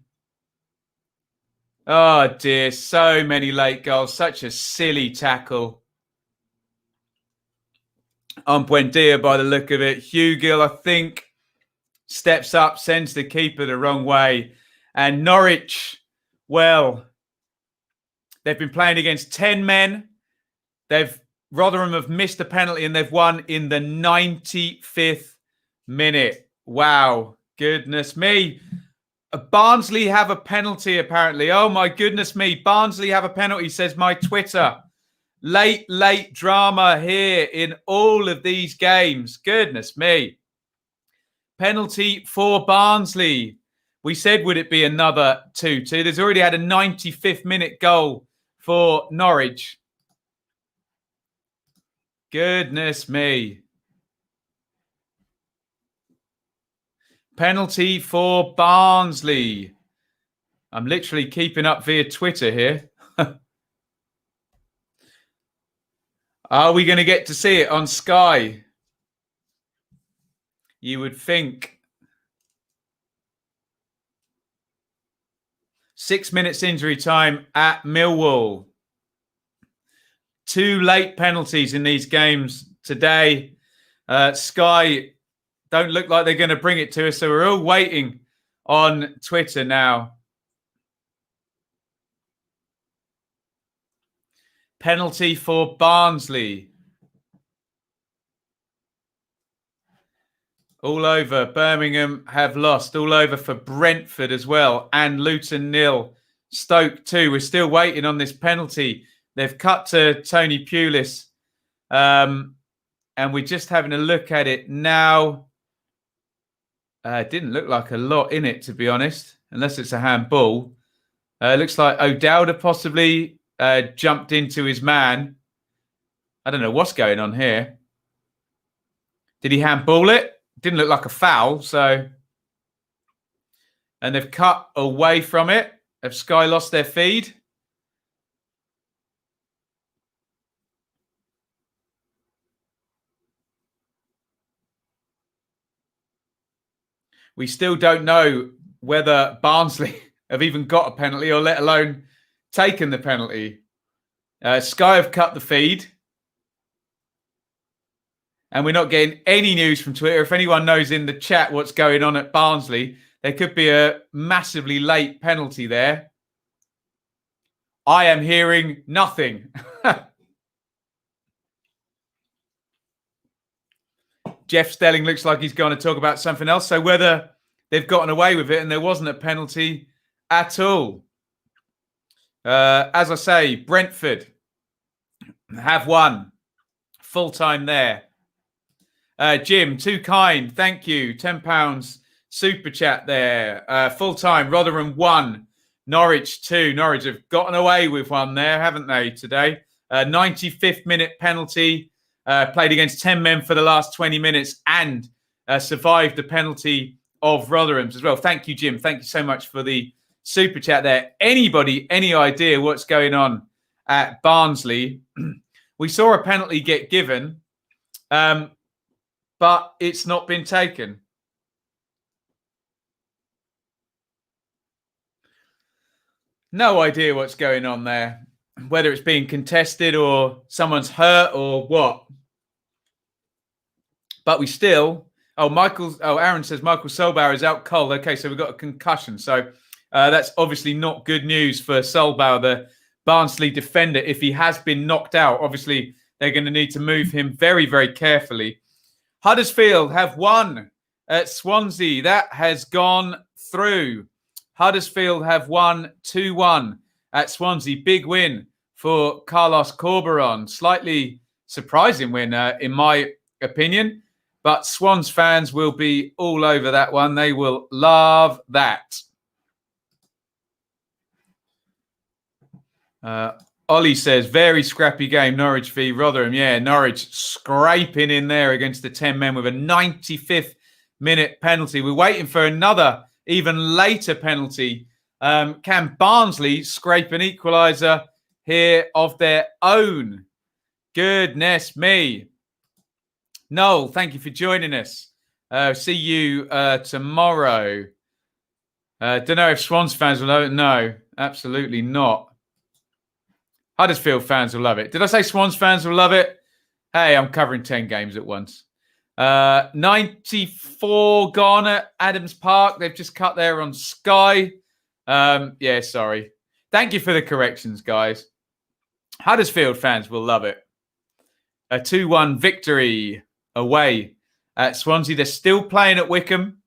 Oh, dear. So many late goals. Such a silly tackle. On Buendia by the look of it. Hugill, I think, steps up, sends the keeper the wrong way. And Norwich, well, they've been playing against 10 men. Rotherham have missed a penalty and they've won in the 95th minute. Wow. Goodness me. Barnsley have a penalty, apparently. Oh, my goodness me. Barnsley have a penalty, says my Twitter. Late drama here in all of these games. Goodness me. Penalty for Barnsley. We said, would it be another 2-2? There's already had a 95th minute goal for Norwich. Goodness me. Penalty for Barnsley. I'm literally keeping up via Twitter here. Are we going to get to see it on Sky? You would think. 6 minutes injury time at Millwall. 2 late penalties in these games today. Sky don't look like they're going to bring it to us, so we're all waiting on Twitter now. Penalty for Barnsley. All over. Birmingham have lost. All over for Brentford as well. And Luton 0. Stoke 2. We're still waiting on this penalty. They've cut to Tony Pulis. And we're just having a look at it now. It didn't look like a lot in it, to be honest, unless it's a handball. It looks like O'Dowda possibly jumped into his man. I don't know what's going on here. Did he handball it? Didn't look like a foul, so. And they've cut away from it. Have Sky lost their feed? We still don't know whether Barnsley have even got a penalty or let alone taken the penalty. Sky have cut the feed. And we're not getting any news from Twitter. If anyone knows in the chat what's going on at Barnsley, there could be a massively late penalty there. I am hearing nothing. Jeff Stelling looks like he's going to talk about something else. So whether they've gotten away with it and there wasn't a penalty at all. As I say, Brentford have won. Full time there. Jim, too kind. Thank you. £10 super chat there. Full time. Rotherham 1. Norwich 2. Norwich have gotten away with one there, haven't they, today? 95th minute penalty. Played against 10 men for the last 20 minutes and survived the penalty of Rotherham's as well. Thank you, Jim. Thank you so much for the super chat there. Anybody, any idea what's going on at Barnsley? We saw a penalty get given, but it's not been taken. No idea what's going on there. Whether it's being contested or someone's hurt or what. But we still... Aaron says Michael Solbauer is out cold. Okay, so we've got a concussion. So that's obviously not good news for Solbauer, the Barnsley defender. If he has been knocked out, obviously they're going to need to move him very, very carefully. Huddersfield have won at Swansea. That has gone through. Huddersfield have won 2-1 at Swansea. Big win for Carlos Corberon. Slightly surprising win, in my opinion. But Swans fans will be all over that one. They will love that. Ollie says, very scrappy game, Norwich v Rotherham. Yeah, Norwich scraping in there against the 10 men with a 95th minute penalty. We're waiting for another even later penalty. Can Barnsley scrape an equaliser here of their own? Goodness me. Noel, thank you for joining us. See you tomorrow. Don't know if Swans fans will love it. No, absolutely not. Huddersfield fans will love it. Did I say Swans fans will love it? Hey, I'm covering 10 games at once. 94 gone at Adams Park. They've just cut there on Sky. Yeah, sorry. Thank you for the corrections, guys. Huddersfield fans will love it. A 2-1 victory away at Swansea. They're still playing at Wickham.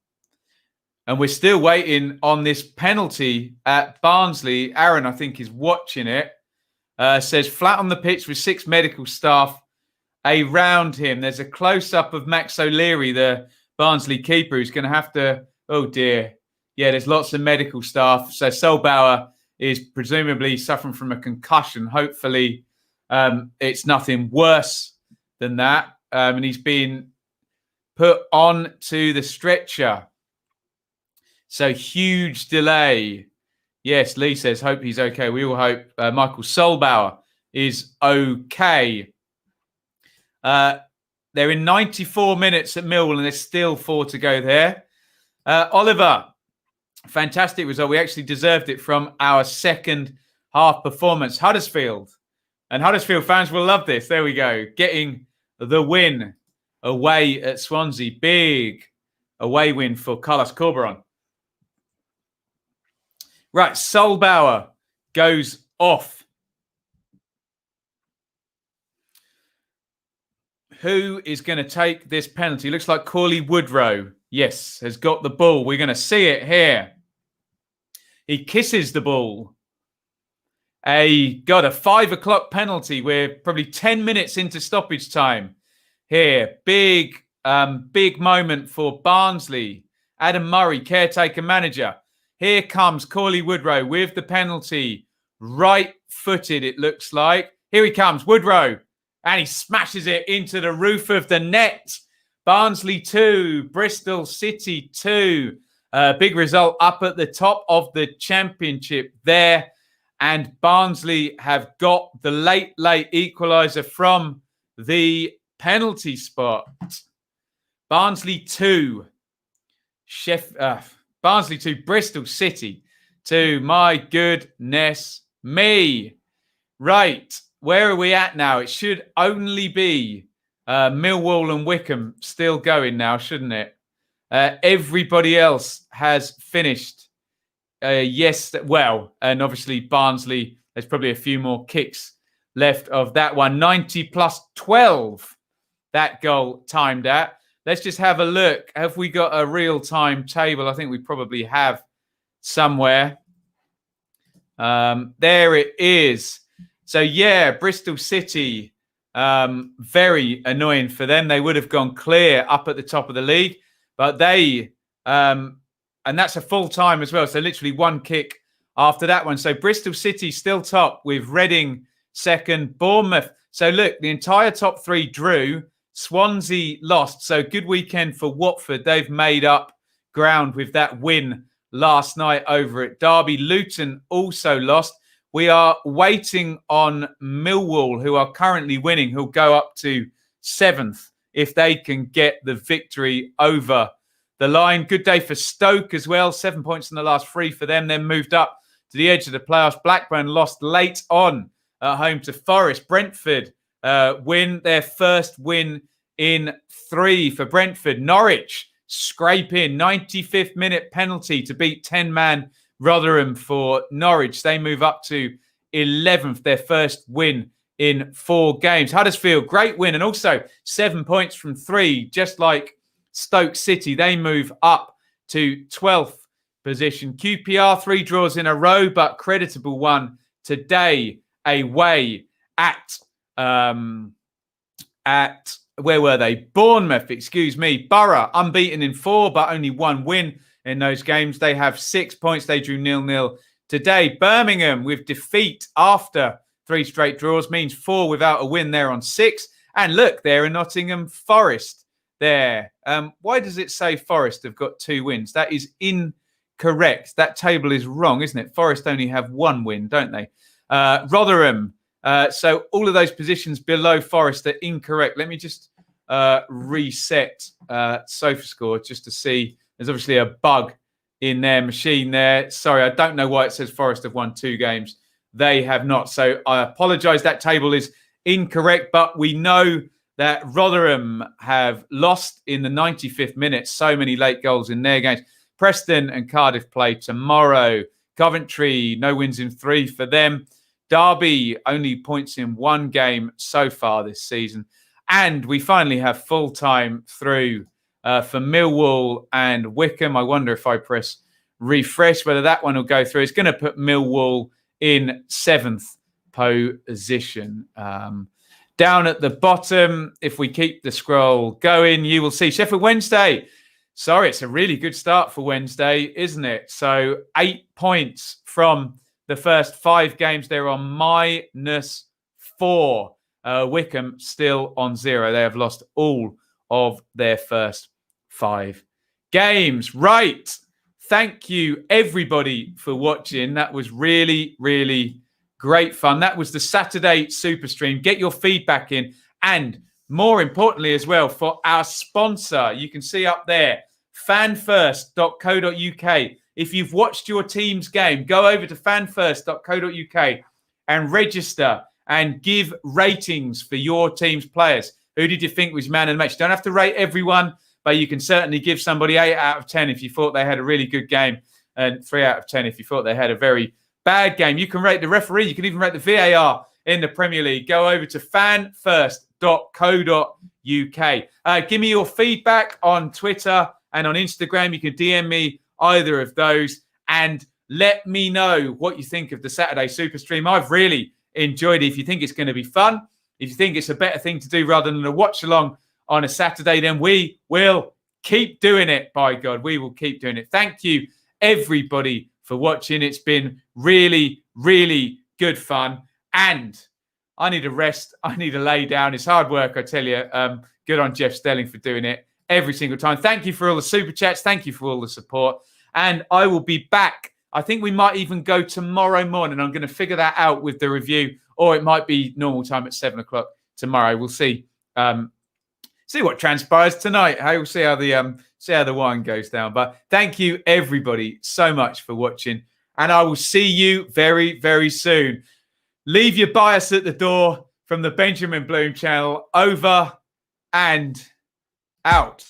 And we're still waiting on this penalty at Barnsley. Aaron, I think, is watching it. Says flat on the pitch with 6 medical staff around him. There's a close-up of Max O'Leary, the Barnsley keeper, who's going to have to... Oh, dear. Yeah, there's lots of medical staff. So Solbauer is presumably suffering from a concussion. Hopefully, it's nothing worse than that. And he's been put on to the stretcher. So huge delay. Yes, Lee says, hope he's okay. We all hope Michael Solbauer is okay. They're in 94 minutes at Millwall and there's still 4 to go there. Oliver, fantastic result. We actually deserved it from our second half performance. Huddersfield. And Huddersfield fans will love this. There we go. Getting the win away at Swansea. Big away win for Carlos Corberon. Right, Solbauer goes off. Who is going to take this penalty? Looks like Corley Woodrow, yes, has got the ball. We're going to see it here. He kisses the ball. A 5 o'clock penalty. We're probably 10 minutes into stoppage time here. Big moment for Barnsley. Adam Murray, caretaker manager. Here comes Corley Woodrow with the penalty. Right-footed, it looks like. Here he comes, Woodrow. And he smashes it into the roof of the net. Barnsley 2, Bristol City 2. Big result up at the top of the championship there. And Barnsley have got the late equaliser from the penalty spot. Barnsley 2. Barnsley 2, Bristol City 2. My goodness me. Right. Where are we at now? It should only be Millwall and Wycombe still going now, shouldn't it? Everybody else has finished. Yes, well, and obviously Barnsley, there's probably a few more kicks left of that one. 90 plus 12, that goal timed at. Let's just have a look. Have we got a real-time table? I think we probably have somewhere. There it is. So, yeah, Bristol City, very annoying for them. They would have gone clear up at the top of the league, but they, and that's a full time as well. So literally one kick after that one. So Bristol City still top with Reading second, Bournemouth. So look, the entire top three drew. Swansea lost. So good weekend for Watford. They've made up ground with that win last night over at Derby. Luton also lost. We are waiting on Millwall, who are currently winning, who'll go up to 7th if they can get the victory over the line. Good day for Stoke as well. 7 points in the last 3 for them. Then moved up to the edge of the playoffs. Blackburn lost late on at home to Forest. Brentford win their first win in 3 for Brentford. Norwich scrape in 95th minute penalty to beat 10-man Rotherham for Norwich. They move up to 11th, their first win in 4 games. Huddersfield, great win, and also 7 points from 3, just like Stoke City. They move up to 12th position. QPR, 3 draws in a row, but creditable one today away at where were they? Bournemouth, excuse me. Borough, unbeaten in 4, but only 1 win in those games. They have 6 points. They drew 0-0 today. Birmingham with defeat after 3 straight draws means 4 without a win. They're on 6. And look, they're in Nottingham Forest there. Why does it say Forest have got 2 wins? That is incorrect. That table is wrong, isn't it? Forest only have 1 win, don't they? Rotherham. So all of those positions below Forest are incorrect. Let me just reset SofaScore just to see. There's obviously a bug in their machine there. Sorry, I don't know why it says Forest have won 2 games. They have not. So I apologise. That table is incorrect, but we know that Rotherham have lost in the 95th minute. So many late goals in their games. Preston and Cardiff play tomorrow. Coventry, no wins in 3 for them. Derby, only points in 1 game so far this season. And we finally have full time through for Millwall and Wycombe. I wonder if I press refresh, whether that one will go through. It's going to put Millwall in 7th position. Down at the bottom, if we keep the scroll going, you will see Sheffield Wednesday. Sorry, it's a really good start for Wednesday, isn't it? So 8 points from the first 5 games. They're on -4. Wycombe still on 0. They have lost all of their first 5 games. Right. Thank you, everybody, for watching. That was really, really great fun. That was the Saturday Super Stream. Get your feedback in. And more importantly as well, for our sponsor, you can see up there, fanfirst.co.uk. If you've watched your team's game, go over to fanfirst.co.uk and register and give ratings for your team's players. Who did you think was man of the match? You don't have to rate everyone, but you can certainly give somebody 8 out of 10 if you thought they had a really good game, and 3 out of 10 if you thought they had a very bad game. You can rate the referee. You can even rate the VAR in the Premier League. Go over to fanfirst.co.uk. Give me your feedback on Twitter and on Instagram. You can DM me either of those and let me know what you think of the Saturday Super Stream. I've really enjoyed it. If you think it's going to be fun, if you think it's a better thing to do rather than a watch along on a Saturday, then we will keep doing it. By God, we will keep doing it. Thank you, everybody, for watching. It's been really, really good fun. And I need a rest. I need to lay down. It's hard work, I tell you. Good on Jeff Stelling for doing it every single time. Thank you for all the super chats. Thank you for all the support. And I will be back. I think we might even go tomorrow morning. I'm going to figure that out with the review, or it might be normal time at 7 o'clock tomorrow. We'll see. See what transpires tonight. We'll see how the wine goes down. But thank you, everybody, so much for watching. And I will see you very, very soon. Leave your bias at the door from the Benjamin Bloom channel. Over and out.